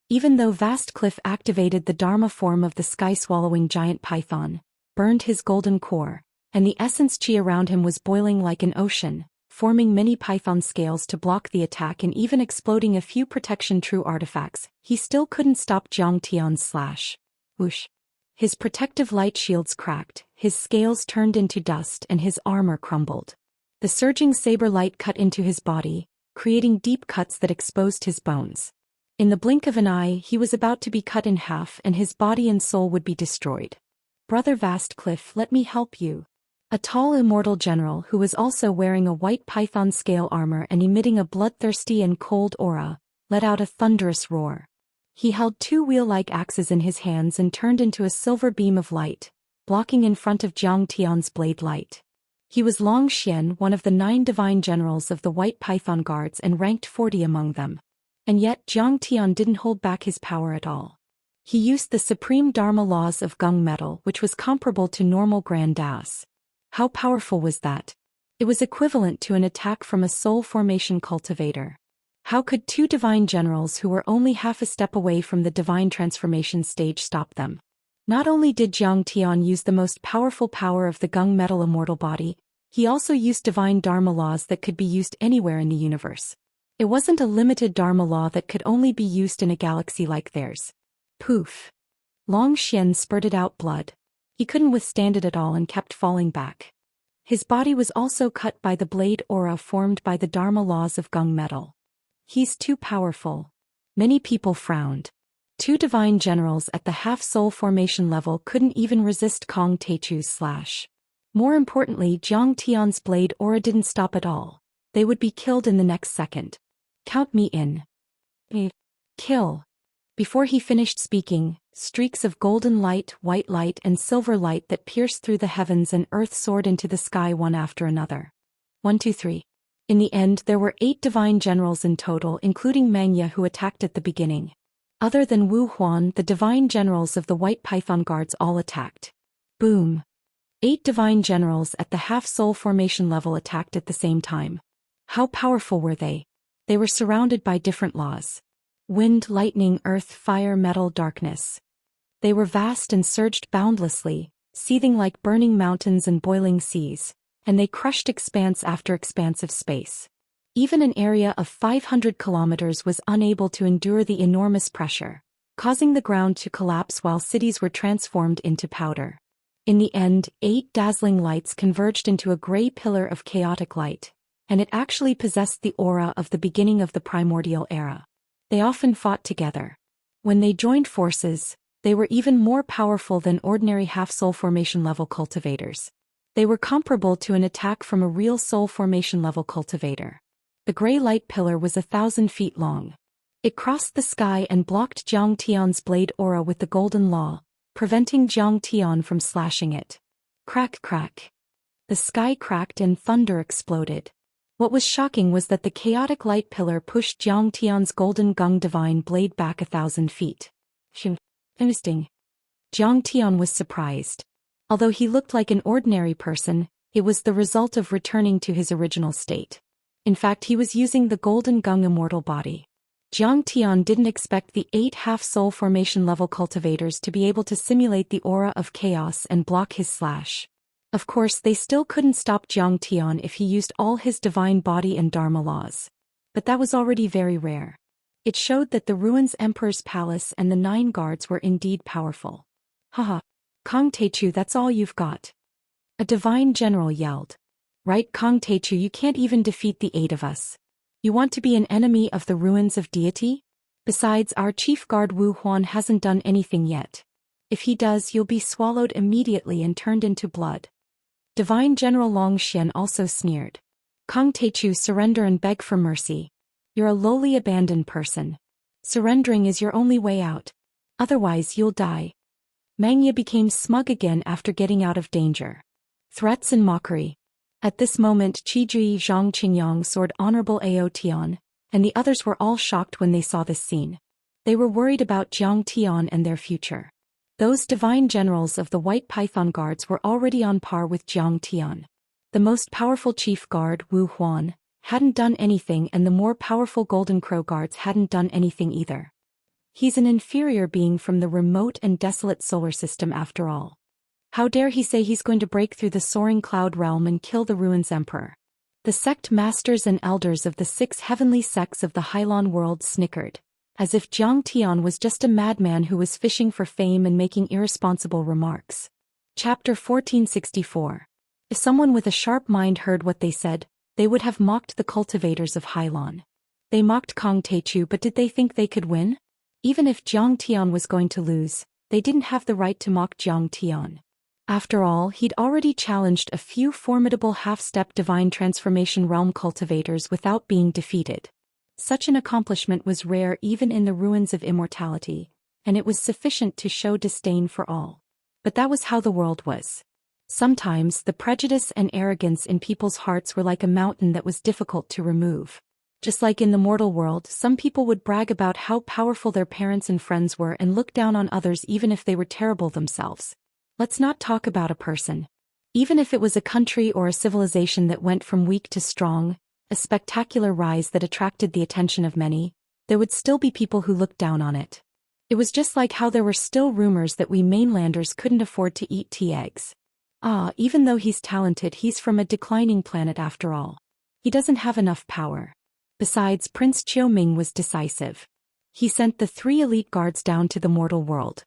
Even though Vast Cliff activated the Dharma form of the sky-swallowing giant python, burned his golden core, and the essence chi around him was boiling like an ocean, forming many python scales to block the attack and even exploding a few protection true artifacts, he still couldn't stop Jiang Tian's slash. Whoosh! His protective light shields cracked, his scales turned into dust, and his armor crumbled. The surging saber light cut into his body, creating deep cuts that exposed his bones. In the blink of an eye, he was about to be cut in half and his body and soul would be destroyed. Brother Vast Cliff, let me help you. A tall immortal general who was also wearing a white python scale armor and emitting a bloodthirsty and cold aura, let out a thunderous roar. He held 2 wheel-like axes in his hands and turned into a silver beam of light, blocking in front of Jiang Tian's blade light. He was Zhou Xian, one of the 9 divine generals of the White Python Guards and ranked 40 among them. And yet Jiang Tian didn't hold back his power at all. He used the supreme Dharma laws of gung metal, which was comparable to normal Grand Daos. How powerful was that? It was equivalent to an attack from a soul formation cultivator. How could 2 divine generals who were only half a step away from the divine transformation stage stop them? Not only did Jiang Tian use the most powerful power of the gung metal immortal body, he also used divine Dharma laws that could be used anywhere in the universe. It wasn't a limited Dharma law that could only be used in a galaxy like theirs. Poof! Zhou Xian spurted out blood. He couldn't withstand it at all and kept falling back. His body was also cut by the blade aura formed by the Dharma laws of gung metal. He's too powerful. Many people frowned. 2 divine generals at the half-soul formation level couldn't even resist Kong Teichu's slash. More importantly, Jiang Tian's blade aura didn't stop at all. They would be killed in the next second. Count me in. Kill. Before he finished speaking, streaks of golden light, white light, and silver light that pierced through the heavens and earth soared into the sky one after another. 1, 2, 3. In the end, there were 8 divine generals in total, including Mangya, who attacked at the beginning. Other than Wu Huan, the divine generals of the White Python Guards all attacked. Boom! 8 divine generals at the half-soul formation level attacked at the same time. How powerful were they? They were surrounded by different laws. Wind, lightning, earth, fire, metal, darkness. They were vast and surged boundlessly, seething like burning mountains and boiling seas, and they crushed expanse after expanse of space. Even an area of 500 kilometers was unable to endure the enormous pressure, causing the ground to collapse while cities were transformed into powder. In the end, 8 dazzling lights converged into a gray pillar of chaotic light, and it actually possessed the aura of the beginning of the primordial era. They often fought together. When they joined forces, they were even more powerful than ordinary half-soul formation level cultivators. They were comparable to an attack from a real soul formation level cultivator. The gray light pillar was 1,000 feet long. It crossed the sky and blocked Jiang Tian's blade aura with the golden law, preventing Jiang Tian from slashing it. Crack, crack. The sky cracked and thunder exploded. What was shocking was that the chaotic light pillar pushed Jiang Tian's golden gung divine blade back 1,000 feet. Interesting. Jiang Tian was surprised. Although he looked like an ordinary person, it was the result of returning to his original state. In fact, he was using the golden gung immortal body. Jiang Tian didn't expect the 8 half-soul formation level cultivators to be able to simulate the aura of chaos and block his slash. Of course, they still couldn't stop Jiang Tian if he used all his divine body and dharma laws. But that was already very rare. It showed that the ruins Emperor's Palace and the 9 guards were indeed powerful. Haha. Kong Teichu, that's all you've got. A divine general yelled. Right, Kong Teichu, you can't even defeat the 8 of us. You want to be an enemy of the ruins of deity? Besides, our chief guard Wu Huan hasn't done anything yet. If he does, you'll be swallowed immediately and turned into blood. Divine General Zhou Xian also sneered. Kong Teichu, surrender and beg for mercy. You're a lowly abandoned person. Surrendering is your only way out. Otherwise you'll die. Mangya became smug again after getting out of danger. Threats and mockery. At this moment Qizhi Zhang Qingyang soared Honorable Ao Tian, and the others were all shocked when they saw this scene. They were worried about Jiang Tian and their future. Those divine generals of the White Python Guards were already on par with Jiang Tian. The most powerful chief guard, Wu Huan, hadn't done anything, and the more powerful Golden Crow Guards hadn't done anything either. He's an inferior being from the remote and desolate solar system after all. How dare he say he's going to break through the soaring cloud realm and kill the ruins emperor? The sect masters and elders of the 6 heavenly sects of the Hylon world snickered, as if Jiang Tian was just a madman who was fishing for fame and making irresponsible remarks. Chapter 1464. If someone with a sharp mind heard what they said, they would have mocked the cultivators of Hylon. They mocked Kong Teichu, but did they think they could win? Even if Jiang Tian was going to lose, they didn't have the right to mock Jiang Tian. After all, he'd already challenged a few formidable half-step divine transformation realm cultivators without being defeated. Such an accomplishment was rare even in the ruins of immortality, and it was sufficient to show disdain for all. But that was how the world was. Sometimes the prejudice and arrogance in people's hearts were like a mountain that was difficult to remove. Just like in the mortal world, some people would brag about how powerful their parents and friends were and look down on others even if they were terrible themselves. Let's not talk about a person. Even if it was a country or a civilization that went from weak to strong, a spectacular rise that attracted the attention of many, there would still be people who looked down on it. It was just like how there were still rumors that we mainlanders couldn't afford to eat tea eggs. Even though he's talented, he's from a declining planet after all. He doesn't have enough power. Besides, Prince Qiuming was decisive. He sent the 3 elite guards down to the mortal world.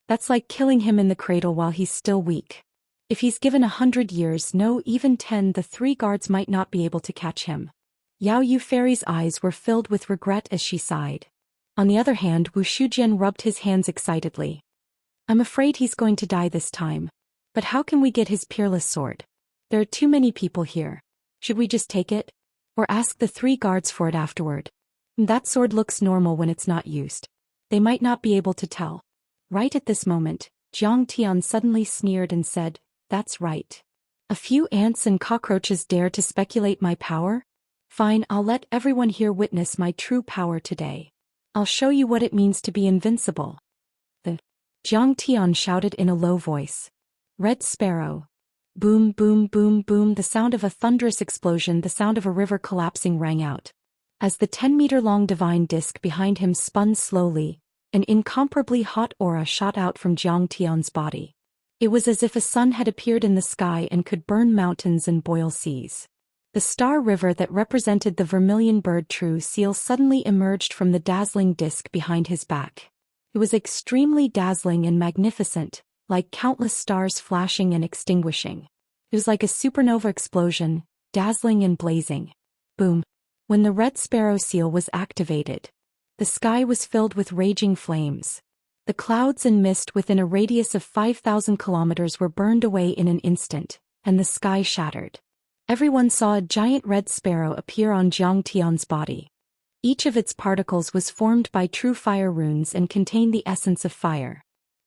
That's like killing him in the cradle while he's still weak. If he's given 100 years, no, even 10, the 3 guards might not be able to catch him. Yao Yu Fairy's eyes were filled with regret as she sighed. On the other hand, Wu Shujian rubbed his hands excitedly. I'm afraid he's going to die this time. But how can we get his peerless sword? There are too many people here. Should we just take it? Or ask the 3 guards for it afterward? That sword looks normal when it's not used. They might not be able to tell. Right at this moment, Jiang Tian suddenly sneered and said, That's right. A few ants and cockroaches dare to speculate my power? Fine, I'll let everyone here witness my true power today. I'll show you what it means to be invincible. The Jiang Tian shouted in a low voice. Red Sparrow. Boom, boom, boom, boom, the sound of a thunderous explosion, the sound of a river collapsing rang out. As the 10-meter-long divine disk behind him spun slowly, an incomparably hot aura shot out from Jiang Tian's body. It was as if a sun had appeared in the sky and could burn mountains and boil seas. The star river that represented the vermilion bird true seal suddenly emerged from the dazzling disk behind his back. It was extremely dazzling and magnificent, like countless stars flashing and extinguishing. It was like a supernova explosion, dazzling and blazing. Boom. When the red sparrow seal was activated, the sky was filled with raging flames. The clouds and mist within a radius of 5,000 kilometers were burned away in an instant, and the sky shattered. Everyone saw a giant red sparrow appear on Jiang Tian's body. Each of its particles was formed by true fire runes and contained the essence of fire.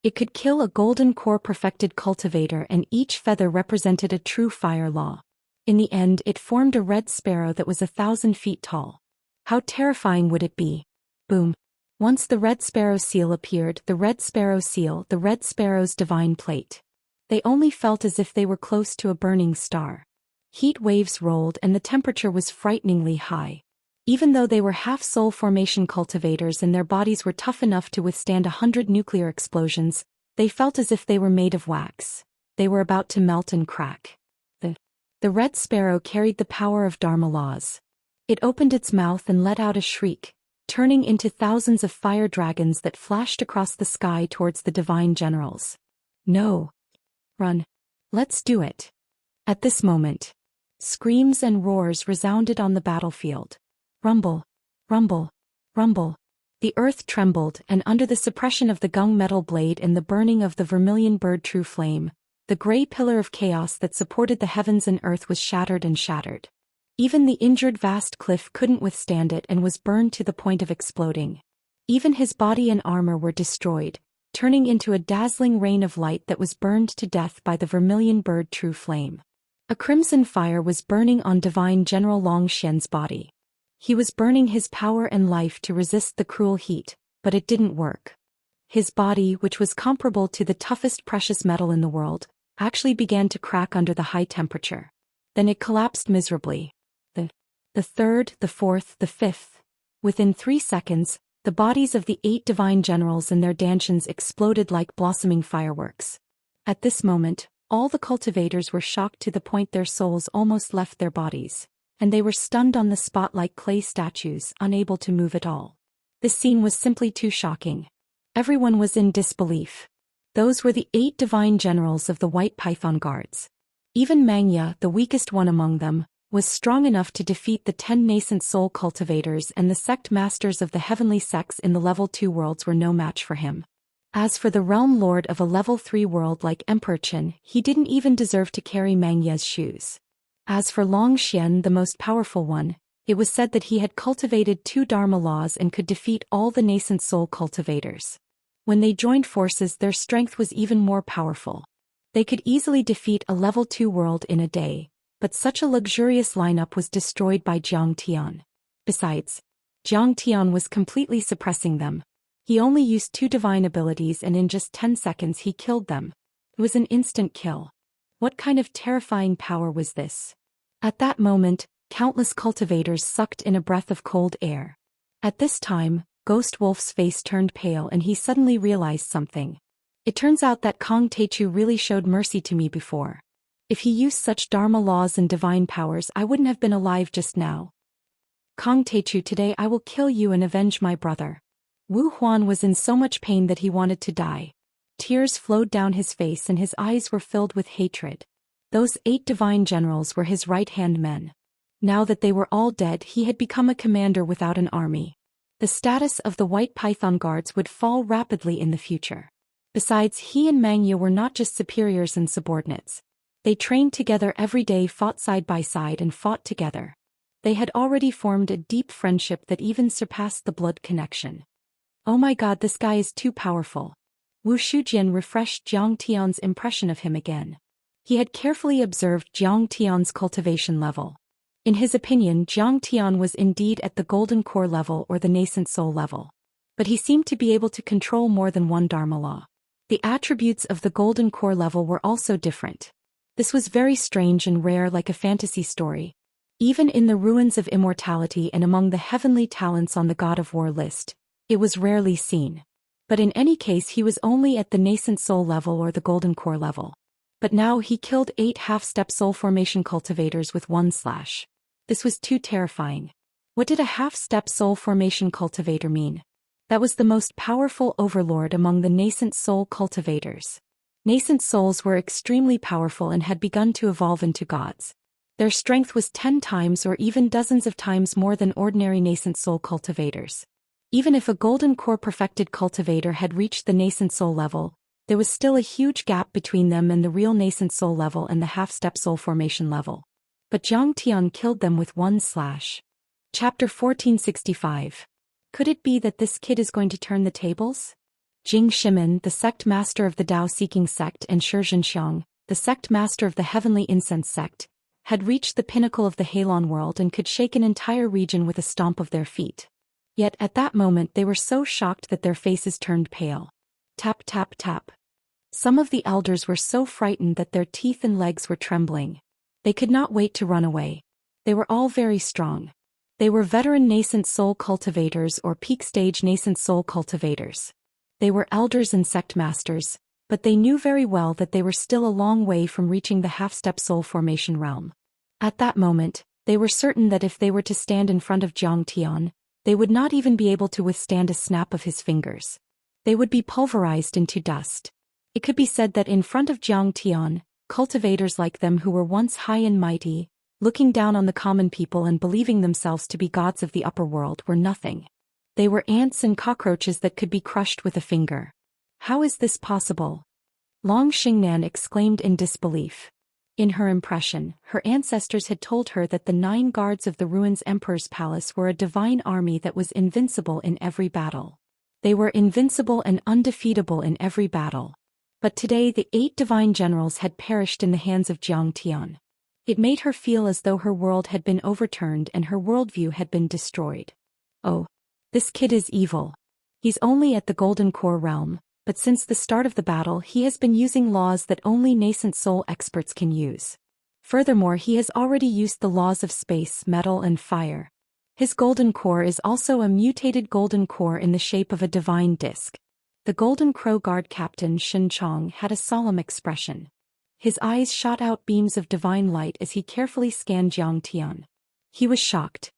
It could kill a golden core perfected cultivator, and each feather represented a true fire law. In the end, it formed a red sparrow that was 1,000 feet tall. How terrifying would it be? Boom. Once the red sparrow seal appeared, the red sparrow seal, the red sparrow's divine plate. They only felt as if they were close to a burning star. Heat waves rolled and the temperature was frighteningly high. Even though they were half-soul formation cultivators and their bodies were tough enough to withstand 100 nuclear explosions, they felt as if they were made of wax. They were about to melt and crack. The red sparrow carried the power of Dharma laws. It opened its mouth and let out a shriek, turning into thousands of fire dragons that flashed across the sky towards the divine generals. No. Run. Let's do it. At this moment, screams and roars resounded on the battlefield. Rumble, rumble, rumble. The earth trembled, and under the suppression of the gunmetal blade and the burning of the vermilion bird true flame, the gray pillar of chaos that supported the heavens and earth was shattered and shattered. Even the injured vast cliff couldn't withstand it and was burned to the point of exploding. Even his body and armor were destroyed, turning into a dazzling rain of light that was burned to death by the vermilion bird true flame. A crimson fire was burning on divine General Zhou Xian's body. He was burning his power and life to resist the cruel heat, but it didn't work. His body, which was comparable to the toughest precious metal in the world, actually began to crack under the high temperature. Then it collapsed miserably. The third, the fourth, the fifth. Within 3 seconds, the bodies of the 8 divine generals and their dantians exploded like blossoming fireworks. At this moment, all the cultivators were shocked to the point their souls almost left their bodies, and they were stunned on the spot like clay statues, unable to move at all. This scene was simply too shocking. Everyone was in disbelief. Those were the 8 divine generals of the White Python Guards. Even Mangya, the weakest one among them, was strong enough to defeat the 10 nascent soul cultivators, and the sect masters of the heavenly sects in the level 2 worlds were no match for him. As for the realm lord of a level 3 world like Emperor Chen, he didn't even deserve to carry Mangya's shoes. As for Zhou Xian, the most powerful one, it was said that he had cultivated 2 Dharma laws and could defeat all the nascent soul cultivators. When they joined forces, their strength was even more powerful. They could easily defeat a level 2 world in a day, but such a luxurious lineup was destroyed by Zhang Tian. Besides, Zhang Tian was completely suppressing them. He only used 2 divine abilities and in just 10 seconds he killed them. It was an instant kill. What kind of terrifying power was this? At that moment, countless cultivators sucked in a breath of cold air. At this time, Ghost Wolf's face turned pale and he suddenly realized something. It turns out that Kong Teichu really showed mercy to me before. If he used such Dharma laws and divine powers, I wouldn't have been alive just now. Kong Teichu, today I will kill you and avenge my brother. Wu Huan was in so much pain that he wanted to die. Tears flowed down his face and his eyes were filled with hatred. Those 8 divine generals were his right-hand men. Now that they were all dead, he had become a commander without an army. The status of the White Python Guards would fall rapidly in the future. Besides, he and Mangya were not just superiors and subordinates. They trained together every day, fought side by side and fought together. They had already formed a deep friendship that even surpassed the blood connection. Oh my god, this guy is too powerful. Wu Shujian refreshed Zhang Tian's impression of him again. He had carefully observed Zhang Tian's cultivation level. In his opinion, Zhang Tian was indeed at the golden core level or the nascent soul level. But he seemed to be able to control more than one Dharma law. The attributes of the golden core level were also different. This was very strange and rare, like a fantasy story. Even in the ruins of immortality and among the heavenly talents on the God of War list, it was rarely seen. But in any case, he was only at the nascent soul level or the golden core level. But now he killed 8 half-step soul formation cultivators with 1 slash. This was too terrifying. What did a half-step soul formation cultivator mean? That was the most powerful overlord among the nascent soul cultivators. Nascent souls were extremely powerful and had begun to evolve into gods. Their strength was 10 times or even dozens of times more than ordinary nascent soul cultivators. Even if a golden core perfected cultivator had reached the nascent soul level, there was still a huge gap between them and the real nascent soul level and the half-step soul formation level. But Zhang Tian killed them with 1 slash. Chapter 1465. Could it be that this kid is going to turn the tables? Jing Shimin, the sect master of the Dao-seeking sect, and Shi Zhenxiang, the sect master of the heavenly incense sect, had reached the pinnacle of the Halon world and could shake an entire region with a stomp of their feet. Yet at that moment they were so shocked that their faces turned pale. Tap tap tap. Some of the elders were so frightened that their teeth and legs were trembling. They could not wait to run away. They were all very strong. They were veteran nascent soul cultivators or peak stage nascent soul cultivators. They were elders and sect masters, but they knew very well that they were still a long way from reaching the half-step soul formation realm. At that moment, they were certain that if they were to stand in front of Jiang Tian, they would not even be able to withstand a snap of his fingers. They would be pulverized into dust. It could be said that in front of Jiang Tian, cultivators like them who were once high and mighty, looking down on the common people and believing themselves to be gods of the upper world, were nothing. They were ants and cockroaches that could be crushed with a finger. How is this possible? Long Xingnan exclaimed in disbelief. In her impression, her ancestors had told her that the 9 guards of the Ruins Emperor's palace were a divine army that was invincible in every battle. They were invincible and undefeatable in every battle. But today the 8 divine generals had perished in the hands of Jiang Tian. It made her feel as though her world had been overturned and her worldview had been destroyed. Oh, this kid is evil. He's only at the Golden Core realm, but since the start of the battle he has been using laws that only nascent soul experts can use. Furthermore, he has already used the laws of space, metal and fire. His Golden Core is also a mutated Golden Core in the shape of a divine disc. The Golden Crow Guard Captain Shen Chong had a solemn expression. His eyes shot out beams of divine light as he carefully scanned Jiang Tian. He was shocked.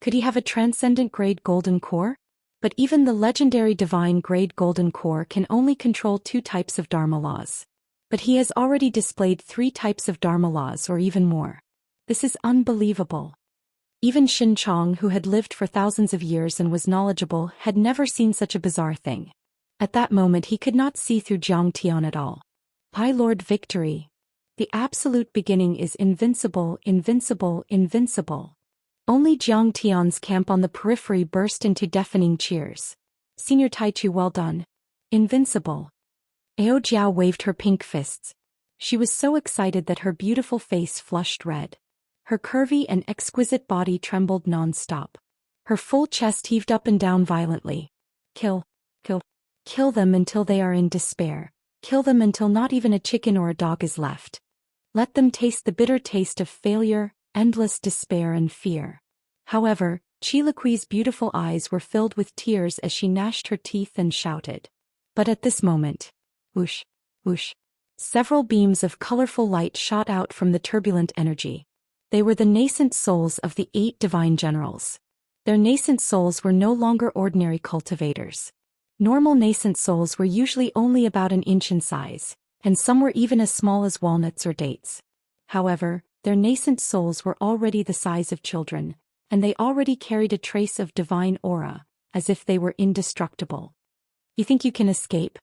Could he have a transcendent grade Golden Core? But even the legendary divine grade Golden Core can only control 2 types of Dharma laws. But he has already displayed 3 types of Dharma laws or even more. This is unbelievable. Even Shen Chong, who had lived for thousands of years and was knowledgeable, had never seen such a bizarre thing. At that moment he could not see through Jiang Tian at all. High Lord Victory. The absolute beginning is invincible, invincible, invincible. Only Jiang Tian's camp on the periphery burst into deafening cheers. Senior Taichu, well done. Invincible. Ao Jiao waved her pink fists. She was so excited that her beautiful face flushed red. Her curvy and exquisite body trembled non-stop. Her full chest heaved up and down violently. Kill. Kill. Kill them until they are in despair. Kill them until not even a chicken or a dog is left. Let them taste the bitter taste of failure, endless despair and fear. However, Chilaqui's beautiful eyes were filled with tears as she gnashed her teeth and shouted. But at this moment, whoosh, whoosh, several beams of colorful light shot out from the turbulent energy. They were the nascent souls of the 8 divine generals. Their nascent souls were no longer ordinary cultivators. Normal nascent souls were usually only about an inch in size, and some were even as small as walnuts or dates. However, their nascent souls were already the size of children, and they already carried a trace of divine aura, as if they were indestructible. You think you can escape?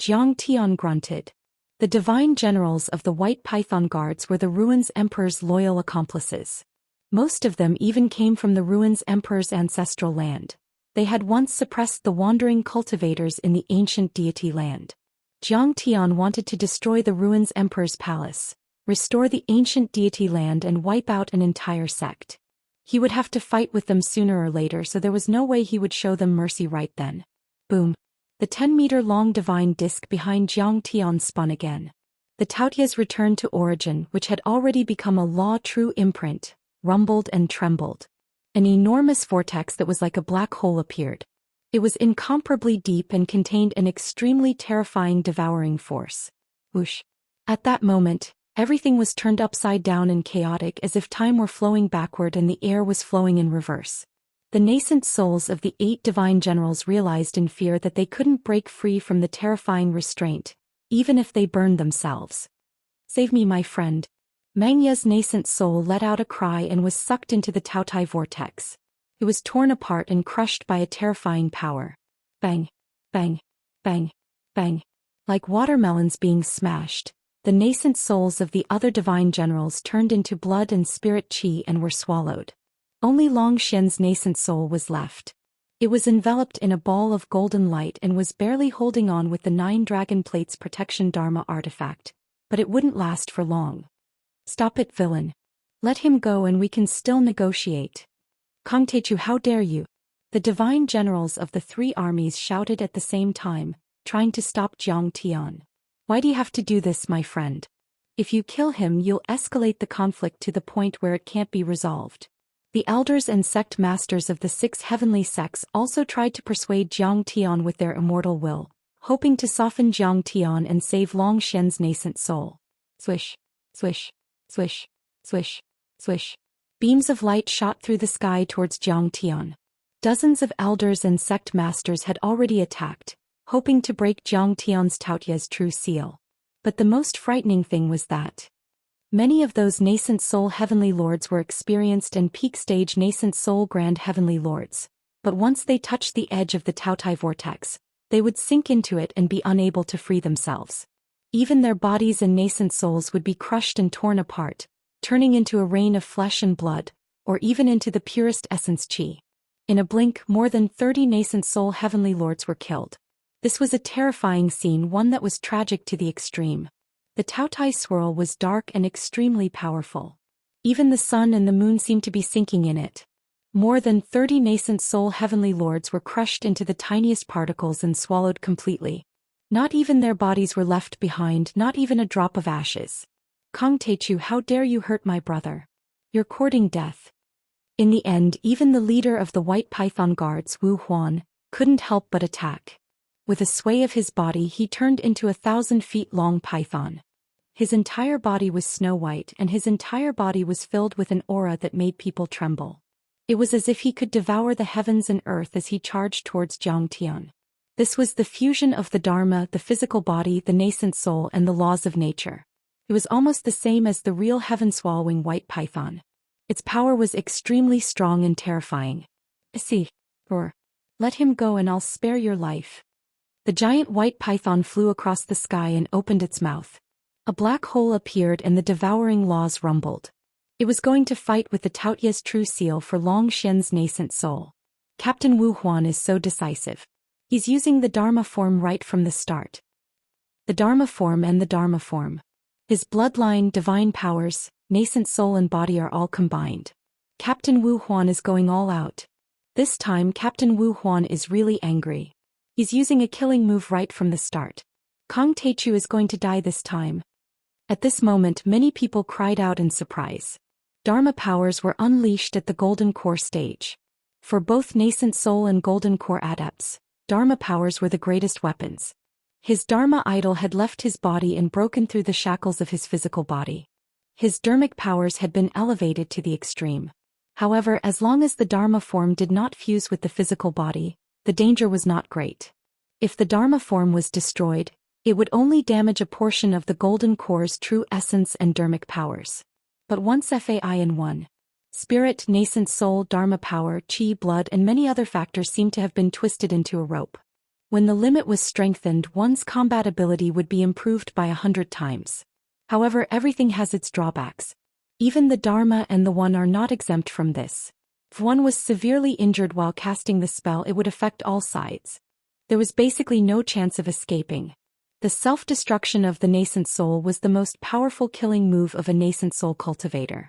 Jiang Tian grunted. The divine generals of the White Python Guards were the Ruins Emperor's loyal accomplices. Most of them even came from the Ruins Emperor's ancestral land. They had once suppressed the wandering cultivators in the ancient deity land. Jiang Tian wanted to destroy the Ruins Emperor's palace, restore the ancient deity land and wipe out an entire sect. He would have to fight with them sooner or later, so there was no way he would show them mercy right then. Boom. The 10-meter-long divine disc behind Jiang Tian spun again. The Taotia's return to origin, which had already become a law-true imprint, rumbled and trembled. An enormous vortex that was like a black hole appeared. It was incomparably deep and contained an extremely terrifying devouring force. Whoosh. At that moment, everything was turned upside down and chaotic, as if time were flowing backward and the air was flowing in reverse. The nascent souls of the 8 divine generals realized in fear that they couldn't break free from the terrifying restraint, even if they burned themselves. Save me, my friend. Meng Ye's nascent soul let out a cry and was sucked into the Taotai vortex. It was torn apart and crushed by a terrifying power. Bang, bang, bang, bang. Like watermelons being smashed, the nascent souls of the other divine generals turned into blood and spirit chi and were swallowed. Only Long Xian's nascent soul was left. It was enveloped in a ball of golden light and was barely holding on with the 9 dragon plates protection Dharma artifact, but it wouldn't last for long. Stop it, villain. Let him go and we can still negotiate. Kongtechu, how dare you? The divine generals of the 3 armies shouted at the same time, trying to stop Zhang Tian. Why do you have to do this, my friend? If you kill him, you'll escalate the conflict to the point where it can't be resolved. The elders and sect masters of the 6 heavenly sects also tried to persuade Zhang Tian with their immortal will, hoping to soften Zhang Tian and save Long Xian's nascent soul. Swish, swish, swish, swish, swish. Beams of light shot through the sky towards Zhang Tian. Dozens of elders and sect masters had already attacked, hoping to break Zhang Tian's Taotia's true seal. But the most frightening thing was that many of those nascent soul heavenly lords were experienced and peak stage nascent soul grand heavenly lords, but once they touched the edge of the Taotai vortex, they would sink into it and be unable to free themselves. Even their bodies and nascent souls would be crushed and torn apart, turning into a rain of flesh and blood, or even into the purest essence qi. In a blink, more than 30 nascent soul heavenly lords were killed. This was a terrifying scene, one that was tragic to the extreme. The Taotai swirl was dark and extremely powerful. Even the sun and the moon seemed to be sinking in it. More than 30 nascent soul heavenly lords were crushed into the tiniest particles and swallowed completely. Not even their bodies were left behind, not even a drop of ashes. Kongtechu, how dare you hurt my brother? You're courting death. In the end, even the leader of the White Python Guards, Wu Huan, couldn't help but attack. With a sway of his body, he turned into a 1,000-feet-long python. His entire body was snow-white and his entire body was filled with an aura that made people tremble. It was as if he could devour the heavens and earth as he charged towards Zhang Tian. This was the fusion of the Dharma, the physical body, the nascent soul, and the laws of nature. It was almost the same as the real heaven-swallowing white python. Its power was extremely strong and terrifying. See, or let him go and I'll spare your life. The giant white python flew across the sky and opened its mouth. A black hole appeared and the devouring laws rumbled. It was going to fight with the Taotia's true seal for Long Xian's nascent soul. Captain Wu Huan is so decisive. He's using the Dharma form right from the start. The Dharma form and the Dharma form. His bloodline, divine powers, nascent soul and body are all combined. Captain Wu Huan is going all out. This time Captain Wu Huan is really angry. He's using a killing move right from the start. Kongtechu is going to die this time. At this moment many people cried out in surprise. Dharma powers were unleashed at the Golden Core stage. For both nascent soul and Golden Core adepts, Dharma powers were the greatest weapons. His Dharma idol had left his body and broken through the shackles of his physical body. His dharmic powers had been elevated to the extreme. However, as long as the Dharma form did not fuse with the physical body, the danger was not great. If the Dharma form was destroyed, it would only damage a portion of the Golden Core's true essence and dharmic powers. But once FAI in one, spirit, nascent soul, Dharma power, chi, blood and many other factors seemed to have been twisted into a rope. When the limit was strengthened, one's combat ability would be improved by 100 times. However, everything has its drawbacks. Even the Dharma and the One are not exempt from this. If one was severely injured while casting the spell, it would affect all sides. There was basically no chance of escaping. The self-destruction of the nascent soul was the most powerful killing move of a nascent soul cultivator.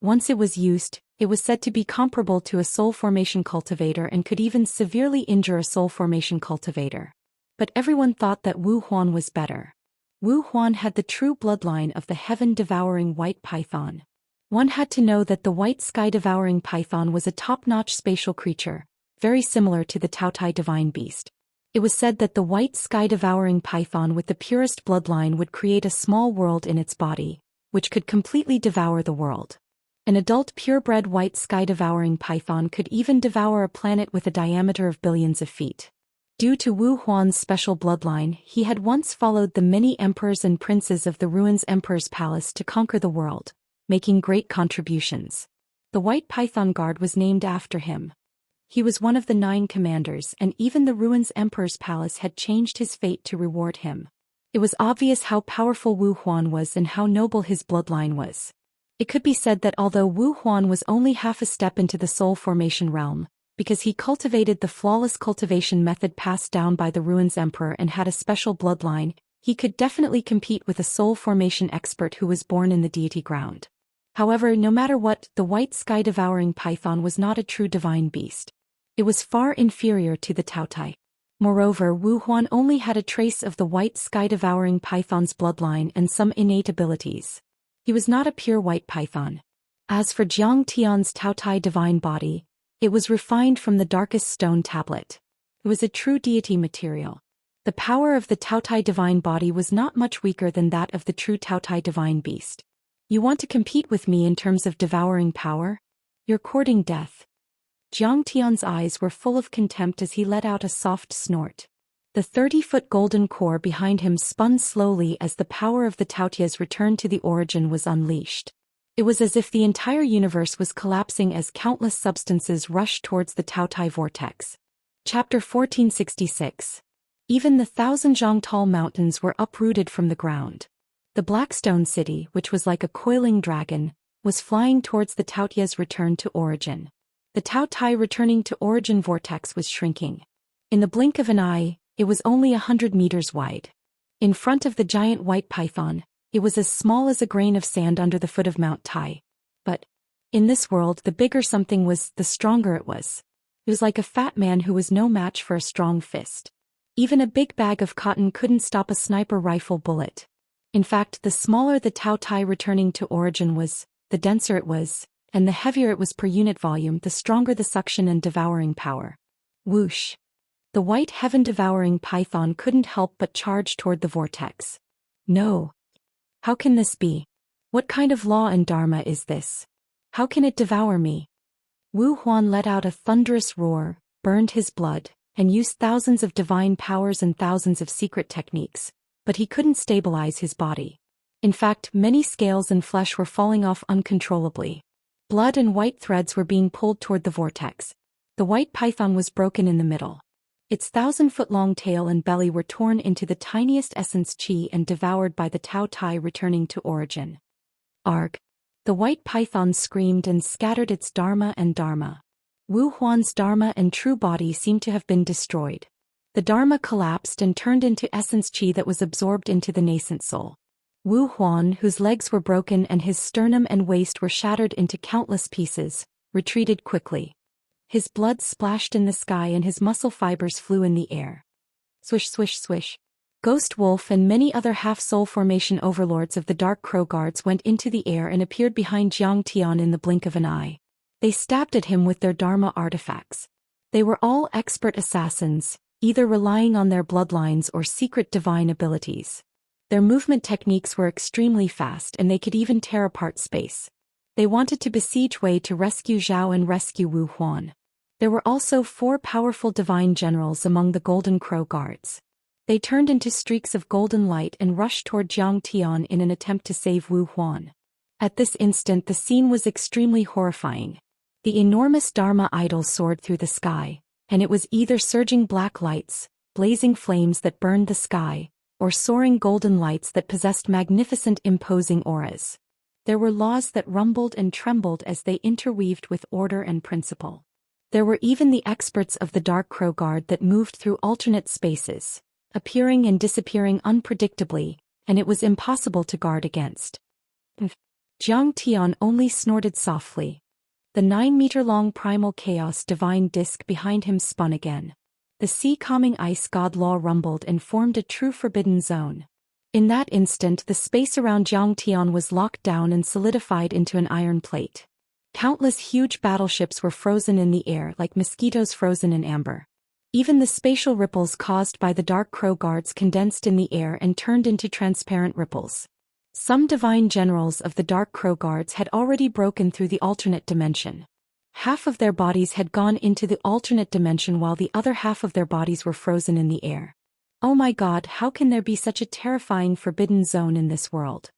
Once it was used, it was said to be comparable to a soul formation cultivator and could even severely injure a soul formation cultivator. But everyone thought that Wu Huan was better. Wu Huan had the true bloodline of the heaven-devouring white python. One had to know that the white sky-devouring python was a top-notch spatial creature, very similar to the Taotai divine beast. It was said that the white sky-devouring python with the purest bloodline would create a small world in its body, which could completely devour the world. An adult purebred white sky-devouring python could even devour a planet with a diameter of billions of feet. Due to Wu Huan's special bloodline, he had once followed the many emperors and princes of the Ruins Emperor's Palace to conquer the world, making great contributions. The White Python Guard was named after him. He was one of the 9 commanders, and even the Ruins Emperor's Palace had changed his fate to reward him. It was obvious how powerful Wu Huan was and how noble his bloodline was. It could be said that although Wu Huan was only half a step into the soul formation realm, Because he cultivated the flawless cultivation method passed down by the Ruins Emperor and had a special bloodline, he could definitely compete with a soul formation expert who was born in the deity ground. However, no matter what, the white sky-devouring python was not a true divine beast. It was far inferior to the Taotai. Moreover, Wu Huan only had a trace of the white sky-devouring python's bloodline and some innate abilities. He was not a pure white python. As for Jiang Tian's Taotai divine body, it was refined from the darkest stone tablet. It was a true deity material. The power of the Taotai divine body was not much weaker than that of the true Taotai divine beast. You want to compete with me in terms of devouring power? You're courting death. Jiang Tian's eyes were full of contempt as he let out a soft snort. The 30-foot golden core behind him spun slowly as the power of the Taotia's return to the origin was unleashed. It was as if the entire universe was collapsing as countless substances rushed towards the Taotai vortex. Chapter 1466. Even the 1,000-zhang-tall mountains were uprooted from the ground. The Blackstone City, which was like a coiling dragon, was flying towards the Taotia's return to origin. The Taotai returning to origin vortex was shrinking. In the blink of an eye, it was only 100 meters wide. In front of the giant white python, it was as small as a grain of sand under the foot of Mount Tai. But in this world, the bigger something was, the stronger it was. It was like a fat man who was no match for a strong fist. Even a big bag of cotton couldn't stop a sniper rifle bullet. In fact, the smaller the Taotai returning to origin was, the denser it was, and the heavier it was per unit volume, the stronger the suction and devouring power. Whoosh! The white heaven-devouring python couldn't help but charge toward the vortex. No. How can this be? What kind of law and dharma is this? How can it devour me? Wu Huan let out a thunderous roar, burned his blood, and used thousands of divine powers and thousands of secret techniques, but he couldn't stabilize his body. In fact, many scales and flesh were falling off uncontrollably. Blood and white threads were being pulled toward the vortex. The white python was broken in the middle. Its 1,000-foot-long tail and belly were torn into the tiniest essence chi and devoured by the Taotai returning to origin. Arg! The white python screamed and scattered its dharma and dharma. Wu Huan's dharma and true body seemed to have been destroyed. The dharma collapsed and turned into essence chi that was absorbed into the nascent soul. Wu Huan, whose legs were broken and his sternum and waist were shattered into countless pieces, retreated quickly. His blood splashed in the sky and his muscle fibers flew in the air. Swish, swish, swish. Ghost Wolf and many other half-soul formation overlords of the Dark Crow Guards went into the air and appeared behind Jiang Tian in the blink of an eye. They stabbed at him with their dharma artifacts. They were all expert assassins, either relying on their bloodlines or secret divine abilities. Their movement techniques were extremely fast and they could even tear apart space. They wanted to besiege Wei to rescue Zhao and rescue Wu Huan. There were also 4 powerful divine generals among the Golden Crow Guards. They turned into streaks of golden light and rushed toward Jiang Tian in an attempt to save Wu Huan. At this instant the scene was extremely horrifying. The enormous Dharma idol soared through the sky, and it was either surging black lights, blazing flames that burned the sky, or soaring golden lights that possessed magnificent imposing auras. There were laws that rumbled and trembled as they interweaved with order and principle. There were even the experts of the Dark Crow Guard that moved through alternate spaces, appearing and disappearing unpredictably, and it was impossible to guard against. Jiang Tian only snorted softly. The 9-meter-long primal chaos divine disk behind him spun again. The sea-calming ice god law rumbled and formed a true forbidden zone. In that instant the space around Jiang Tian was locked down and solidified into an iron plate. Countless huge battleships were frozen in the air like mosquitoes frozen in amber. Even the spatial ripples caused by the Dark Crow Guards condensed in the air and turned into transparent ripples. Some divine generals of the Dark Crow Guards had already broken through the alternate dimension. Half of their bodies had gone into the alternate dimension while the other half of their bodies were frozen in the air. Oh my God, how can there be such a terrifying forbidden zone in this world?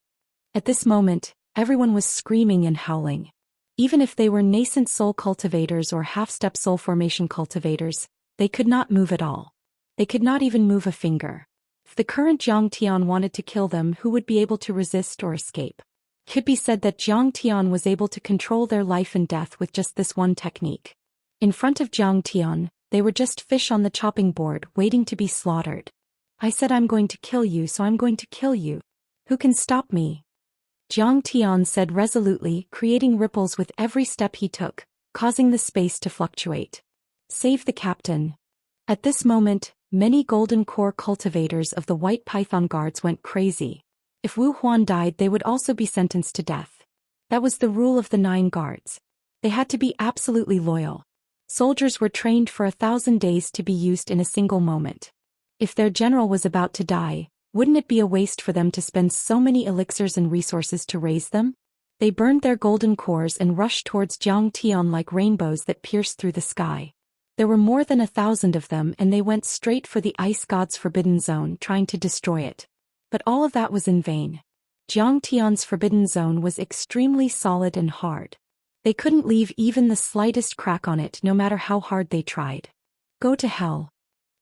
At this moment, everyone was screaming and howling. Even if they were nascent soul cultivators or half-step soul formation cultivators, they could not move at all. They could not even move a finger. If the current Jiang Tian wanted to kill them, who would be able to resist or escape? It could be said that Jiang Tian was able to control their life and death with just this one technique. In front of Jiang Tian, they were just fish on the chopping board waiting to be slaughtered. I said I'm going to kill you, so I'm going to kill you. Who can stop me? Jiang Tian said resolutely, creating ripples with every step he took, causing the space to fluctuate. Save the captain. At this moment, many golden core cultivators of the White Python Guards went crazy. If Wu Huan died, they would also be sentenced to death. That was the rule of the 9 guards. They had to be absolutely loyal. Soldiers were trained for 1,000 days to be used in a single moment. If their general was about to die, wouldn't it be a waste for them to spend so many elixirs and resources to raise them? They burned their golden cores and rushed towards Jiang Tian like rainbows that pierced through the sky. There were more than 1,000 of them, and they went straight for the ice god's forbidden zone, trying to destroy it. But all of that was in vain. Jiang Tian's forbidden zone was extremely solid and hard. They couldn't leave even the slightest crack on it, no matter how hard they tried. Go to hell.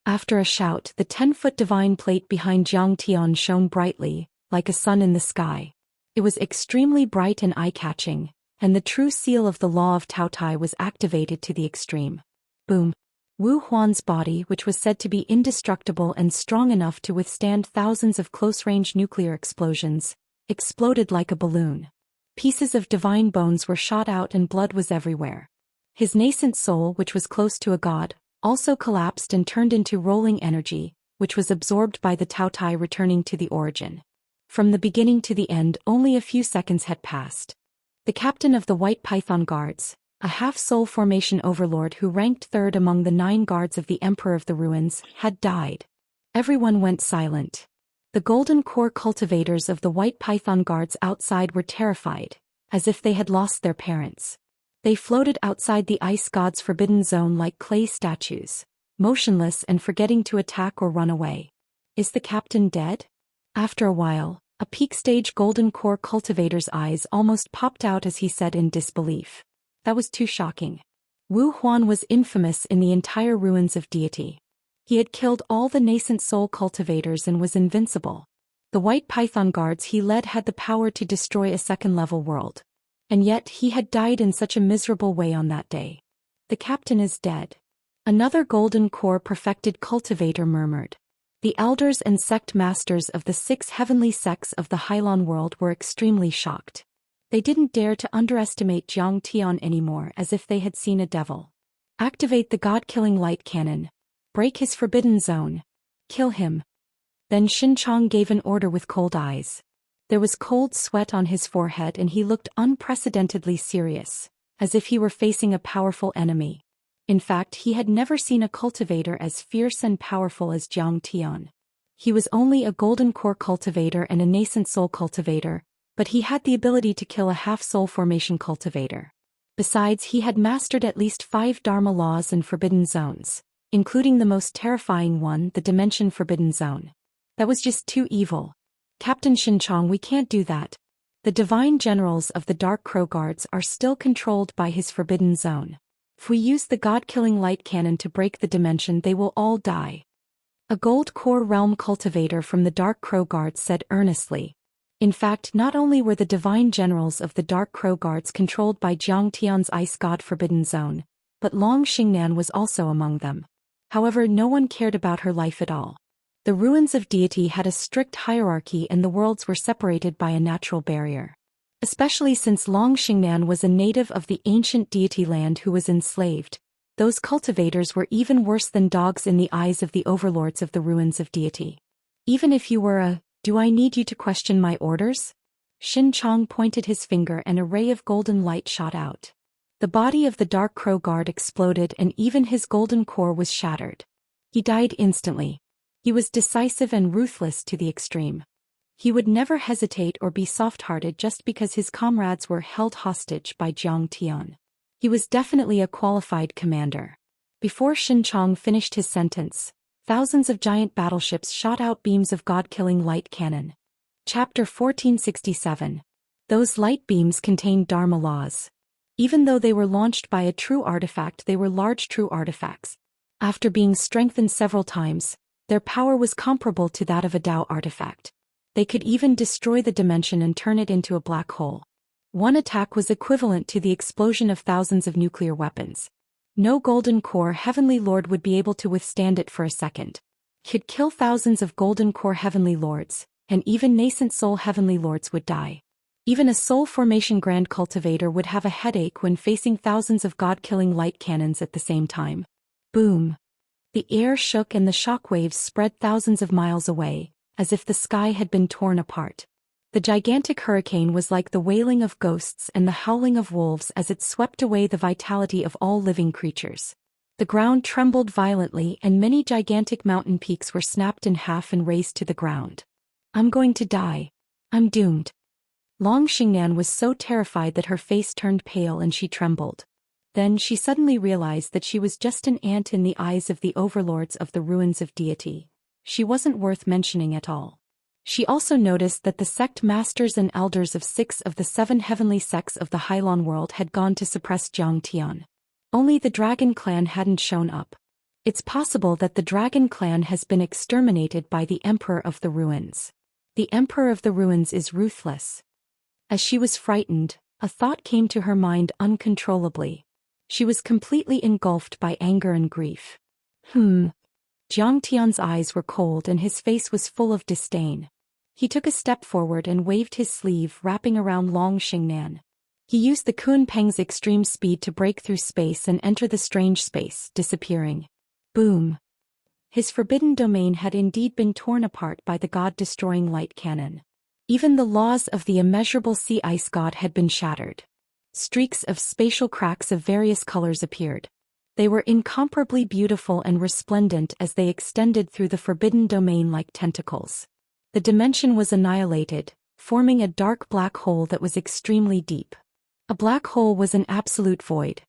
After a shout, the 10-foot divine plate behind Jiang Tian shone brightly, like a sun in the sky. It was extremely bright and eye-catching, and the true seal of the law of Taotai was activated to the extreme. Boom. Wu Huan's body, which was said to be indestructible and strong enough to withstand thousands of close-range nuclear explosions, exploded like a balloon. Pieces of divine bones were shot out and blood was everywhere. His nascent soul, which was close to a god, also collapsed and turned into rolling energy, which was absorbed by the Taotai, returning to the origin. From the beginning to the end, only a few seconds had passed. The captain of the White Python Guards, a half-soul formation overlord who ranked 3rd among the 9 guards of the Emperor of the Ruins, had died. Everyone went silent. The golden core cultivators of the White Python Guards outside were terrified, as if they had lost their parents. They floated outside the ice god's forbidden zone like clay statues, motionless and forgetting to attack or run away. Is the captain dead? After a while, a peak-stage golden core cultivator's eyes almost popped out as he said in disbelief. That was too shocking. Wu Huan was infamous in the entire ruins of deity. He had killed all the nascent soul cultivators and was invincible. The White Python Guards he led had the power to destroy a second-level world. And yet he had died in such a miserable way on that day. The captain is dead. Another golden core perfected cultivator murmured. The elders and sect masters of the 6 heavenly sects of the Hylon world were extremely shocked. They didn't dare to underestimate Jiang Tian anymore, as if they had seen a devil. Activate the god-killing light cannon. Break his forbidden zone. Kill him. Then Xinchang gave an order with cold eyes. There was cold sweat on his forehead and he looked unprecedentedly serious, as if he were facing a powerful enemy. In fact, he had never seen a cultivator as fierce and powerful as Jiang Tian. He was only a golden core cultivator and a nascent soul cultivator, but he had the ability to kill a half-soul formation cultivator. Besides, he had mastered at least 5 Dharma laws and forbidden zones, including the most terrifying one, the Dimension Forbidden Zone. That was just too evil. Captain Xinchang, we can't do that. The divine generals of the Dark Crow Guards are still controlled by his forbidden zone. If we use the god-killing light cannon to break the dimension, they will all die. A gold core realm cultivator from the Dark Crow Guards said earnestly. In fact, not only were the divine generals of the Dark Crow Guards controlled by Jiang Tian's ice god forbidden zone, but Long Xingnan was also among them. However, no one cared about her life at all. The ruins of deity had a strict hierarchy and the worlds were separated by a natural barrier. Especially since Long Xingnan was a native of the ancient deity land who was enslaved, those cultivators were even worse than dogs in the eyes of the overlords of the ruins of deity. Even if you were a, do I need you to question my orders? Xinchang pointed his finger and a ray of golden light shot out. The body of the Dark Crow Guard exploded and even his golden core was shattered. He died instantly. He was decisive and ruthless to the extreme. He would never hesitate or be soft-hearted just because his comrades were held hostage by Jiang Tian. He was definitely a qualified commander. Before Xinchang finished his sentence, thousands of giant battleships shot out beams of god-killing light cannon. Chapter 1467. Those light beams contained Dharma laws. Even though they were launched by a true artifact, they were large true artifacts. After being strengthened several times, their power was comparable to that of a Dao artifact. They could even destroy the dimension and turn it into a black hole. One attack was equivalent to the explosion of thousands of nuclear weapons. No golden core heavenly lord would be able to withstand it for a second. He'd kill thousands of golden core heavenly lords, and even nascent soul heavenly lords would die. Even a soul formation grand cultivator would have a headache when facing thousands of god-killing light cannons at the same time. Boom! The air shook and the shock waves spread thousands of miles away, as if the sky had been torn apart. The gigantic hurricane was like the wailing of ghosts and the howling of wolves as it swept away the vitality of all living creatures. The ground trembled violently and many gigantic mountain peaks were snapped in half and razed to the ground. I'm going to die. I'm doomed. Long Xingnan was so terrified that her face turned pale and she trembled. Then she suddenly realized that she was just an ant in the eyes of the overlords of the ruins of deity. She wasn't worth mentioning at all. She also noticed that the sect masters and elders of 6 of the 7 heavenly sects of the Hylon world had gone to suppress Xianxia. Only the Dragon Clan hadn't shown up. It's possible that the Dragon Clan has been exterminated by the Emperor of the Ruins. The Emperor of the Ruins is ruthless. As she was frightened, a thought came to her mind uncontrollably. She was completely engulfed by anger and grief. Xiangtian's eyes were cold and his face was full of disdain. He took a step forward and waved his sleeve wrapping around Long Xingnan. He used the Kun Peng's extreme speed to break through space and enter the strange space, disappearing. Boom! His forbidden domain had indeed been torn apart by the god-destroying light cannon. Even the laws of the immeasurable sea ice god had been shattered. Streaks of spatial cracks of various colors appeared. They were incomparably beautiful and resplendent as they extended through the forbidden domain like tentacles. The dimension was annihilated, forming a dark black hole that was extremely deep. A black hole was an absolute void.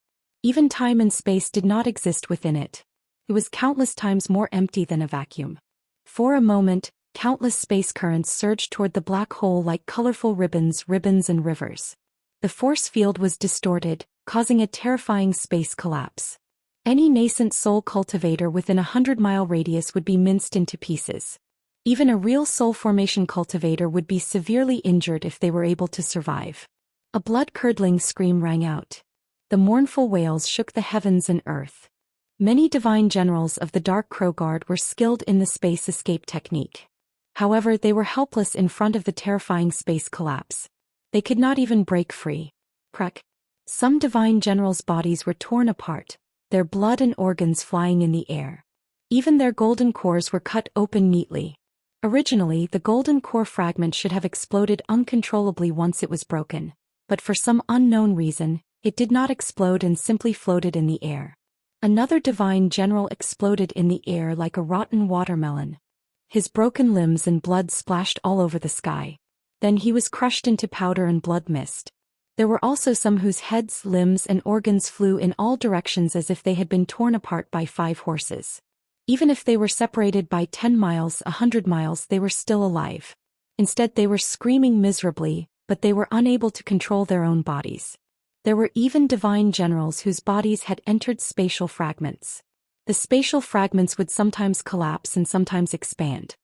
Even time and space did not exist within it. It was countless times more empty than a vacuum. For a moment, countless space currents surged toward the black hole like colorful ribbons and rivers. The force field was distorted, causing a terrifying space collapse. Any nascent soul cultivator within a 100-mile radius would be minced into pieces. Even a real soul formation cultivator would be severely injured if they were able to survive. A blood-curdling scream rang out. The mournful wails shook the heavens and earth. Many divine generals of the Dark Crow Guard were skilled in the space escape technique. However, they were helpless in front of the terrifying space collapse. They could not even break free. Crack. Some divine generals' bodies were torn apart, their blood and organs flying in the air. Even their golden cores were cut open neatly. Originally, the golden core fragment should have exploded uncontrollably once it was broken, but for some unknown reason, it did not explode and simply floated in the air. Another divine general exploded in the air like a rotten watermelon. His broken limbs and blood splashed all over the sky. Then he was crushed into powder and blood mist. There were also some whose heads, limbs, and organs flew in all directions as if they had been torn apart by 5 horses. Even if they were separated by 10 miles, 100 miles, they were still alive. Instead, they were screaming miserably, but they were unable to control their own bodies. There were even divine generals whose bodies had entered spatial fragments. The spatial fragments would sometimes collapse and sometimes expand.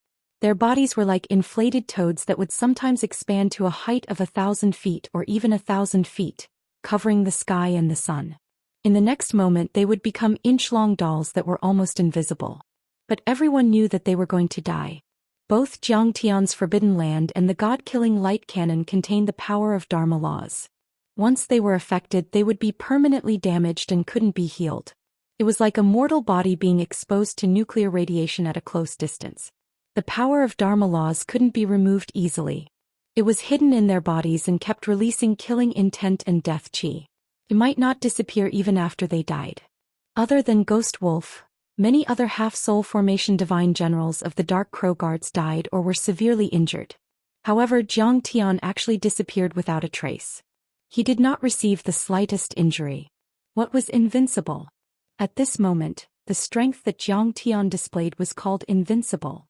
Their bodies were like inflated toads that would sometimes expand to a height of 1,000 feet or even 1,000 feet, covering the sky and the sun. In the next moment they would become inch-long dolls that were almost invisible. But everyone knew that they were going to die. Both Jiangtian's forbidden land and the god-killing light cannon contained the power of Dharma laws. Once they were affected, they would be permanently damaged and couldn't be healed. It was like a mortal body being exposed to nuclear radiation at a close distance. The power of Dharma laws couldn't be removed easily. It was hidden in their bodies and kept releasing killing intent and death chi. It might not disappear even after they died. Other than Ghost Wolf, many other half-soul formation divine generals of the Dark Crow Guards died or were severely injured. However, Xiangtian actually disappeared without a trace. He did not receive the slightest injury. What was invincible? At this moment, the strength that Xiangtian displayed was called invincible.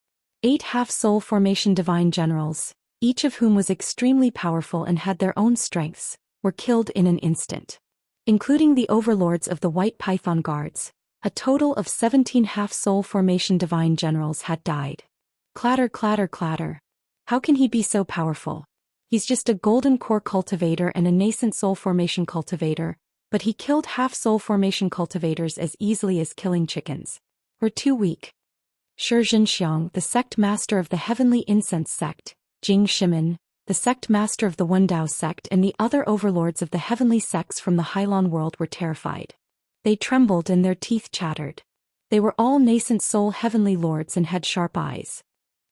8 half-soul formation divine generals, each of whom was extremely powerful and had their own strengths, were killed in an instant. Including the overlords of the White Python Guards, a total of 17 half-soul formation divine generals had died. Clatter, clatter, clatter. How can he be so powerful? He's just a golden core cultivator and a nascent soul formation cultivator, but he killed half-soul formation cultivators as easily as killing chickens. Or too weak. Xianxia, the sect master of the Heavenly Incense sect, Jing Shimin, the sect master of the Wendao sect, and the other overlords of the heavenly sects from the Hylon world were terrified. They trembled and their teeth chattered. They were all nascent soul heavenly lords and had sharp eyes.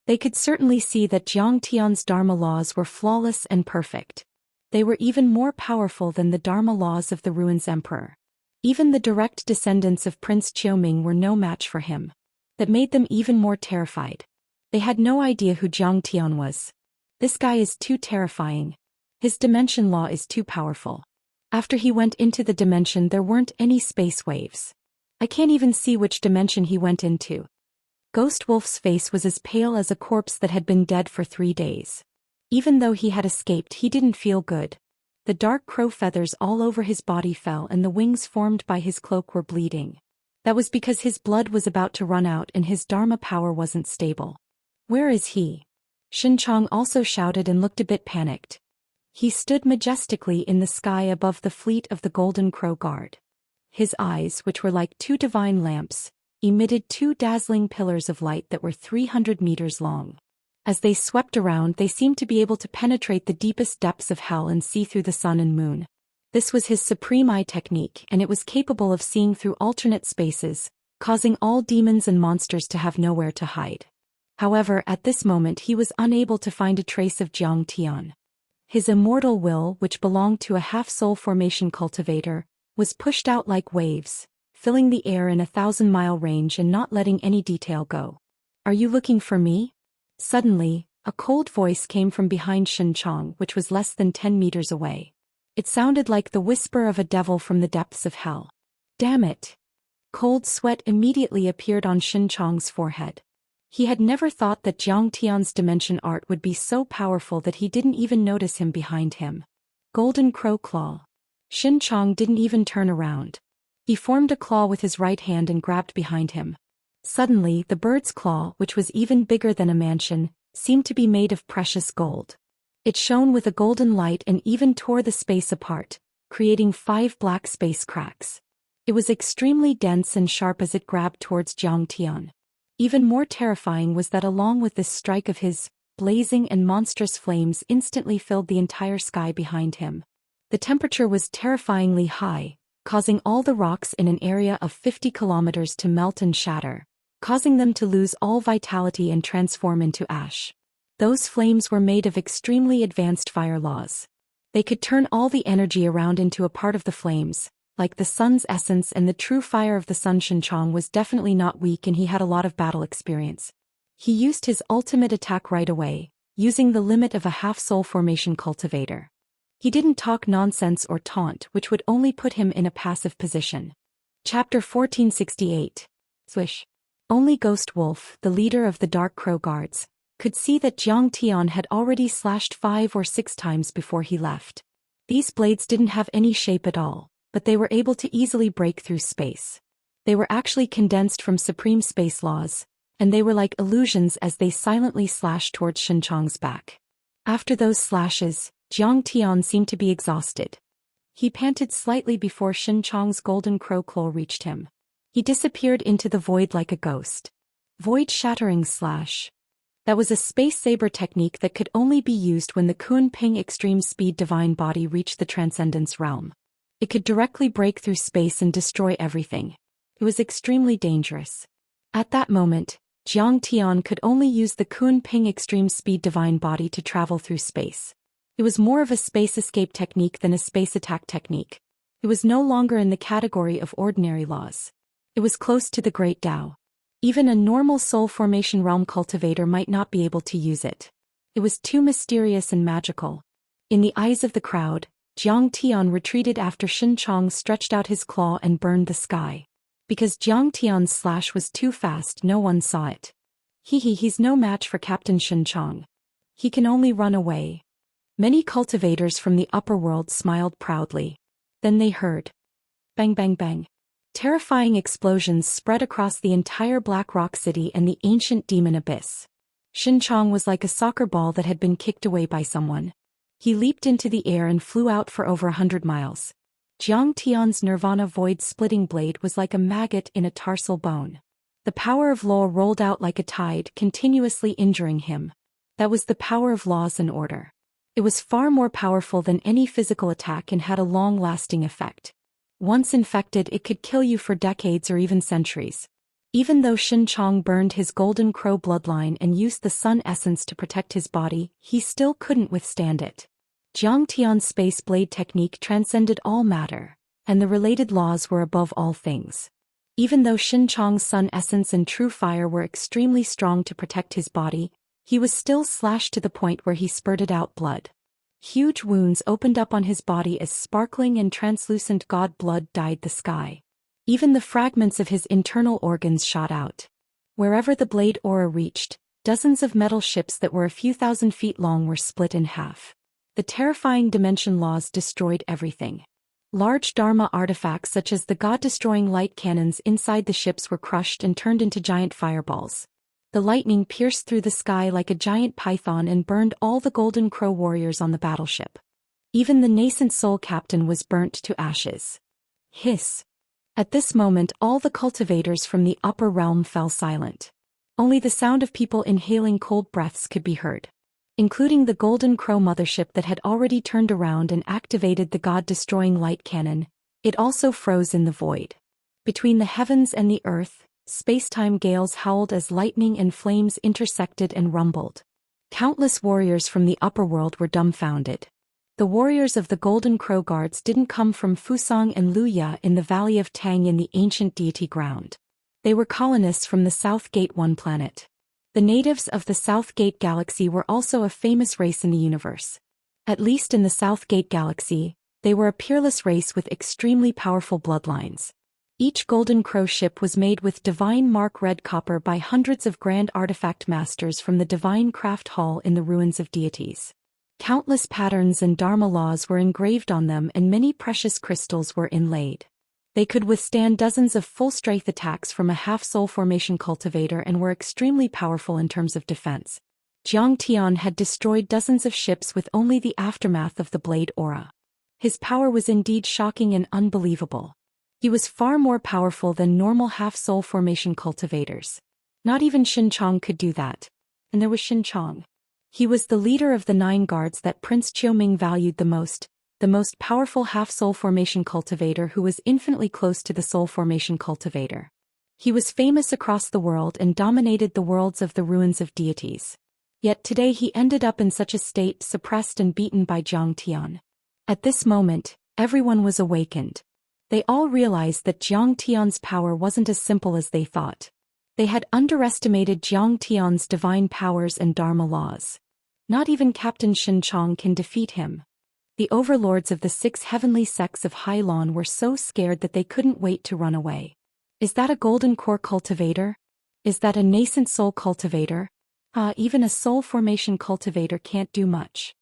They could certainly see that Jiang Tian's Dharma laws were flawless and perfect. They were even more powerful than the Dharma laws of the Ruins Emperor. Even the direct descendants of Prince Qiuming were no match for him. That made them even more terrified. They had no idea who Jiang Tian was. This guy is too terrifying. His dimension law is too powerful. After he went into the dimension, there weren't any space waves. I can't even see which dimension he went into. Ghost Wolf's face was as pale as a corpse that had been dead for 3 days. Even though he had escaped, he didn't feel good. The dark crow feathers all over his body fell and the wings formed by his cloak were bleeding. That was because his blood was about to run out and his Dharma power wasn't stable. Where is he? Xinchang also shouted and looked a bit panicked. He stood majestically in the sky above the fleet of the Golden Crow Guard. His eyes, which were like 2 divine lamps, emitted 2 dazzling pillars of light that were 300 meters long. As they swept around, they seemed to be able to penetrate the deepest depths of hell and see through the sun and moon. This was his supreme eye technique, and it was capable of seeing through alternate spaces, causing all demons and monsters to have nowhere to hide. However, at this moment he was unable to find a trace of Jiang Tian. His immortal will, which belonged to a half-soul formation cultivator, was pushed out like waves, filling the air in a 1,000-mile range and not letting any detail go. Are you looking for me? Suddenly, a cold voice came from behind Xinchang, which was less than 10 meters away. It sounded like the whisper of a devil from the depths of hell. Damn it! Cold sweat immediately appeared on Xinchang's forehead. He had never thought that Jiang Tian's dimension art would be so powerful that he didn't even notice him behind him. Golden Crow Claw. Xinchang didn't even turn around. He formed a claw with his right hand and grabbed behind him. Suddenly, the bird's claw, which was even bigger than a mansion, seemed to be made of precious gold. It shone with a golden light and even tore the space apart, creating 5 black space cracks. It was extremely dense and sharp as it grabbed towards Jiang Tian. Even more terrifying was that along with this strike of his, blazing and monstrous flames instantly filled the entire sky behind him. The temperature was terrifyingly high, causing all the rocks in an area of 50 kilometers to melt and shatter, causing them to lose all vitality and transform into ash. Those flames were made of extremely advanced fire laws. They could turn all the energy around into a part of the flames, like the sun's essence, and the true fire of the sun. Xinchang was definitely not weak and he had a lot of battle experience. He used his ultimate attack right away, using the limit of a half-soul formation cultivator. He didn't talk nonsense or taunt, which would only put him in a passive position. Chapter 1468. Swish. Only Ghost Wolf, the leader of the Dark Crow Guards, could see that Jiang Tian had already slashed 5 or 6 times before he left. These blades didn't have any shape at all, but they were able to easily break through space. They were actually condensed from supreme space laws, and they were like illusions as they silently slashed towards Xinchang's back. After those slashes, Jiang Tian seemed to be exhausted. He panted slightly before Xinchang's golden crow claw reached him. He disappeared into the void like a ghost. Void-shattering slash. That was a space saber technique that could only be used when the Kun Ping Extreme Speed Divine Body reached the Transcendence Realm. It could directly break through space and destroy everything. It was extremely dangerous. At that moment, Jiang Tian could only use the Kun Ping Extreme Speed Divine Body to travel through space. It was more of a space escape technique than a space attack technique. It was no longer in the category of ordinary laws. It was close to the Great Tao. Even a normal soul formation realm cultivator might not be able to use it. It was too mysterious and magical. In the eyes of the crowd, Jiang Tian retreated after Xinchang stretched out his claw and burned the sky. Because Jiang Tian's slash was too fast, no one saw it. He's no match for Captain Xinchang. He can only run away. Many cultivators from the upper world smiled proudly. Then they heard. Bang bang bang. Terrifying explosions spread across the entire Black Rock City and the ancient demon abyss. Xinchang was like a soccer ball that had been kicked away by someone. He leaped into the air and flew out for over 100 miles. Jiang Tian's Nirvana void-splitting blade was like a maggot in a tarsal bone. The power of law rolled out like a tide, continuously injuring him. That was the power of laws and order. It was far more powerful than any physical attack and had a long-lasting effect. Once infected, it could kill you for decades or even centuries. Even though Xianxia burned his golden crow bloodline and used the sun essence to protect his body, he still couldn't withstand it. Jiang Tian's space blade technique transcended all matter, and the related laws were above all things. Even though Xianxia's sun essence and true fire were extremely strong to protect his body, he was still slashed to the point where he spurted out blood. Huge wounds opened up on his body as sparkling and translucent god blood dyed the sky. Even the fragments of his internal organs shot out. Wherever the blade aura reached, dozens of metal ships that were a few thousand feet long were split in half. The terrifying dimension laws destroyed everything. Large Dharma artifacts such as the god-destroying light cannons inside the ships were crushed and turned into giant fireballs. The lightning pierced through the sky like a giant python and burned all the Golden Crow warriors on the battleship. Even the nascent soul captain was burnt to ashes. Hiss. At this moment, all the cultivators from the upper realm fell silent. Only the sound of people inhaling cold breaths could be heard. Including the Golden Crow mothership that had already turned around and activated the god-destroying light cannon, it also froze in the void. Between the heavens and the earth, space-time gales howled as lightning and flames intersected and rumbled. Countless warriors from the upper world were dumbfounded. The warriors of the Golden Crow Guards didn't come from Fusang and Luya in the Valley of Tang in the ancient deity ground. They were colonists from the South Gate 1 planet. The natives of the South Gate Galaxy were also a famous race in the universe. At least in the South Gate Galaxy, they were a peerless race with extremely powerful bloodlines. Each Golden Crow ship was made with divine mark red copper by hundreds of grand artifact masters from the Divine Craft Hall in the ruins of deities. Countless patterns and dharma laws were engraved on them and many precious crystals were inlaid. They could withstand dozens of full-strength attacks from a half-soul formation cultivator and were extremely powerful in terms of defense. Jiang Tian had destroyed dozens of ships with only the aftermath of the blade aura. His power was indeed shocking and unbelievable. He was far more powerful than normal half-soul formation cultivators. Not even Xianxia could do that. And there was Xianxia. He was the leader of the 9 guards that Prince Qiuming valued the most powerful half-soul formation cultivator who was infinitely close to the soul formation cultivator. He was famous across the world and dominated the worlds of the ruins of deities. Yet today he ended up in such a state, suppressed and beaten by Jiang Tian. At this moment, everyone was awakened. They all realized that Jiang Tian's power wasn't as simple as they thought. They had underestimated Jiang Tian's divine powers and dharma laws. Not even Captain Xianxia can defeat him. The overlords of the 6 heavenly sects of Hailon were so scared that they couldn't wait to run away. Is that a golden core cultivator? Is that a nascent soul cultivator? Even a soul formation cultivator can't do much.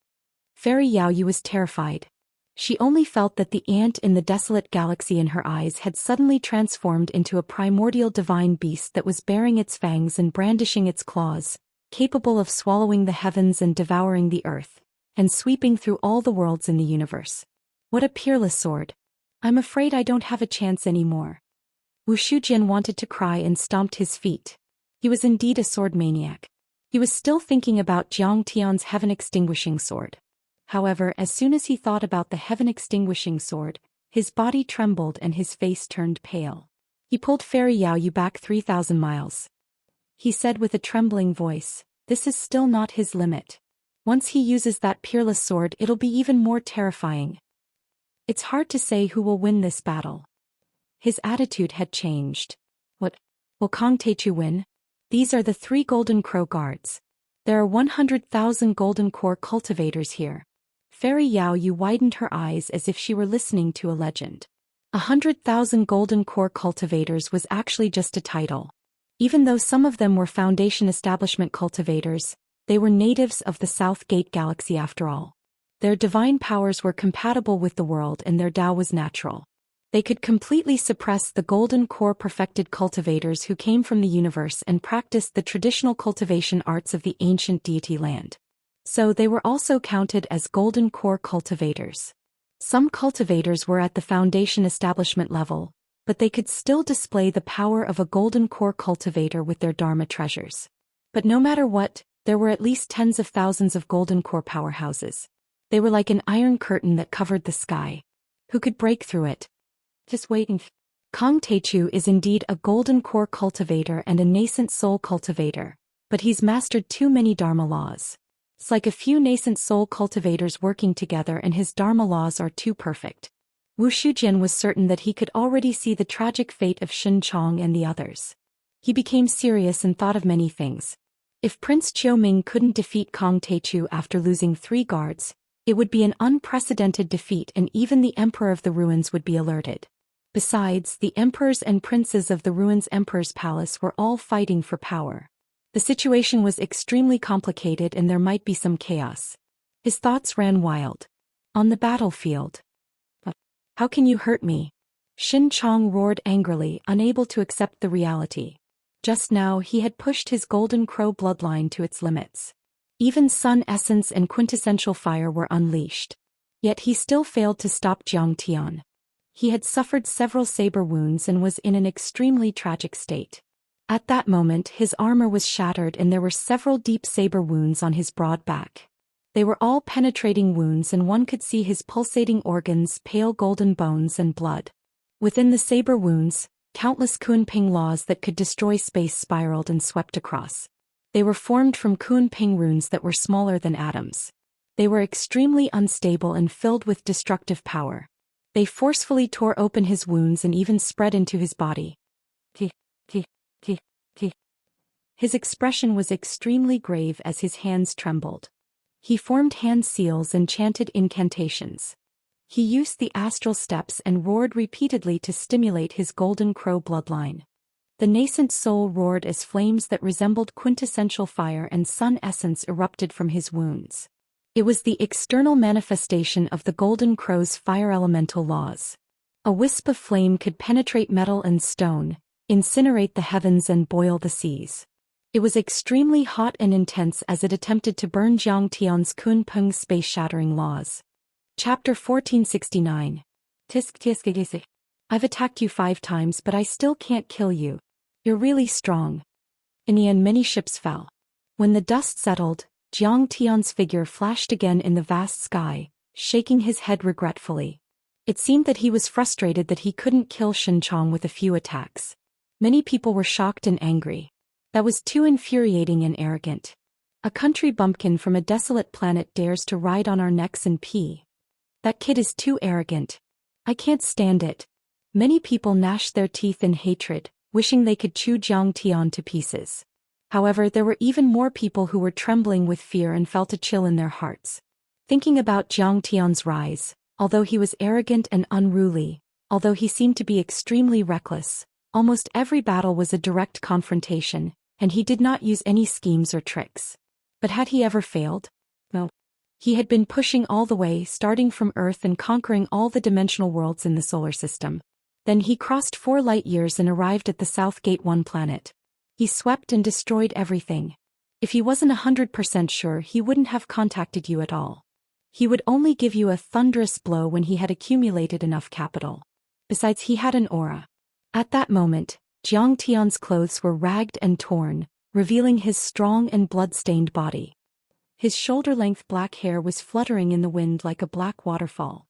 Fairy Yaoyu was terrified. She only felt that the ant in the desolate galaxy in her eyes had suddenly transformed into a primordial divine beast that was baring its fangs and brandishing its claws, capable of swallowing the heavens and devouring the earth, and sweeping through all the worlds in the universe. What a peerless sword. I'm afraid I don't have a chance anymore. Wuxia wanted to cry and stomped his feet. He was indeed a sword maniac. He was still thinking about Jiang Tian's heaven-extinguishing sword. However, as soon as he thought about the heaven-extinguishing sword, his body trembled and his face turned pale. He pulled Fairy Yaoyu back 3,000 miles. He said with a trembling voice, "This is still not his limit. Once he uses that peerless sword, it'll be even more terrifying. It's hard to say who will win this battle." His attitude had changed. What? Will Kang Teichu win? These are the 3 Golden Crow Guards. There are 100,000 Golden Core cultivators here. Fairy Yaoyu widened her eyes as if she were listening to a legend. 100,000 Golden Core cultivators was actually just a title. Even though some of them were Foundation Establishment cultivators, they were natives of the South Gate Galaxy after all. Their divine powers were compatible with the world and their Tao was natural. They could completely suppress the Golden Core perfected cultivators who came from the universe and practiced the traditional cultivation arts of the ancient deity land. So they were also counted as Golden Core cultivators. Some cultivators were at the foundation establishment level, but they could still display the power of a golden core cultivator with their Dharma treasures. But no matter what, there were at least tens of thousands of golden core powerhouses. They were like an iron curtain that covered the sky. Who could break through it? Just waiting. Kong Teichu is indeed a golden core cultivator and a nascent soul cultivator, but he's mastered too many Dharma laws. It's like a few nascent soul cultivators working together and his Dharma laws are too perfect. Wu Shujian was certain that he could already see the tragic fate of Xianxia and the others. He became serious and thought of many things. If Prince Qiuming couldn't defeat Kong Teichu after losing 3 guards, it would be an unprecedented defeat and even the Emperor of the Ruins would be alerted. Besides, the emperors and princes of the Ruins Emperor's palace were all fighting for power. The situation was extremely complicated and there might be some chaos. His thoughts ran wild. On the battlefield. How can you hurt me? Xianxia roared angrily, unable to accept the reality. Just now he had pushed his golden crow bloodline to its limits. Even sun essence and quintessential fire were unleashed. Yet he still failed to stop Jiang Tian. He had suffered several saber wounds and was in an extremely tragic state. At that moment his armor was shattered and there were several deep saber wounds on his broad back. They were all penetrating wounds and one could see his pulsating organs, pale golden bones and blood. Within the saber wounds, countless Kunping laws that could destroy space spiraled and swept across. They were formed from Kunping runes that were smaller than atoms. They were extremely unstable and filled with destructive power. They forcefully tore open his wounds and even spread into his body. His expression was extremely grave as his hands trembled. He formed hand seals and chanted incantations. He used the astral steps and roared repeatedly to stimulate his golden crow bloodline. The nascent soul roared as flames that resembled quintessential fire and sun essence erupted from his wounds. It was the external manifestation of the golden crow's fire elemental laws. A wisp of flame could penetrate metal and stone, incinerate the heavens and boil the seas. It was extremely hot and intense as it attempted to burn Jiang Tian's Kunpeng space-shattering laws. Chapter 1469. I've attacked you 5 times but I still can't kill you. You're really strong. In the end many ships fell. When the dust settled, Jiang Tian's figure flashed again in the vast sky, shaking his head regretfully. It seemed that he was frustrated that he couldn't kill Xianxia with a few attacks. Many people were shocked and angry. That was too infuriating and arrogant. A country bumpkin from a desolate planet dares to ride on our necks and pee. That kid is too arrogant. I can't stand it. Many people gnashed their teeth in hatred, wishing they could chew Jiang Tian to pieces. However, there were even more people who were trembling with fear and felt a chill in their hearts. Thinking about Jiang Tian's rise, although he was arrogant and unruly, although he seemed to be extremely reckless, almost every battle was a direct confrontation, and he did not use any schemes or tricks. But had he ever failed? No. He had been pushing all the way, starting from Earth and conquering all the dimensional worlds in the solar system. Then he crossed 4 light years and arrived at the South Gate 1 planet. He swept and destroyed everything. If he wasn't 100% sure, he wouldn't have contacted you at all. He would only give you a thunderous blow when he had accumulated enough capital. Besides, he had an aura. At that moment, Jiang Tian's clothes were ragged and torn, revealing his strong and blood-stained body. His shoulder-length black hair was fluttering in the wind like a black waterfall.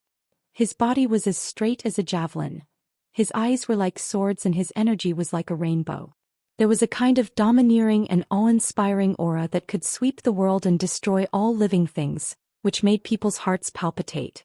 His body was as straight as a javelin. His eyes were like swords and his energy was like a rainbow. There was a kind of domineering and awe-inspiring aura that could sweep the world and destroy all living things, which made people's hearts palpitate.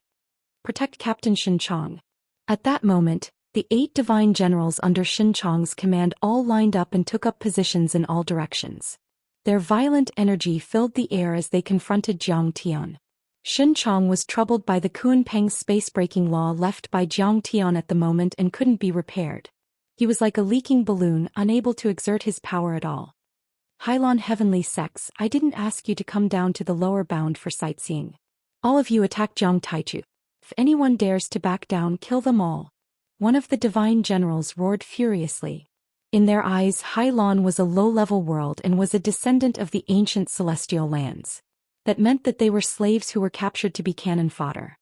Protect Captain Xianxia. At that moment, the 8 divine generals under Xianxia's command all lined up and took up positions in all directions. Their violent energy filled the air as they confronted Jiang Tian. Xianxia was troubled by the Kunpeng space-breaking law left by Jiang Tian at the moment and couldn't be repaired. He was like a leaking balloon, unable to exert his power at all. Hylon Heavenly Sex, I didn't ask you to come down to the lower bound for sightseeing. All of you attack Jiang Taichu. If anyone dares to back down, kill them all. One of the divine generals roared furiously. In their eyes, Hylon was a low-level world and was a descendant of the ancient celestial lands. That meant that they were slaves who were captured to be cannon fodder.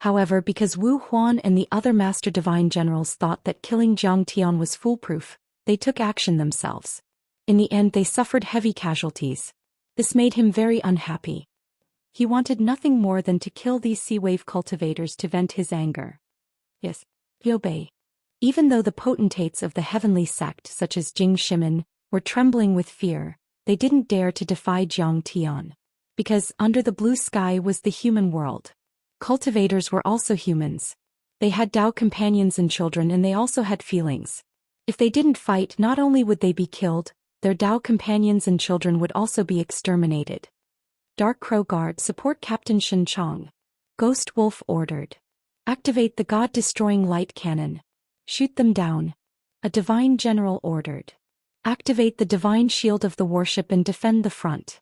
However, because Wu Huan and the other Master Divine Generals thought that killing Jiang Tian was foolproof, they took action themselves. In the end, they suffered heavy casualties. This made him very unhappy. He wanted nothing more than to kill these sea wave cultivators to vent his anger. Yes, he obeyed. Even though the potentates of the heavenly sect such as Jing Shimin were trembling with fear, they didn't dare to defy Jiang Tian. Because under the blue sky was the human world. Cultivators were also humans. They had Dao companions and children, and they also had feelings. If they didn't fight, not only would they be killed, their Dao companions and children would also be exterminated. Dark Crow Guard, support Captain Shen Chong. Ghost Wolf ordered. Activate the God-destroying light cannon. Shoot them down. A Divine General ordered. Activate the Divine Shield of the warship and defend the front.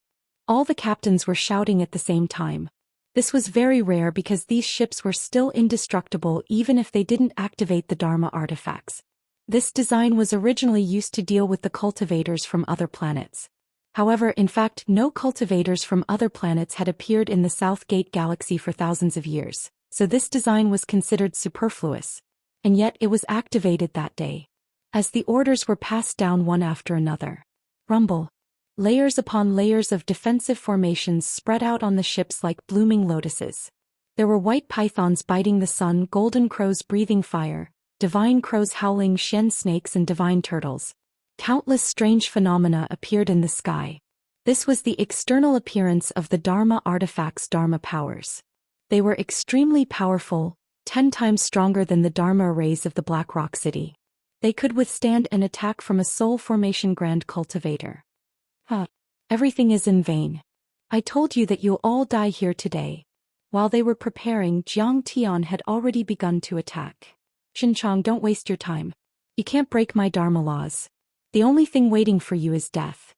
All the captains were shouting at the same time. This was very rare because these ships were still indestructible even if they didn't activate the Dharma artifacts. This design was originally used to deal with the cultivators from other planets. However, in fact, no cultivators from other planets had appeared in the South Gate Galaxy for thousands of years, so this design was considered superfluous. And yet it was activated that day. As the orders were passed down one after another. Rumble. Layers upon layers of defensive formations spread out on the ships like blooming lotuses. There were white pythons biting the sun, golden crows breathing fire, divine crows howling, shen snakes and divine turtles. Countless strange phenomena appeared in the sky. This was the external appearance of the Dharma artifacts' Dharma powers. They were extremely powerful, 10 times stronger than the Dharma arrays of the Black Rock City. They could withstand an attack from a soul formation Grand Cultivator. Everything is in vain. I told you that you'll all die here today. While they were preparing, Jiang Tian had already begun to attack. Xinchang, don't waste your time. You can't break my Dharma laws. The only thing waiting for you is death.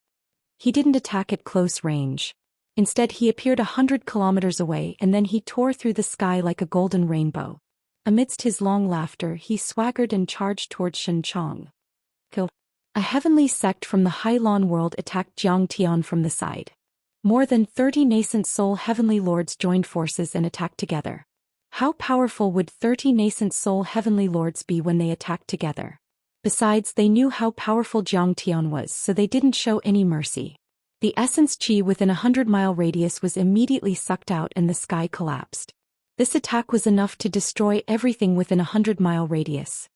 He didn't attack at close range. Instead, he appeared 100 kilometers away and then he tore through the sky like a golden rainbow. Amidst his long laughter, he swaggered and charged towards Xinchang. Kill. A heavenly sect from the Hylon world attacked Jiang Tian from the side. More than 30 nascent soul heavenly lords joined forces and attacked together. How powerful would 30 nascent soul heavenly lords be when they attacked together? Besides, they knew how powerful Jiang Tian was, so they didn't show any mercy. The essence chi within a 100-mile radius was immediately sucked out and the sky collapsed. This attack was enough to destroy everything within a 100-mile radius.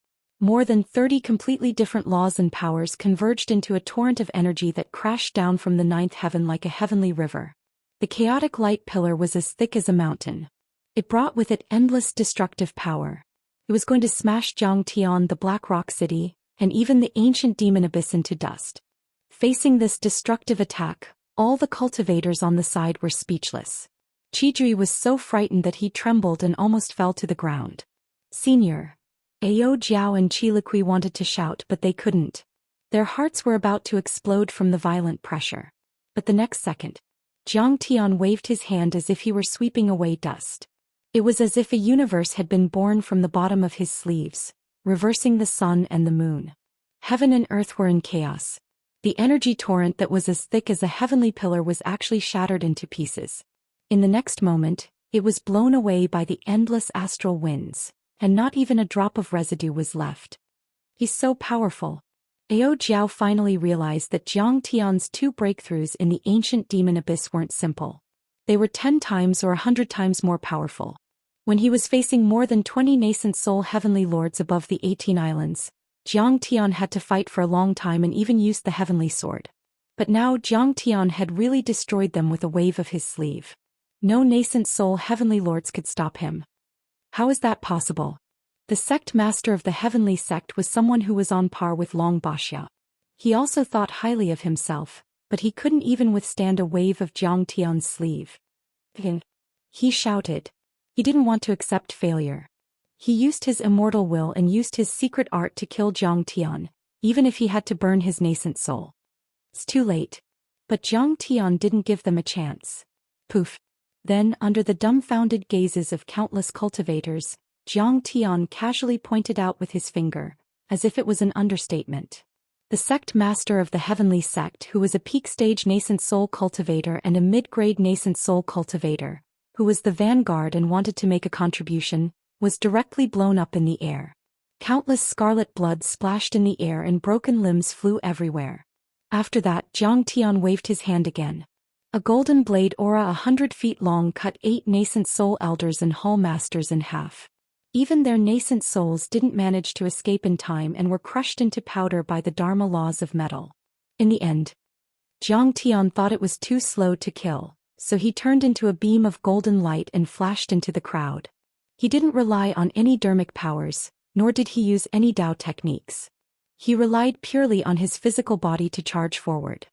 More than 30 completely different laws and powers converged into a torrent of energy that crashed down from the ninth heaven like a heavenly river. The chaotic light pillar was as thick as a mountain. It brought with it endless destructive power. It was going to smash Jiang Tian, the Black Rock City, and even the ancient demon abyss into dust. Facing this destructive attack, all the cultivators on the side were speechless. Qizhi was so frightened that he trembled and almost fell to the ground. Senior. Ao Jiao and Qiliqui wanted to shout but they couldn't. Their hearts were about to explode from the violent pressure. But the next second, Jiang Tian waved his hand as if he were sweeping away dust. It was as if a universe had been born from the bottom of his sleeves, reversing the sun and the moon. Heaven and earth were in chaos. The energy torrent that was as thick as a heavenly pillar was actually shattered into pieces. In the next moment, it was blown away by the endless astral winds, and not even a drop of residue was left. He's so powerful. Ao Jiao finally realized that Jiang Tian's 2 breakthroughs in the ancient demon abyss weren't simple. They were 10 times or 100 times more powerful. When he was facing more than 20 nascent soul heavenly lords above the 18 islands, Jiang Tian had to fight for a long time and even used the heavenly sword. But now Jiang Tian had really destroyed them with a wave of his sleeve. No nascent soul heavenly lords could stop him. How is that possible? The sect master of the heavenly sect was someone who was on par with Long Baxia. He also thought highly of himself, but he couldn't even withstand a wave of Jiang Tian's sleeve. He shouted. He didn't want to accept failure. He used his immortal will and used his secret art to kill Jiang Tian, even if he had to burn his nascent soul. It's too late. But Jiang Tian didn't give them a chance. Poof. Then, under the dumbfounded gazes of countless cultivators, Jiang Tian casually pointed out with his finger, as if it was an understatement. The sect master of the heavenly sect, who was a peak stage nascent soul cultivator and a mid-grade nascent soul cultivator, who was the vanguard and wanted to make a contribution, was directly blown up in the air. Countless scarlet blood splashed in the air and broken limbs flew everywhere. After that, Zhang Tian waved his hand again. A golden blade aura 100 feet long cut 8 nascent soul elders and hall masters in half. Even their nascent souls didn't manage to escape in time and were crushed into powder by the Dharma laws of metal. In the end, Zhang Tian thought it was too slow to kill, so he turned into a beam of golden light and flashed into the crowd. He didn't rely on any dermic powers, nor did he use any Dao techniques. He relied purely on his physical body to charge forward.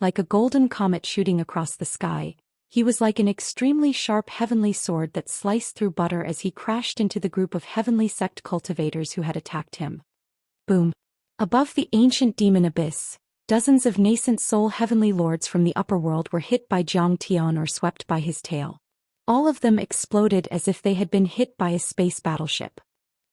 Like a golden comet shooting across the sky, he was like an extremely sharp heavenly sword that sliced through butter as he crashed into the group of heavenly sect cultivators who had attacked him. Boom! Above the ancient demon abyss, dozens of nascent soul heavenly lords from the upper world were hit by Zhang Tian or swept by his tail. All of them exploded as if they had been hit by a space battleship.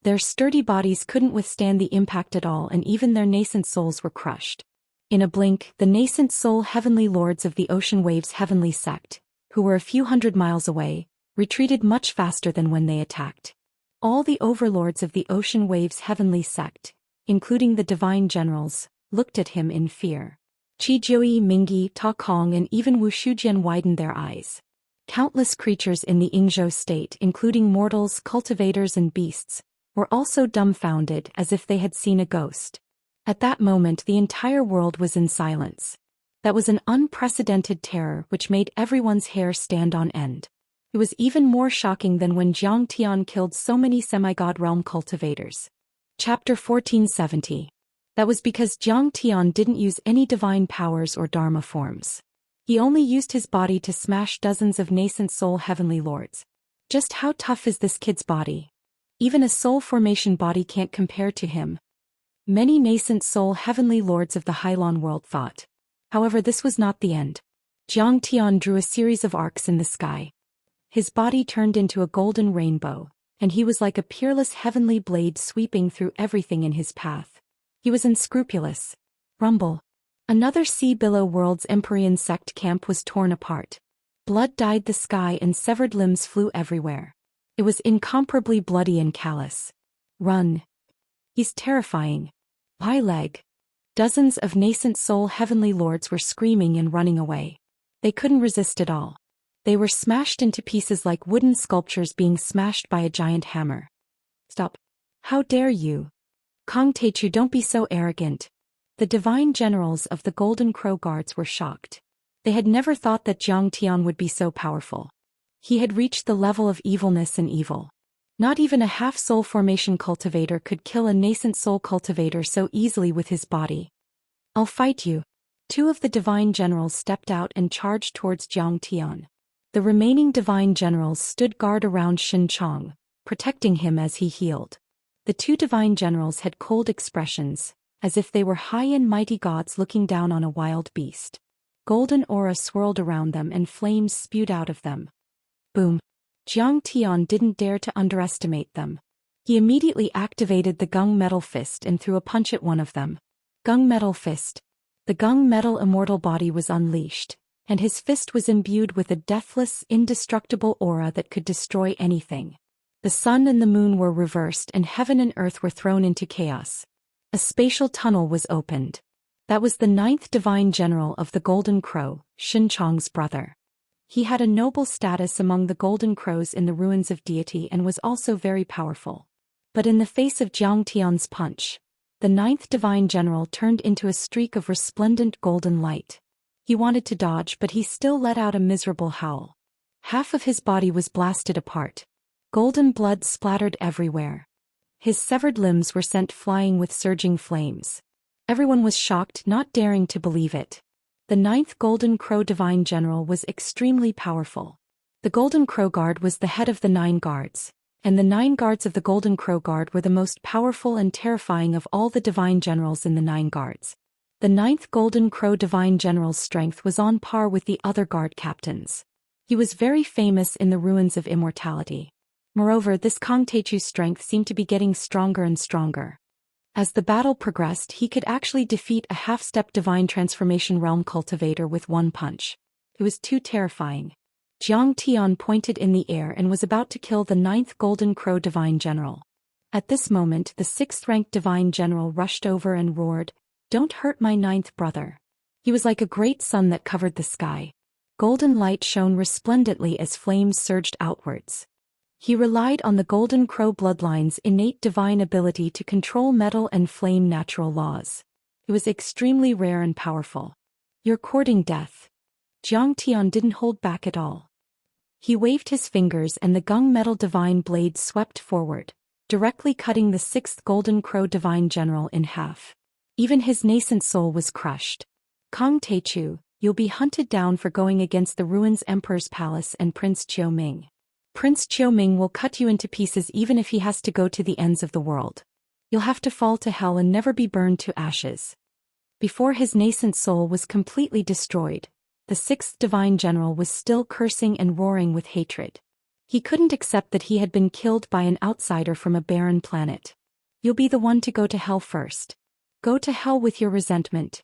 Their sturdy bodies couldn't withstand the impact at all, and even their nascent souls were crushed. In a blink, the nascent soul heavenly lords of the Ocean Waves heavenly sect, who were a few hundred miles away, retreated much faster than when they attacked. All the overlords of the Ocean Waves heavenly sect, including the divine generals, looked at him in fear. Qi Jiui, Mingyi, Ta Kong and even Wu Shujian widened their eyes. Countless creatures in the Yingzhou state, including mortals, cultivators and beasts, were also dumbfounded as if they had seen a ghost. At that moment the entire world was in silence. That was an unprecedented terror which made everyone's hair stand on end. It was even more shocking than when Zhang Tian killed so many semi-god realm cultivators. Chapter 1470. That was because Zhang Tian didn't use any divine powers or dharma forms. He only used his body to smash dozens of nascent soul heavenly lords. Just how tough is this kid's body? Even a soul formation body can't compare to him. Many nascent soul heavenly lords of the Hylon world thought. However, this was not the end. Zhang Tian drew a series of arcs in the sky. His body turned into a golden rainbow, and he was like a peerless heavenly blade sweeping through everything in his path. He was unscrupulous. Rumble. Another sea billow world's Empyrean sect camp was torn apart. Blood dyed the sky and severed limbs flew everywhere. It was incomparably bloody and callous. Run. He's terrifying. My leg. Dozens of nascent soul heavenly lords were screaming and running away. They couldn't resist at all. They were smashed into pieces like wooden sculptures being smashed by a giant hammer. Stop. How dare you? Kong Teichu, don't be so arrogant. The divine generals of the Golden Crow Guards were shocked. They had never thought that Zhang Tian would be so powerful. He had reached the level of evilness and evil. Not even a half-soul formation cultivator could kill a nascent soul cultivator so easily with his body. I'll fight you. 2 of the divine generals stepped out and charged towards Zhang Tian. The remaining divine generals stood guard around Xianxia, protecting him as he healed. The 2 divine generals had cold expressions, as if they were high and mighty gods looking down on a wild beast. Golden aura swirled around them and flames spewed out of them. Boom. Zhang Tian didn't dare to underestimate them. He immediately activated the Gung Metal Fist and threw a punch at one of them. Gung Metal Fist. The Gung Metal Immortal body was unleashed, and his fist was imbued with a deathless, indestructible aura that could destroy anything. The sun and the moon were reversed and heaven and earth were thrown into chaos. A spatial tunnel was opened. That was the 9th divine general of the Golden Crow, Xinqiang's brother. He had a noble status among the Golden Crows in the ruins of deity and was also very powerful. But in the face of Zhang Tian's punch, the 9th divine general turned into a streak of resplendent golden light. He wanted to dodge, but he still let out a miserable howl. Half of his body was blasted apart. Golden blood splattered everywhere. His severed limbs were sent flying with surging flames. Everyone was shocked, not daring to believe it. The 9th Golden Crow Divine General was extremely powerful. The Golden Crow Guard was the head of the 9 guards, and the 9 guards of the Golden Crow Guard were the most powerful and terrifying of all the divine generals in the 9 guards. The 9th Golden Crow Divine General's strength was on par with the other guard captains. He was very famous in the ruins of immortality. Moreover, this Kong Teichu's strength seemed to be getting stronger and stronger. As the battle progressed, he could actually defeat a half-step divine transformation realm cultivator with one punch. It was too terrifying. Jiang Tian pointed in the air and was about to kill the 9th Golden Crow Divine General. At this moment the 6th-ranked Divine General rushed over and roared, "Don't hurt my 9th brother." He was like a great sun that covered the sky. Golden light shone resplendently as flames surged outwards. He relied on the Golden Crow bloodline's innate divine ability to control metal and flame natural laws. It was extremely rare and powerful. "You're courting death." Jiang Tian didn't hold back at all. He waved his fingers and the gung metal divine blade swept forward, directly cutting the 6th Golden Crow Divine General in half. Even his nascent soul was crushed. "Kong Teichu, you'll be hunted down for going against the ruins Emperor's Palace and Prince Qiuming. Prince Qiuming will cut you into pieces even if he has to go to the ends of the world. You'll have to fall to hell and never be burned to ashes." Before his nascent soul was completely destroyed, the 6th Divine General was still cursing and roaring with hatred. He couldn't accept that he had been killed by an outsider from a barren planet. "You'll be the one to go to hell first. Go to hell with your resentment."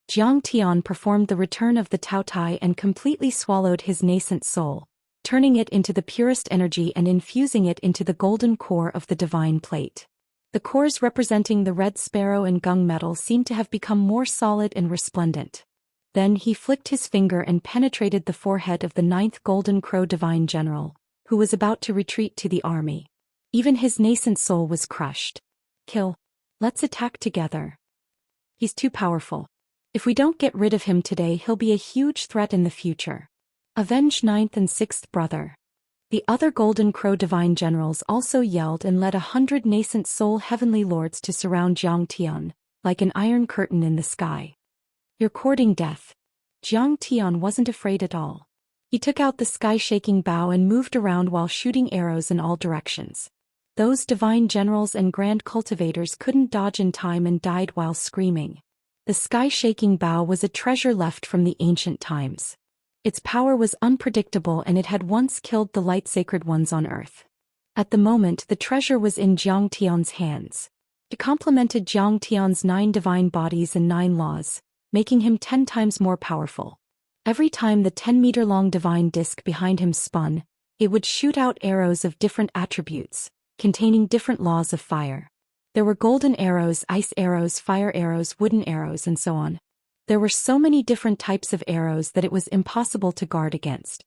Jiang Tian performed the return of the Tao Tai and completely swallowed his nascent soul, turning it into the purest energy and infusing it into the golden core of the divine plate. The cores representing the red sparrow and gung metal seemed to have become more solid and resplendent. Then he flicked his finger and penetrated the forehead of the 9th Golden Crow Divine General, who was about to retreat to the army. Even his nascent soul was crushed. "Kill. Let's attack together. He's too powerful. If we don't get rid of him today, he'll be a huge threat in the future. Avenge 9th and 6th brother." The other Golden Crow Divine Generals also yelled and led 100 nascent soul heavenly lords to surround Jiang Tian, like an iron curtain in the sky. "You're courting death." Jiang Tian wasn't afraid at all. He took out the sky-shaking bow and moved around while shooting arrows in all directions. Those divine generals and grand cultivators couldn't dodge in time and died while screaming. The sky-shaking bow was a treasure left from the ancient times. Its power was unpredictable and it had once killed the light sacred ones on earth. At the moment the treasure was in Jiang Tian's hands. It complemented Jiang Tian's 9 divine bodies and 9 laws, making him 10 times more powerful. Every time the 10-meter-long divine disc behind him spun, it would shoot out arrows of different attributes, containing different laws of fire. There were golden arrows, ice arrows, fire arrows, wooden arrows, and so on. There were so many different types of arrows that it was impossible to guard against.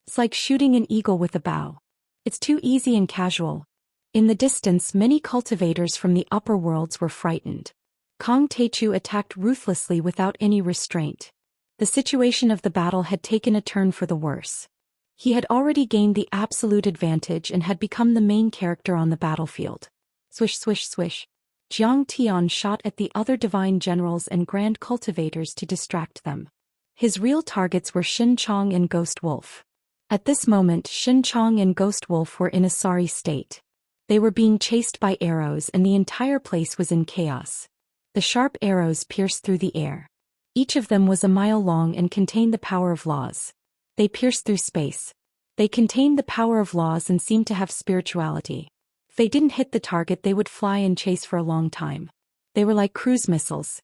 It's like shooting an eagle with a bow. It's too easy and casual. In the distance, many cultivators from the upper worlds were frightened. Kong Teichu attacked ruthlessly without any restraint. The situation of the battle had taken a turn for the worse. He had already gained the absolute advantage and had become the main character on the battlefield. Swish, swish, swish. Jiang Tian shot at the other divine generals and grand cultivators to distract them. His real targets were Xin Chong and Ghost Wolf. At this moment, Xin Chong and Ghost Wolf were in a sorry state. They were being chased by arrows and the entire place was in chaos. The sharp arrows pierced through the air. Each of them was a mile long and contained the power of laws. They pierced through space. They contained the power of laws and seemed to have spirituality. If they didn't hit the target, they would fly and chase for a long time. They were like cruise missiles.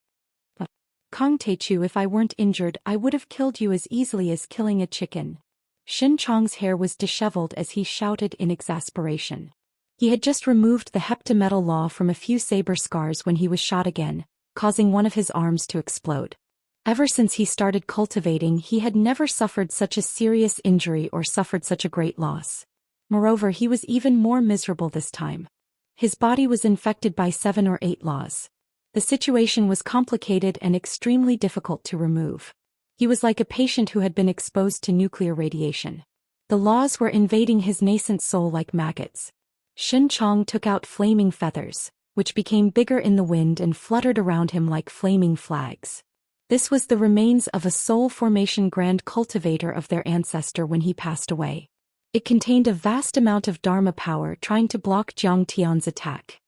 Kong Teichu, if I weren't injured, I would have killed you as easily as killing a chicken. Xin Chong's hair was disheveled as he shouted in exasperation. He had just removed the heptametal law from a few saber scars when he was shot again, causing one of his arms to explode. Ever since he started cultivating, he had never suffered such a serious injury or suffered such a great loss. Moreover, he was even more miserable this time. His body was infected by 7 or 8 laws. The situation was complicated and extremely difficult to remove. He was like a patient who had been exposed to nuclear radiation. The laws were invading his nascent soul like maggots. Xin Chong took out flaming feathers, which became bigger in the wind and fluttered around him like flaming flags. This was the remains of a soul formation grand cultivator of their ancestor when he passed away. It contained a vast amount of Dharma power trying to block Jiang Tian's attack.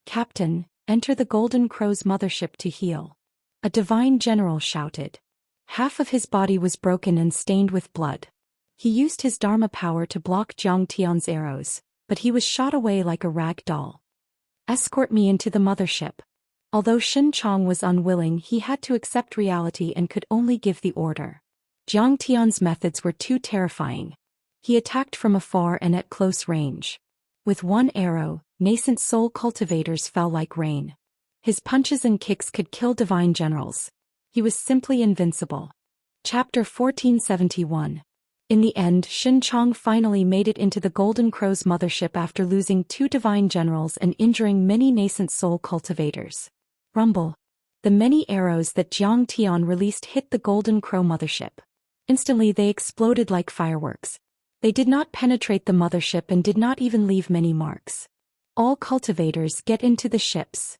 "Captain, enter the Golden Crow's mothership to heal," a divine general shouted. Half of his body was broken and stained with blood. He used his Dharma power to block Jiang Tian's arrows, but he was shot away like a rag doll. "Escort me into the mothership." Although Xin Chong was unwilling, he had to accept reality and could only give the order. Jiang Tian's methods were too terrifying. He attacked from afar and at close range. With one arrow, nascent soul cultivators fell like rain. His punches and kicks could kill divine generals. He was simply invincible. Chapter 1471. In the end, Xianxia finally made it into the Golden Crow's mothership after losing 2 divine generals and injuring many nascent soul cultivators. Rumble. The many arrows that Jiang Tian released hit the Golden Crow mothership. Instantly they exploded like fireworks. They did not penetrate the mothership and did not even leave many marks. All cultivators get into the ships.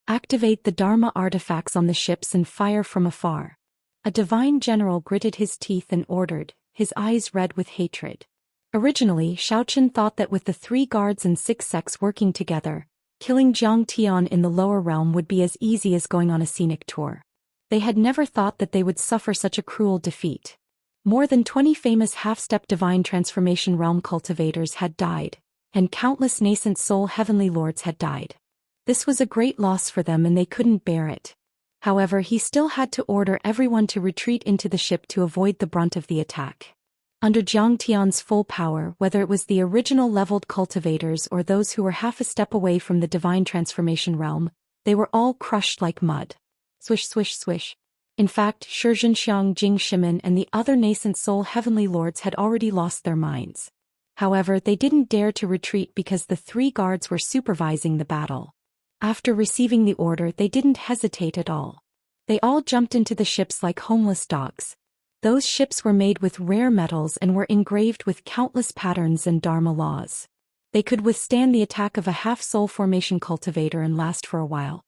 Activate the Dharma artifacts on the ships and fire from afar. A divine general gritted his teeth and ordered, his eyes red with hatred. Originally, Zhou Xian thought that with the 3 guards and 6 sects working together, killing Jiang Tian in the lower realm would be as easy as going on a scenic tour. They had never thought that they would suffer such a cruel defeat. More than 20 famous half-step divine transformation realm cultivators had died, and countless nascent soul heavenly lords had died. This was a great loss for them and they couldn't bear it. However, he still had to order everyone to retreat into the ship to avoid the brunt of the attack. Under Jiang Tian's full power, whether it was the original leveled cultivators or those who were half a step away from the divine transformation realm, they were all crushed like mud. Swish swish swish. In fact, Zhou Jing Shimin and the other nascent soul heavenly lords had already lost their minds. However, they didn't dare to retreat because the 3 guards were supervising the battle. After receiving the order, they didn't hesitate at all. They all jumped into the ships like homeless dogs. Those ships were made with rare metals and were engraved with countless patterns and dharma laws. They could withstand the attack of a half-soul formation cultivator and last for a while.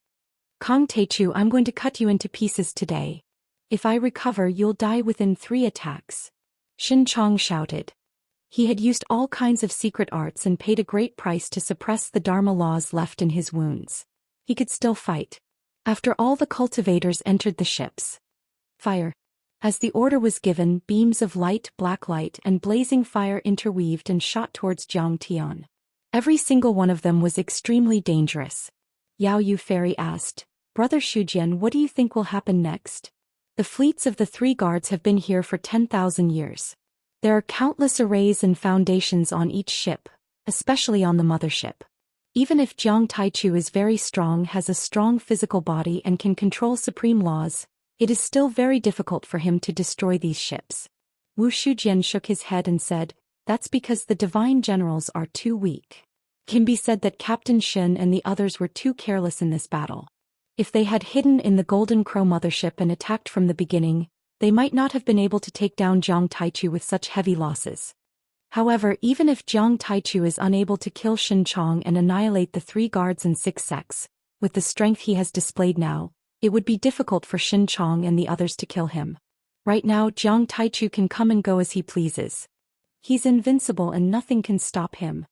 Kong Teichu, I'm going to cut you into pieces today. If I recover, you'll die within 3 attacks. Xianxia shouted. He had used all kinds of secret arts and paid a great price to suppress the dharma laws left in his wounds. He could still fight. After all the cultivators entered the ships. Fire. As the order was given, beams of light, black light, and blazing fire interweaved and shot towards Jiang Tian. Every single one of them was extremely dangerous. Yao Yu Fairy asked, Brother Shujian, what do you think will happen next? The fleets of the 3 guards have been here for 10,000 years. There are countless arrays and foundations on each ship, especially on the mothership. Even if Jiang Taichu is very strong, has a strong physical body and can control supreme laws, it is still very difficult for him to destroy these ships. Wu Shujian shook his head and said, that's because the divine generals are too weak. It can be said that Captain Shen and the others were too careless in this battle. If they had hidden in the Golden Crow mothership and attacked from the beginning, they might not have been able to take down Jiang Taichu with such heavy losses. However, even if Jiang Taichu is unable to kill Xianxia and annihilate the 3 guards and 6 sects, with the strength he has displayed now, it would be difficult for Xianxia and the others to kill him. Right now, Jiang Taichu can come and go as he pleases. He's invincible and nothing can stop him.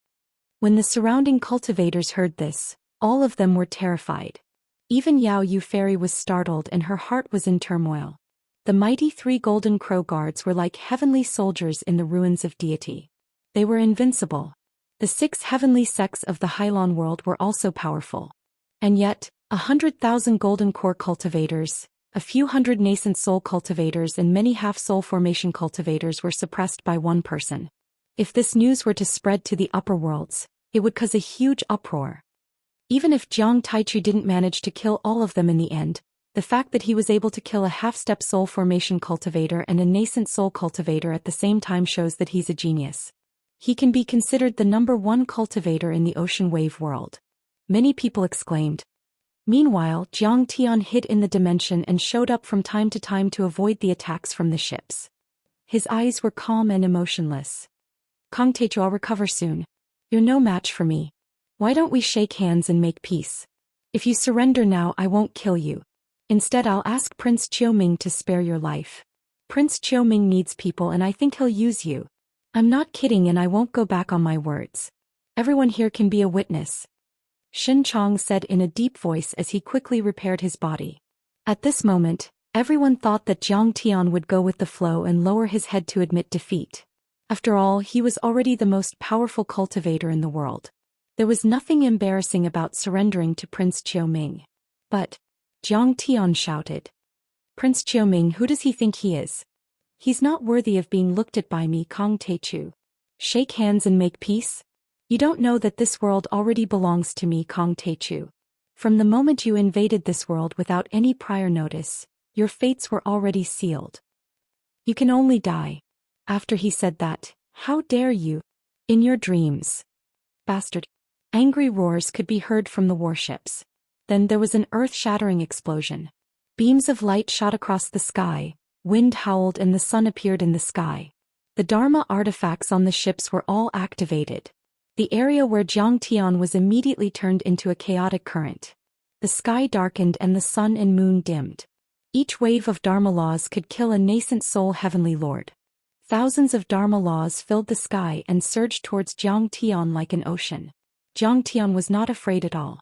When the surrounding cultivators heard this, all of them were terrified. Even Yao Yu Fairy was startled and her heart was in turmoil. The mighty 3 Golden Crow guards were like heavenly soldiers in the ruins of deity. They were invincible. The 6 heavenly sects of the Hylon world were also powerful. And yet, 100,000 Golden Core cultivators, a few hundred nascent soul cultivators and many half-soul formation cultivators were suppressed by one person. If this news were to spread to the upper worlds, it would cause a huge uproar. Even if Jiang Taichu didn't manage to kill all of them in the end, the fact that he was able to kill a half-step soul formation cultivator and a nascent soul cultivator at the same time shows that he's a genius. He can be considered the #1 cultivator in the ocean wave world. Many people exclaimed. Meanwhile, Jiang Tian hid in the dimension and showed up from time to time to avoid the attacks from the ships. His eyes were calm and emotionless. Kong Teichu, I'll recover soon. You're no match for me. Why don't we shake hands and make peace? If you surrender now, I won't kill you. Instead, I'll ask Prince Qiuming to spare your life. Prince Qiuming needs people and I think he'll use you. I'm not kidding and I won't go back on my words. Everyone here can be a witness. Xianxia said in a deep voice as he quickly repaired his body. At this moment, everyone thought that Jiang Tian would go with the flow and lower his head to admit defeat. After all, he was already the most powerful cultivator in the world. There was nothing embarrassing about surrendering to Prince Qiuming. But Jiang Tian shouted. Prince Qiuming, who does he think he is? He's not worthy of being looked at by me, Kong Teichu. Shake hands and make peace? You don't know that this world already belongs to me, Kong Teichu. From the moment you invaded this world without any prior notice, your fates were already sealed. You can only die. After he said that, how dare you? In your dreams. Bastard. Angry roars could be heard from the warships. Then there was an earth-shattering explosion. Beams of light shot across the sky, wind howled and the sun appeared in the sky. The Dharma artifacts on the ships were all activated. The area where Jiang Tian was immediately turned into a chaotic current. The sky darkened and the sun and moon dimmed. Each wave of Dharma laws could kill a nascent soul heavenly lord. Thousands of Dharma laws filled the sky and surged towards Jiang Tian like an ocean. Jiang Tian was not afraid at all.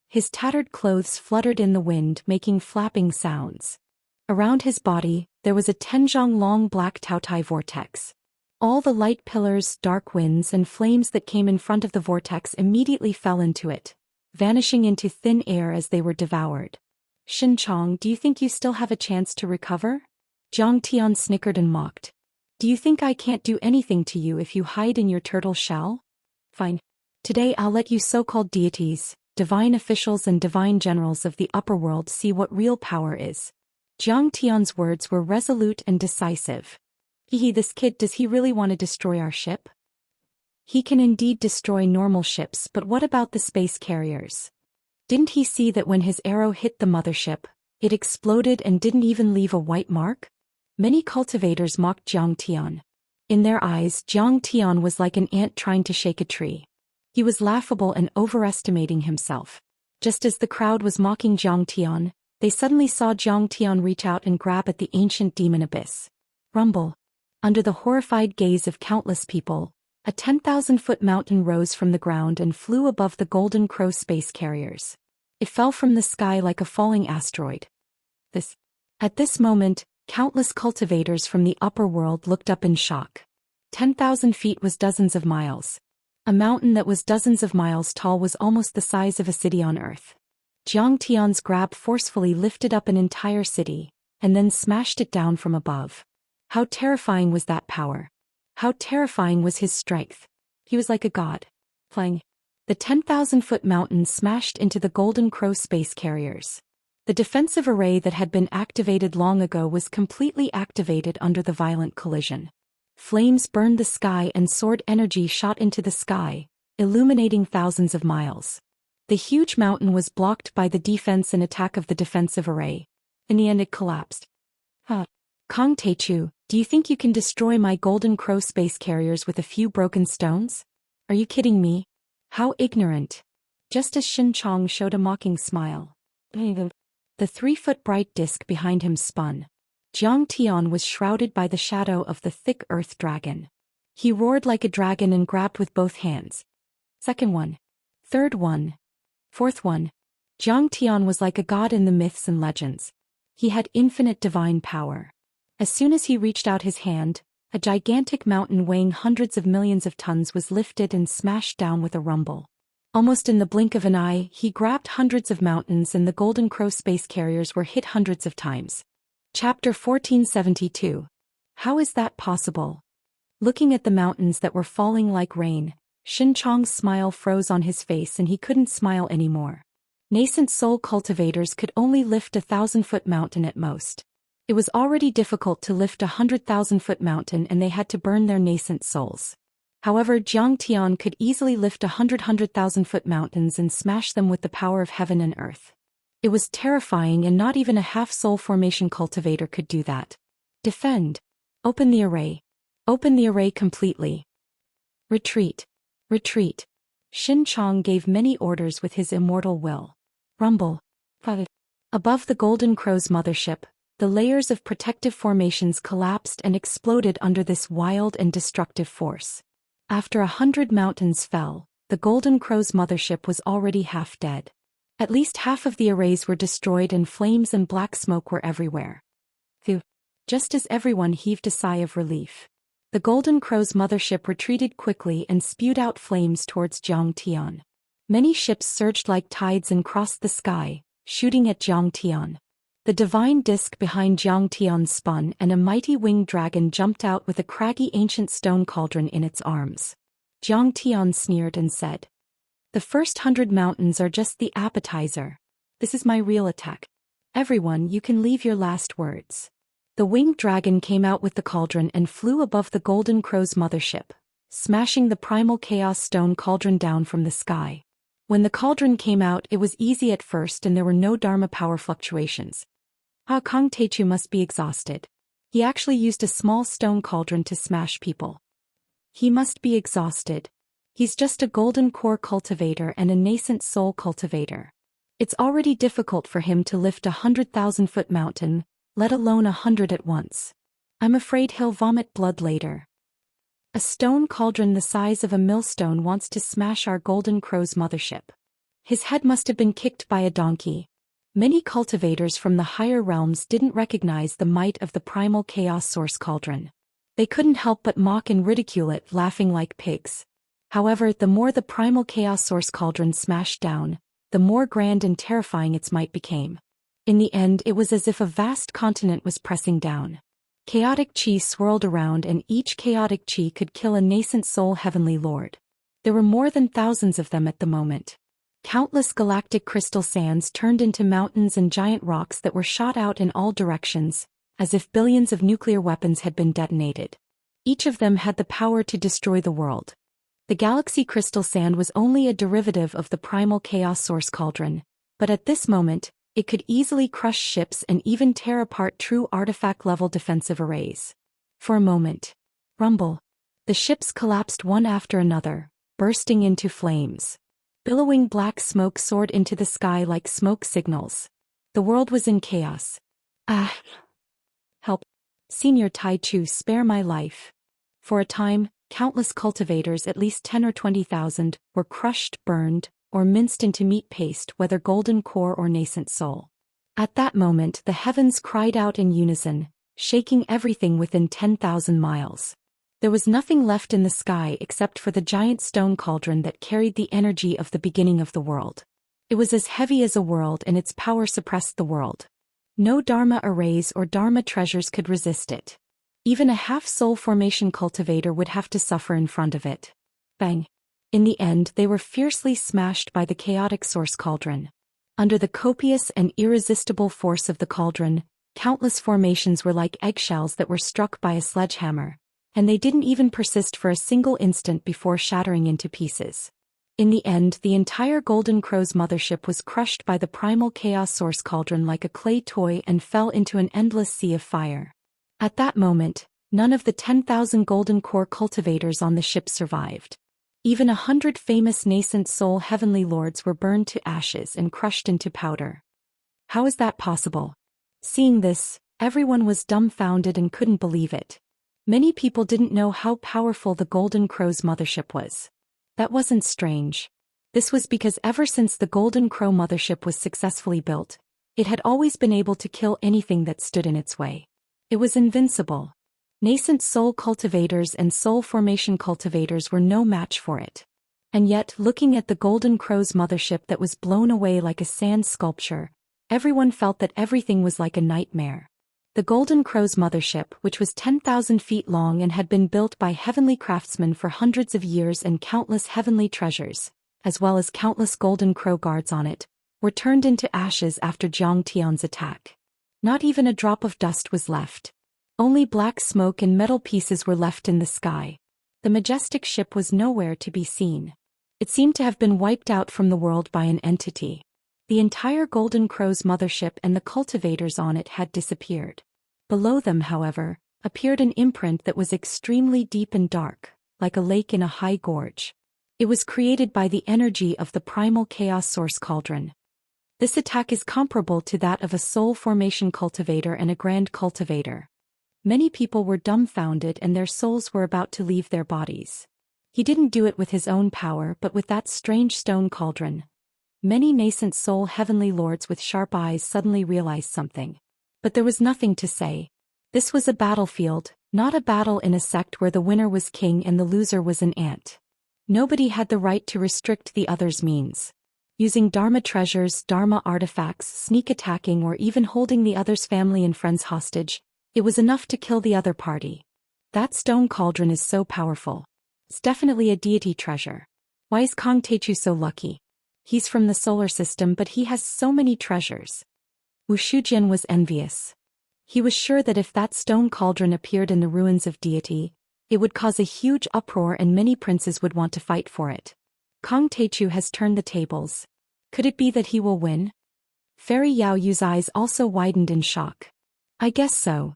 His tattered clothes fluttered in the wind, making flapping sounds. Around his body, there was a 10-zhang-long black Taotai vortex. All the light pillars, dark winds, and flames that came in front of the vortex immediately fell into it, vanishing into thin air as they were devoured. Xinchong, do you think you still have a chance to recover? Jiang Tian snickered and mocked. Do you think I can't do anything to you if you hide in your turtle shell? Fine. Today I'll let you so-called deities, divine officials and divine generals of the upper world see what real power is. Jiang Tian's words were resolute and decisive. This kid, does he really want to destroy our ship? He can indeed destroy normal ships, but what about the space carriers? Didn't he see that when his arrow hit the mothership, it exploded and didn't even leave a white mark? Many cultivators mocked Jiang Tian. In their eyes, Jiang Tian was like an ant trying to shake a tree. He was laughable and overestimating himself. Just as the crowd was mocking Jiang Tian, they suddenly saw Jiang Tian reach out and grab at the ancient demon abyss. Rumble. Under the horrified gaze of countless people, a 10,000-foot mountain rose from the ground and flew above the Golden Crow space carriers. It fell from the sky like a falling asteroid. At this moment, countless cultivators from the upper world looked up in shock. 10,000 feet was dozens of miles. A mountain that was dozens of miles tall was almost the size of a city on Earth. Jiang Tian's grab forcefully lifted up an entire city, and then smashed it down from above. How terrifying was that power? How terrifying was his strength? He was like a god. Flying. The 10,000-foot mountain smashed into the Golden Crow space carriers. The defensive array that had been activated long ago was completely activated under the violent collision. Flames burned the sky and sword energy shot into the sky, illuminating thousands of miles. The huge mountain was blocked by the defense and attack of the defensive array. In the end it collapsed. Kong Teichu, do you think you can destroy my Golden Crow space carriers with a few broken stones? Are you kidding me? How ignorant. Just as Xinchong showed a mocking smile. The 3-foot bright disk behind him spun. Jiang Tian was shrouded by the shadow of the thick earth dragon. He roared like a dragon and grabbed with both hands. Second one. Third one. Fourth one. Jiang Tian was like a god in the myths and legends. He had infinite divine power. As soon as he reached out his hand, a gigantic mountain weighing hundreds of millions of tons was lifted and smashed down with a rumble. Almost in the blink of an eye, he grabbed hundreds of mountains and the Golden Crow space carriers were hit hundreds of times. Chapter 1472. How is that possible? Looking at the mountains that were falling like rain, Xinchong's smile froze on his face and he couldn't smile anymore. Nascent soul cultivators could only lift a 1,000-foot mountain at most. It was already difficult to lift a 100,000-foot mountain and they had to burn their nascent souls. However, Jiang Tian could easily lift 100,000-foot mountains and smash them with the power of heaven and earth. It was terrifying and not even a half-soul formation cultivator could do that. Defend. Open the array. Open the array completely. Retreat. Retreat. Xinchong gave many orders with his immortal will. Rumble. Above the Golden Crow's mothership, the layers of protective formations collapsed and exploded under this wild and destructive force. After 100 mountains fell, the Golden Crow's mothership was already half dead. At least half of the arrays were destroyed and flames and black smoke were everywhere. Phew. Just as everyone heaved a sigh of relief. The Golden Crow's mothership retreated quickly and spewed out flames towards Jiang Tian. Many ships surged like tides and crossed the sky, shooting at Jiang Tian. The divine disk behind Jiang Tian spun and a mighty winged dragon jumped out with a craggy ancient stone cauldron in its arms. Jiang Tian sneered and said, "The first 100 mountains are just the appetizer. This is my real attack. Everyone, you can leave your last words." The winged dragon came out with the cauldron and flew above the Golden Crow's mothership, smashing the primal chaos stone cauldron down from the sky. When the cauldron came out, it was easy at first and there were no Dharma power fluctuations. Kong Teichu must be exhausted. He actually used a small stone cauldron to smash people. He must be exhausted. He's just a golden core cultivator and a nascent soul cultivator. It's already difficult for him to lift 100,000-foot mountain, let alone 100 at once. I'm afraid he'll vomit blood later. A stone cauldron the size of a millstone wants to smash our Golden Crow's mothership. His head must have been kicked by a donkey. Many cultivators from the higher realms didn't recognize the might of the primal chaos source cauldron. They couldn't help but mock and ridicule it, laughing like pigs. However, the more the primal chaos source cauldron smashed down, the more grand and terrifying its might became. In the end, it was as if a vast continent was pressing down. Chaotic chi swirled around and each chaotic chi could kill a nascent soul heavenly lord. There were more than thousands of them at the moment. Countless galactic crystal sands turned into mountains and giant rocks that were shot out in all directions, as if billions of nuclear weapons had been detonated. Each of them had the power to destroy the world. The galaxy crystal sand was only a derivative of the primal chaos source cauldron, but at this moment, it could easily crush ships and even tear apart true artifact-level defensive arrays. For a moment. Rumble. The ships collapsed one after another, bursting into flames. Billowing black smoke soared into the sky like smoke signals. The world was in chaos. Help. Senior Tai Chu, spare my life. For a time, countless cultivators, at least 10 or 20,000, were crushed, burned, or minced into meat paste, whether golden core or nascent soul. At that moment, the heavens cried out in unison, shaking everything within 10,000 miles. There was nothing left in the sky except for the giant stone cauldron that carried the energy of the beginning of the world. It was as heavy as a world and its power suppressed the world. No Dharma arrays or Dharma treasures could resist it. Even a half-soul formation cultivator would have to suffer in front of it. Bang! In the end, they were fiercely smashed by the chaotic source cauldron. Under the copious and irresistible force of the cauldron, countless formations were like eggshells that were struck by a sledgehammer, and they didn't even persist for a single instant before shattering into pieces. In the end, the entire Golden Crow's mothership was crushed by the primal chaos source cauldron like a clay toy and fell into an endless sea of fire. At that moment, none of the 10,000 Golden Core cultivators on the ship survived. Even 100 famous nascent soul heavenly lords were burned to ashes and crushed into powder. How is that possible? Seeing this, everyone was dumbfounded and couldn't believe it. Many people didn't know how powerful the Golden Crow's mothership was. That wasn't strange. This was because ever since the Golden Crow mothership was successfully built, it had always been able to kill anything that stood in its way. It was invincible. Nascent soul cultivators and soul formation cultivators were no match for it. And yet, looking at the Golden Crow's mothership that was blown away like a sand sculpture, everyone felt that everything was like a nightmare. The Golden Crow's mothership, which was 10,000 feet long and had been built by heavenly craftsmen for hundreds of years, and countless heavenly treasures, as well as countless Golden Crow guards on it, were turned into ashes after Jiang Tian's attack. Not even a drop of dust was left. Only black smoke and metal pieces were left in the sky. The majestic ship was nowhere to be seen. It seemed to have been wiped out from the world by an entity. The entire Golden Crow's mothership and the cultivators on it had disappeared. Below them, however, appeared an imprint that was extremely deep and dark, like a lake in a high gorge. It was created by the energy of the primal chaos source cauldron. This attack is comparable to that of a soul formation cultivator and a grand cultivator. Many people were dumbfounded and their souls were about to leave their bodies. He didn't do it with his own power but with that strange stone cauldron. Many nascent soul heavenly lords with sharp eyes suddenly realized something. But there was nothing to say. This was a battlefield, not a battle in a sect where the winner was king and the loser was an ant. Nobody had the right to restrict the other's means. Using Dharma treasures, Dharma artifacts, sneak attacking, or even holding the other's family and friends hostage, it was enough to kill the other party. That stone cauldron is so powerful. It's definitely a deity treasure. Why is Kong Techu so lucky? He's from the solar system, but he has so many treasures. Wu Shujian was envious. He was sure that if that stone cauldron appeared in the ruins of deity, it would cause a huge uproar and many princes would want to fight for it. Kong Techu has turned the tables. Could it be that he will win? Fairy Yao Yu's eyes also widened in shock. I guess so.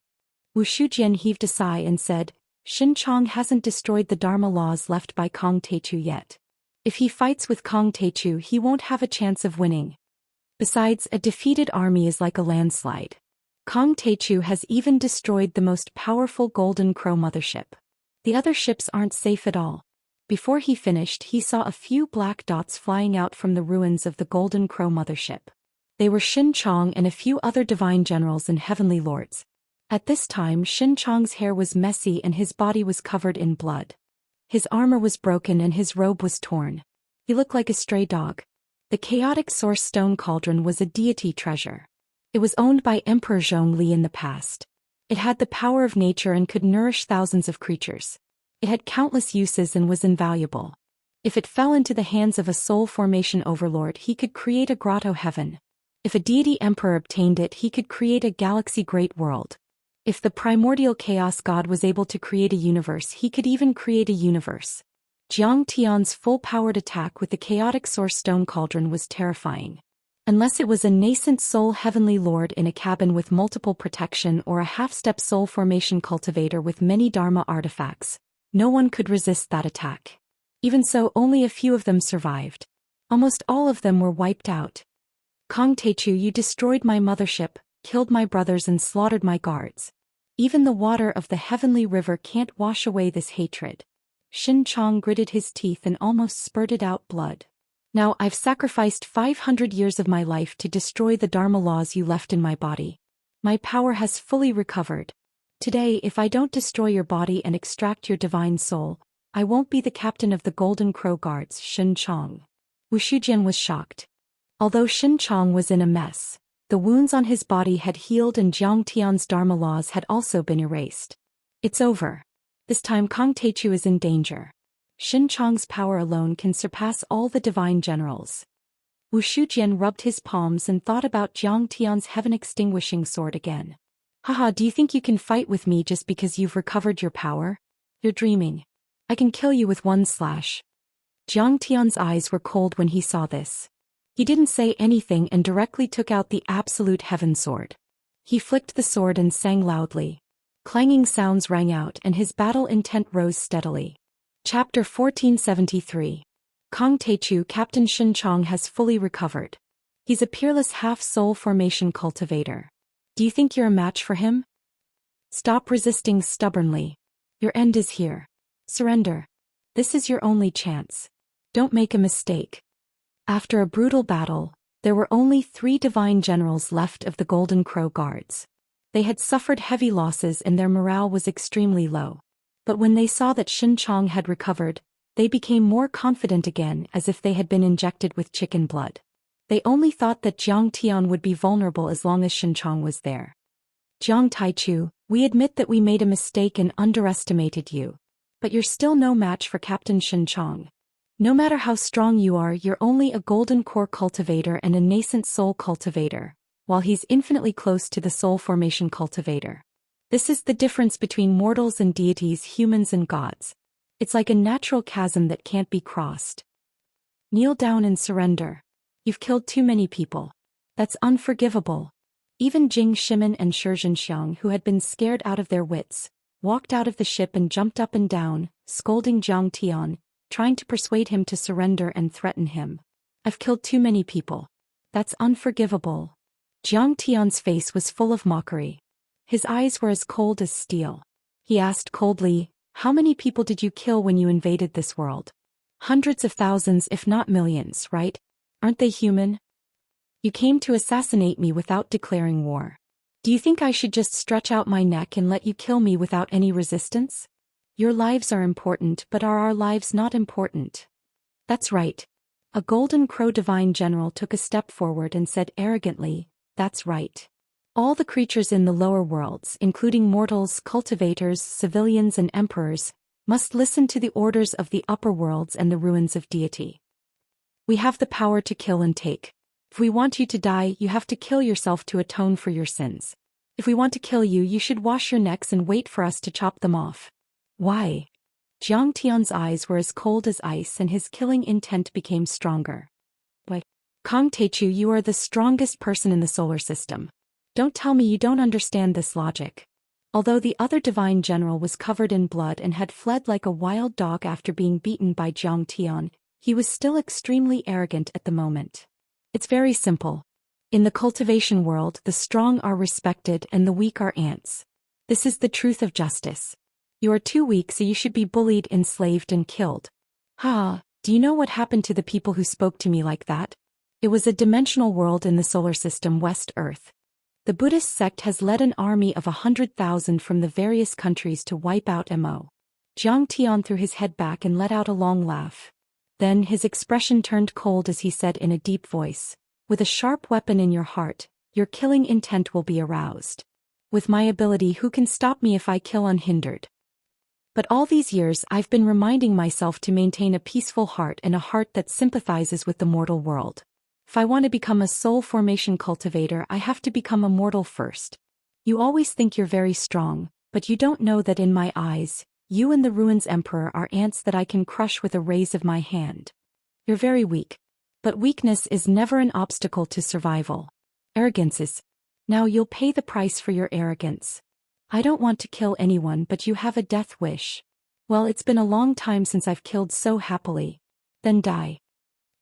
Wu Shujian heaved a sigh and said, Xinchang hasn't destroyed the Dharma laws left by Kong Techu yet. If he fights with Kong Techu, he won't have a chance of winning. Besides, a defeated army is like a landslide. Kong Techu has even destroyed the most powerful Golden Crow mothership. The other ships aren't safe at all. Before he finished, he saw a few black dots flying out from the ruins of the Golden Crow mothership. They were Xinchang and a few other divine generals and heavenly lords. At this time, Xinchang's hair was messy and his body was covered in blood. His armor was broken and his robe was torn. He looked like a stray dog. The chaotic source stone cauldron was a deity treasure. It was owned by Emperor Zhongli in the past. It had the power of nature and could nourish thousands of creatures. It had countless uses and was invaluable. If it fell into the hands of a soul formation overlord, he could create a grotto heaven. If a deity emperor obtained it, he could create a galaxy great world. If the primordial chaos god was able to create a universe, he could even create a universe. Jiang Tian's full-powered attack with the chaotic source stone cauldron was terrifying. Unless it was a nascent soul heavenly lord in a cabin with multiple protection or a half-step soul formation cultivator with many Dharma artifacts, no one could resist that attack. Even so, only a few of them survived. Almost all of them were wiped out. Kong Techu, you destroyed my mothership, killed my brothers and slaughtered my guards. Even the water of the heavenly river can't wash away this hatred. Xinchang gritted his teeth and almost spurted out blood. Now I've sacrificed 500 years of my life to destroy the Dharma laws you left in my body. My power has fully recovered. Today, if I don't destroy your body and extract your divine soul, I won't be the captain of the Golden Crow Guards, Xinchang. Wu Shujian was shocked. Although Xinchang was in a mess, the wounds on his body had healed and Jiang Tian's Dharma laws had also been erased. It's over. This time Kong Techu is in danger. Xinchang's power alone can surpass all the divine generals. Wu Shujian rubbed his palms and thought about Jiang Tian's heaven-extinguishing sword again. Haha, do you think you can fight with me just because you've recovered your power? You're dreaming. I can kill you with one slash. Jiang Tian's eyes were cold when he saw this. He didn't say anything and directly took out the absolute heaven sword. He flicked the sword and sang loudly. Clanging sounds rang out and his battle intent rose steadily. Chapter 1473. Kong Techu, Captain Xinchang has fully recovered. He's a peerless half-soul formation cultivator. Do you think you're a match for him? Stop resisting stubbornly. Your end is here. Surrender. This is your only chance. Don't make a mistake. After a brutal battle, there were only 3 divine generals left of the Golden Crow Guards. They had suffered heavy losses and their morale was extremely low. But when they saw that Xinchang had recovered, they became more confident again, as if they had been injected with chicken blood. They only thought that Jiang Tian would be vulnerable as long as Xinchang was there. Jiang Taichu, we admit that we made a mistake and underestimated you. But you're still no match for Captain Xinchang. No matter how strong you are, you're only a golden core cultivator and a nascent soul cultivator, while he's infinitely close to the soul formation cultivator. This is the difference between mortals and deities, humans and gods. It's like a natural chasm that can't be crossed. Kneel down and surrender. You've killed too many people. That's unforgivable. Even Jing Shimin and Xianxia, who had been scared out of their wits, walked out of the ship and jumped up and down, scolding Jiang Tian, trying to persuade him to surrender and threaten him. I've killed too many people. That's unforgivable. Jiang Tian's face was full of mockery. His eyes were as cold as steel. He asked coldly, how many people did you kill when you invaded this world? Hundreds of thousands if not millions, right? Aren't they human? You came to assassinate me without declaring war. Do you think I should just stretch out my neck and let you kill me without any resistance? Your lives are important, but are our lives not important? That's right. A golden crow divine general took a step forward and said arrogantly, "That's right. All the creatures in the lower worlds, including mortals, cultivators, civilians and emperors, must listen to the orders of the upper worlds and the ruins of deity. We have the power to kill and take. If we want you to die, you have to kill yourself to atone for your sins. If we want to kill you, you should wash your necks and wait for us to chop them off." Why? Jiang Tian's eyes were as cold as ice and his killing intent became stronger. "Why? Kong Teichu, you are the strongest person in the solar system. Don't tell me you don't understand this logic." Although the other divine general was covered in blood and had fled like a wild dog after being beaten by Jiang Tian, he was still extremely arrogant at the moment. "It's very simple. In the cultivation world, the strong are respected and the weak are ants. This is the truth of justice. You are too weak, so you should be bullied, enslaved and killed." "Ha, do you know what happened to the people who spoke to me like that? It was a dimensional world in the solar system, West Earth. The Buddhist sect has led an army of 100,000 from the various countries to wipe out Mo." Jiang Tian threw his head back and let out a long laugh. Then his expression turned cold as he said in a deep voice, "With a sharp weapon in your heart, your killing intent will be aroused. With my ability, who can stop me if I kill unhindered? But all these years I've been reminding myself to maintain a peaceful heart and a heart that sympathizes with the mortal world. If I want to become a soul formation cultivator, I have to become a mortal first. You always think you're very strong, but you don't know that in my eyes, you and the Ruins Emperor are ants that I can crush with a raise of my hand. You're very weak. But weakness is never an obstacle to survival. Arrogance is. Now you'll pay the price for your arrogance. I don't want to kill anyone, but you have a death wish. Well, it's been a long time since I've killed so happily. Then die."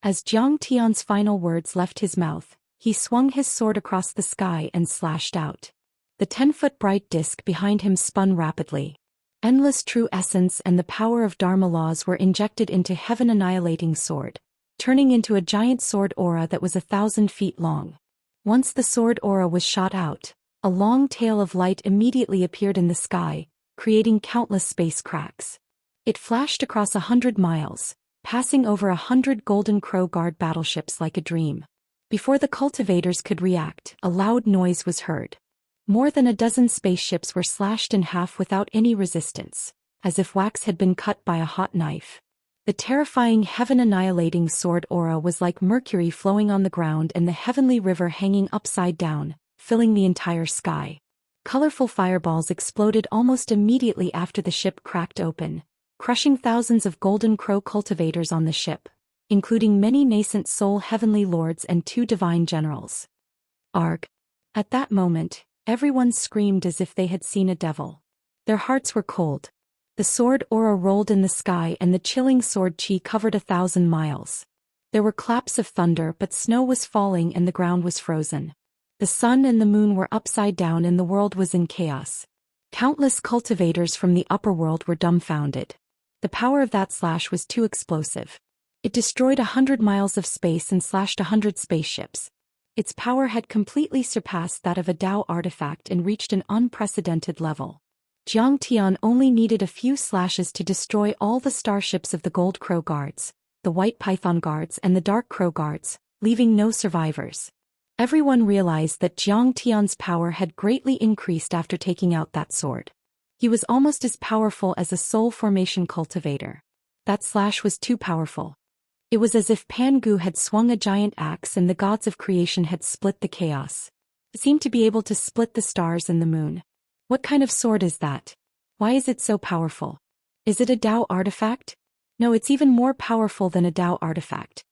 As Jiang Tian's final words left his mouth, he swung his sword across the sky and slashed out. The 10-foot bright disk behind him spun rapidly. Endless true essence and the power of Dharma laws were injected into heaven-annihilating sword, turning into a giant sword aura that was 1,000 feet long. Once the sword aura was shot out, a long tail of light immediately appeared in the sky, creating countless space cracks. It flashed across 100 miles, passing over 100 Golden Crow Guard battleships like a dream. Before the cultivators could react, a loud noise was heard. More than a dozen spaceships were slashed in half without any resistance, as if wax had been cut by a hot knife. The terrifying heaven-annihilating sword aura was like mercury flowing on the ground and the heavenly river hanging upside down, filling the entire sky. Colorful fireballs exploded almost immediately after the ship cracked open, crushing thousands of Golden Crow cultivators on the ship, including many nascent soul heavenly lords and 2 divine generals. Arg! At that moment, everyone screamed as if they had seen a devil. Their hearts were cold. The sword aura rolled in the sky and the chilling sword chi covered 1,000 miles. There were claps of thunder, but snow was falling and the ground was frozen. The sun and the moon were upside down and the world was in chaos. Countless cultivators from the upper world were dumbfounded. The power of that slash was too explosive. It destroyed 100 miles of space and slashed 100 spaceships. Its power had completely surpassed that of a Dao artifact and reached an unprecedented level. Jiang Tian only needed a few slashes to destroy all the starships of the Gold Crow Guards, the White Python Guards and the Dark Crow Guards, leaving no survivors. Everyone realized that Jiang Tian's power had greatly increased after taking out that sword. He was almost as powerful as a soul formation cultivator. That slash was too powerful. It was as if Pangu had swung a giant axe and the gods of creation had split the chaos. It seemed to be able to split the stars and the moon. What kind of sword is that? Why is it so powerful? Is it a Dao artifact? No, it's even more powerful than a Dao artifact.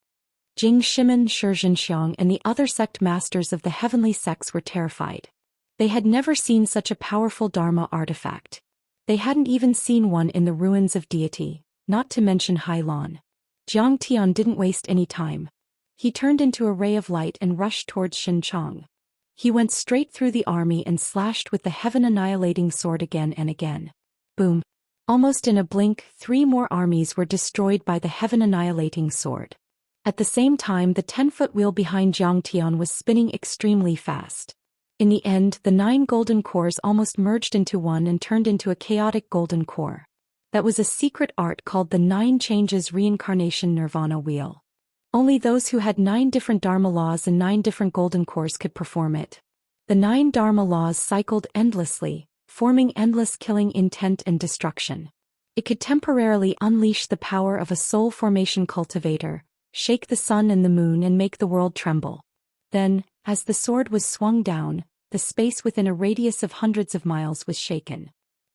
Jing Shimin, Shi Zhenxiang and the other sect masters of the heavenly sects were terrified. They had never seen such a powerful Dharma artifact. They hadn't even seen one in the ruins of deity, not to mention Hailan. Jiang Tian didn't waste any time. He turned into a ray of light and rushed towards Xinchang. He went straight through the army and slashed with the heaven-annihilating sword again and again. Boom! Almost in a blink, 3 more armies were destroyed by the heaven-annihilating sword. At the same time, the 10-foot wheel behind Jiang Tian was spinning extremely fast. In the end, the 9 golden cores almost merged into one and turned into a chaotic golden core. That was a secret art called the 9 Changes Reincarnation Nirvana Wheel. Only those who had 9 different Dharma laws and 9 different golden cores could perform it. The 9 Dharma laws cycled endlessly, forming endless killing intent and destruction. It could temporarily unleash the power of a soul formation cultivator, shake the sun and the moon and make the world tremble. Then, as the sword was swung down, the space within a radius of hundreds of miles was shaken.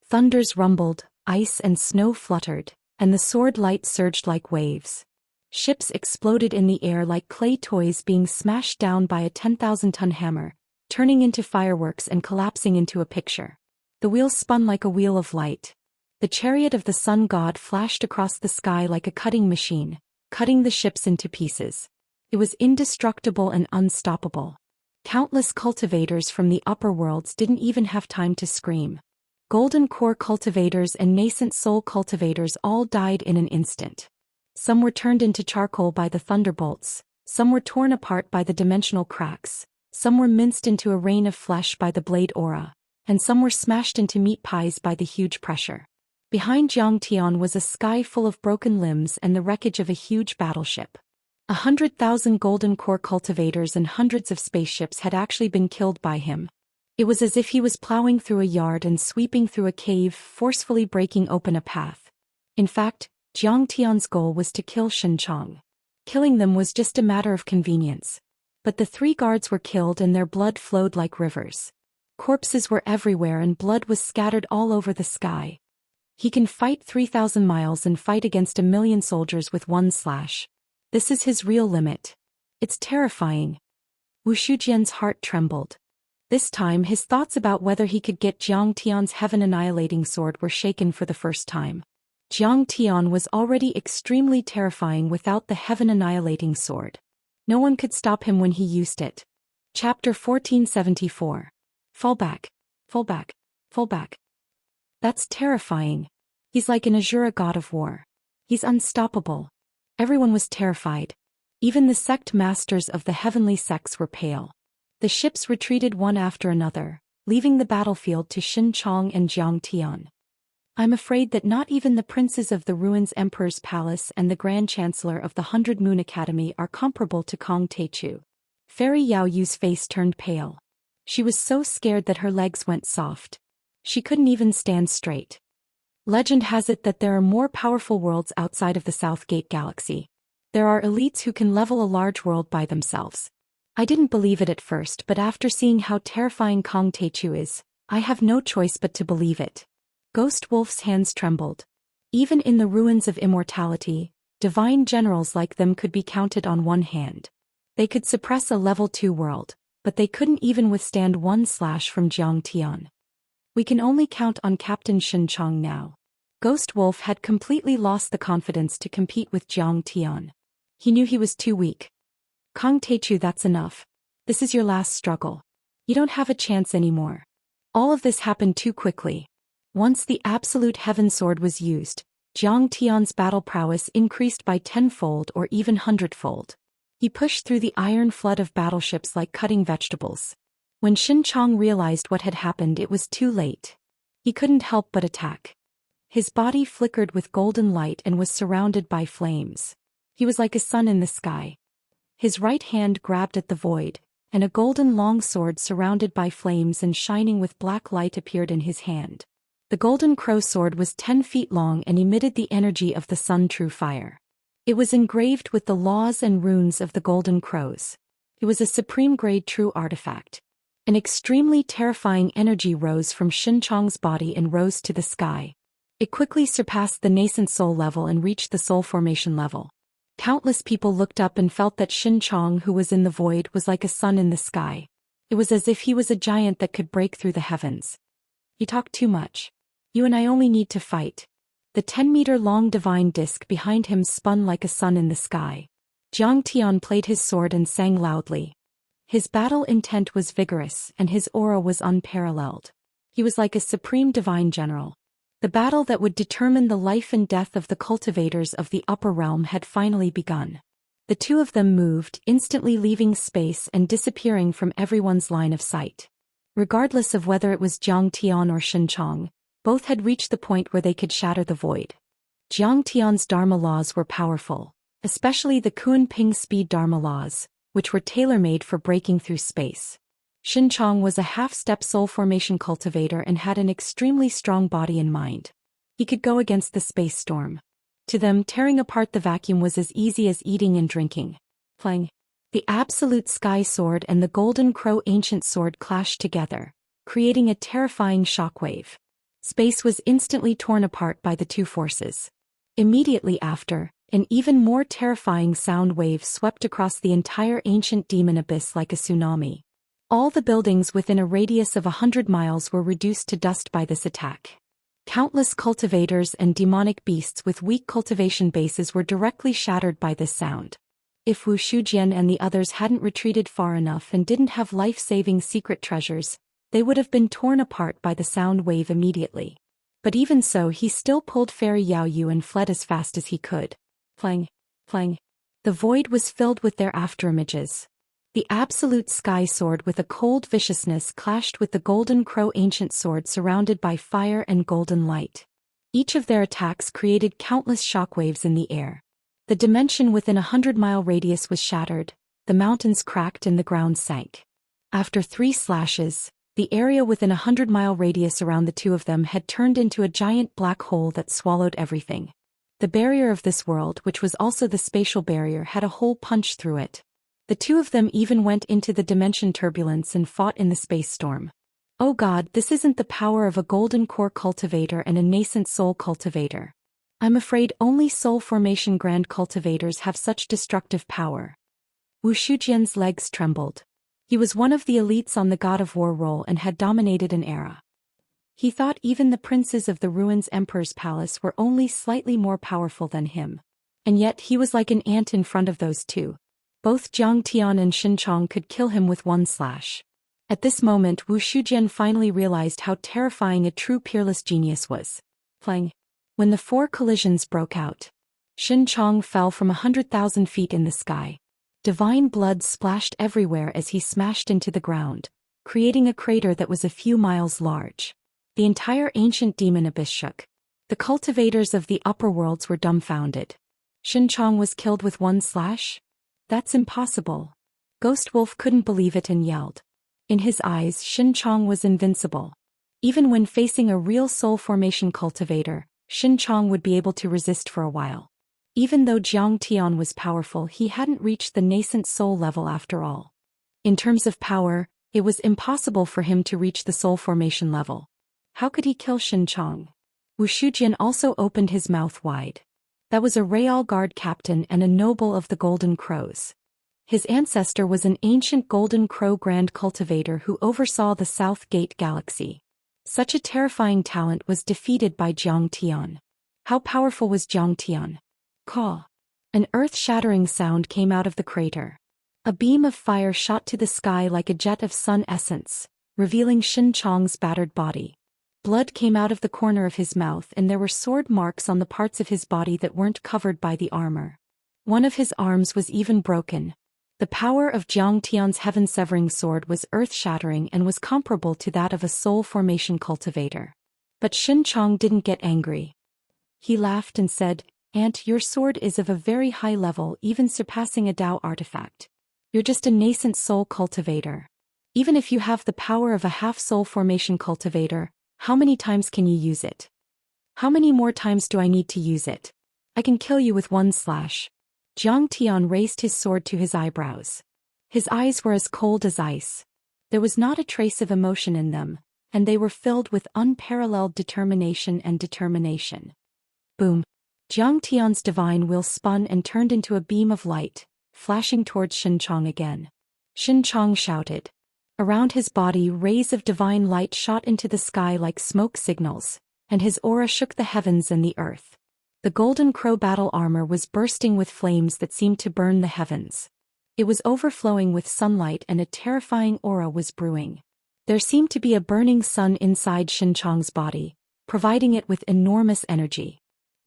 Thunders rumbled, ice and snow fluttered, and the sword light surged like waves. Ships exploded in the air like clay toys being smashed down by a 10,000-ton hammer, turning into fireworks and collapsing into a picture. The wheels spun like a wheel of light. The chariot of the sun god flashed across the sky like a cutting machine, cutting the ships into pieces. It was indestructible and unstoppable. Countless cultivators from the upper worlds didn't even have time to scream. Golden core cultivators and nascent soul cultivators all died in an instant. Some were turned into charcoal by the thunderbolts, some were torn apart by the dimensional cracks, some were minced into a rain of flesh by the blade aura, and some were smashed into meat pies by the huge pressure. Behind Xianxia was a sky full of broken limbs and the wreckage of a huge battleship. 100,000 golden core cultivators and hundreds of spaceships had actually been killed by him. It was as if he was plowing through a yard and sweeping through a cave, forcefully breaking open a path. In fact, Xianxia's goal was to kill Xianxia. Killing them was just a matter of convenience. But the 3 guards were killed and their blood flowed like rivers. Corpses were everywhere and blood was scattered all over the sky. He can fight 3,000 miles and fight against 1,000,000 soldiers with one slash. This is his real limit. It's terrifying. Wuxia's heart trembled. This time his thoughts about whether he could get Xianxia's heaven-annihilating sword were shaken for the first time. Xianxia was already extremely terrifying without the heaven-annihilating sword. No one could stop him when he used it. Chapter 1474. Fall back. Fall back. Fall back. That's terrifying. He's like an Azura god of war. He's unstoppable. Everyone was terrified. Even the sect masters of the heavenly sects were pale. The ships retreated one after another, leaving the battlefield to Xianxia and Xianxia. I'm afraid that not even the princes of the ruins Emperor's Palace and the Grand Chancellor of the 100 Moon Academy are comparable to Kong Teichu. Fairy Yao Yu's face turned pale. She was so scared that her legs went soft. She couldn't even stand straight. Legend has it that there are more powerful worlds outside of the South Gate Galaxy. There are elites who can level a large world by themselves. I didn't believe it at first, but after seeing how terrifying Kong Teichu is, I have no choice but to believe it. Ghost Wolf's hands trembled. Even in the ruins of immortality, divine generals like them could be counted on one hand. They could suppress a level 2 world, but they couldn't even withstand one slash from Xianxia. We can only count on Captain Xianxia now. Ghost Wolf had completely lost the confidence to compete with Xianxia. He knew he was too weak. Kong Teichu, that's enough. This is your last struggle. You don't have a chance anymore. All of this happened too quickly. Once the absolute heaven sword was used, Xianxia's battle prowess increased by 10-fold or even 100-fold. He pushed through the iron flood of battleships like cutting vegetables. When Xianxia realized what had happened, it was too late. He couldn't help but attack. His body flickered with golden light and was surrounded by flames. He was like a sun in the sky. His right hand grabbed at the void, and a golden long sword surrounded by flames and shining with black light appeared in his hand. The golden crow sword was 10 feet long and emitted the energy of the sun true fire. It was engraved with the laws and runes of the golden crows. It was a supreme grade true artifact. An extremely terrifying energy rose from Xianxia's body and rose to the sky. It quickly surpassed the nascent soul level and reached the soul formation level. Countless people looked up and felt that Xianxia, who was in the void, was like a sun in the sky. It was as if he was a giant that could break through the heavens. You talk too much. You and I only need to fight. The 10-meter-long divine disc behind him spun like a sun in the sky. Xianxia played his sword and sang loudly. His battle intent was vigorous and his aura was unparalleled. He was like a supreme divine general. The battle that would determine the life and death of the cultivators of the upper realm had finally begun. The two of them moved, instantly leaving space and disappearing from everyone's line of sight. Regardless of whether it was Xianxia or Xianxia, both had reached the point where they could shatter the void. Xianxia's Dharma laws were powerful. especially the Kunping speed Dharma laws, which were tailor-made for breaking through space. Xianxia was a half-step soul formation cultivator and had an extremely strong body and mind. He could go against the space storm. To them, tearing apart the vacuum was as easy as eating and drinking. Clang. The absolute sky sword and the golden crow ancient sword clashed together, creating a terrifying shockwave. Space was instantly torn apart by the two forces. Immediately after, an even more terrifying sound wave swept across the entire ancient demon abyss like a tsunami. All the buildings within a radius of 100 miles were reduced to dust by this attack. Countless cultivators and demonic beasts with weak cultivation bases were directly shattered by this sound. If Wu Shujian and the others hadn't retreated far enough and didn't have life-saving secret treasures, they would have been torn apart by the sound wave immediately. But even so, he still pulled Fairy Yao Yu and fled as fast as he could. Clang, clang. The void was filled with their afterimages. The absolute sky sword with a cold viciousness clashed with the golden crow ancient sword surrounded by fire and golden light. Each of their attacks created countless shockwaves in the air. The dimension within a 100-mile radius was shattered, the mountains cracked and the ground sank. After 3 slashes, the area within a 100-mile radius around the two of them had turned into a giant black hole that swallowed everything. The barrier of this world, which was also the spatial barrier, had a hole punched through it. The two of them even went into the dimension turbulence and fought in the space storm. Oh God, this isn't the power of a golden core cultivator and a nascent soul cultivator. I'm afraid only soul formation grand cultivators have such destructive power. Wu Shujian's legs trembled. He was one of the elites on the God of War roll and had dominated an era. He thought even the princes of the Ruins Emperor's palace were only slightly more powerful than him. And yet he was like an ant in front of those two. Both Jiang Tian and Xianxia could kill him with one slash. At this moment Wu Shujian finally realized how terrifying a true peerless genius was. Clang. When the 4 collisions broke out, Xianxia fell from 100,000 feet in the sky. Divine blood splashed everywhere as he smashed into the ground, creating a crater that was a few miles large. The entire ancient demon abyss shook. The cultivators of the upper worlds were dumbfounded. Xianxia was killed with one slash? That's impossible. Ghost Wolf couldn't believe it and yelled. In his eyes, Xianxia was invincible. Even when facing a real soul formation cultivator, Xianxia would be able to resist for a while. Even though Jiang Tian was powerful, he hadn't reached the nascent soul level after all. In terms of power, it was impossible for him to reach the soul formation level. How could he kill Xianxia? Wu Shujian also opened his mouth wide. That was a Real Guard captain and a noble of the Golden Crows. His ancestor was an ancient Golden Crow Grand Cultivator who oversaw the South Gate Galaxy. Such a terrifying talent was defeated by Jiang Tian. How powerful was Jiang Tian? Caw. An earth-shattering sound came out of the crater. A beam of fire shot to the sky like a jet of sun essence, revealing Xianxia's battered body. Blood came out of the corner of his mouth and there were sword marks on the parts of his body that weren't covered by the armor. One of his arms was even broken. The power of Jiang Tian's heaven-severing sword was earth-shattering and was comparable to that of a soul formation cultivator. But Xianxia didn't get angry. He laughed and said, "Aunt, your sword is of a very high level, even surpassing a Dao artifact. You're just a nascent soul cultivator. Even if you have the power of a half-soul formation cultivator, how many times can you use it? How many more times do I need to use it? I can kill you with one slash." Jiang Tian raised his sword to his eyebrows. His eyes were as cold as ice. There was not a trace of emotion in them, and they were filled with unparalleled determination and determination. Boom. Jiang Tian's divine will spun and turned into a beam of light, flashing towards Xianxia again. Xianxia shouted. Around his body, rays of divine light shot into the sky like smoke signals, and his aura shook the heavens and the earth. The Golden Crow battle armor was bursting with flames that seemed to burn the heavens. It was overflowing with sunlight and a terrifying aura was brewing. There seemed to be a burning sun inside Xianxia's body, providing it with enormous energy.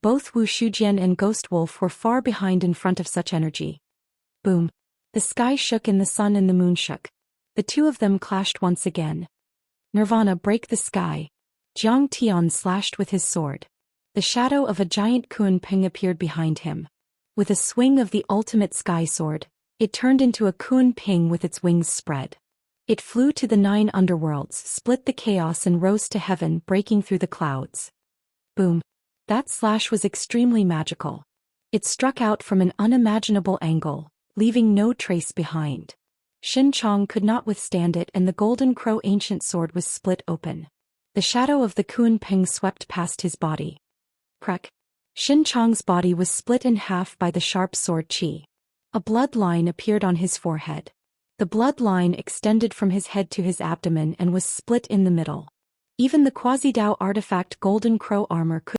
Both Wu Shujian and Ghost Wolf were far behind in front of such energy. Boom. The sky shook and the sun and the moon shook. The two of them clashed once again. Nirvana, break the sky. Jiang Tian slashed with his sword. The shadow of a giant Kunping appeared behind him. With a swing of the ultimate sky sword, it turned into a Kun Ping with its wings spread. It flew to the 9 underworlds, split the chaos and rose to heaven, breaking through the clouds. Boom. That slash was extremely magical. It struck out from an unimaginable angle, leaving no trace behind. Xin Chong could not withstand it, and the golden crow ancient sword was split open. The shadow of the Kun Ping swept past his body. Crack. Xin Chong's body was split in half by the sharp sword chi. A blood line appeared on his forehead. The blood line extended from his head to his abdomen and was split in the middle. Even the quasi-Dao artifact golden crow armor could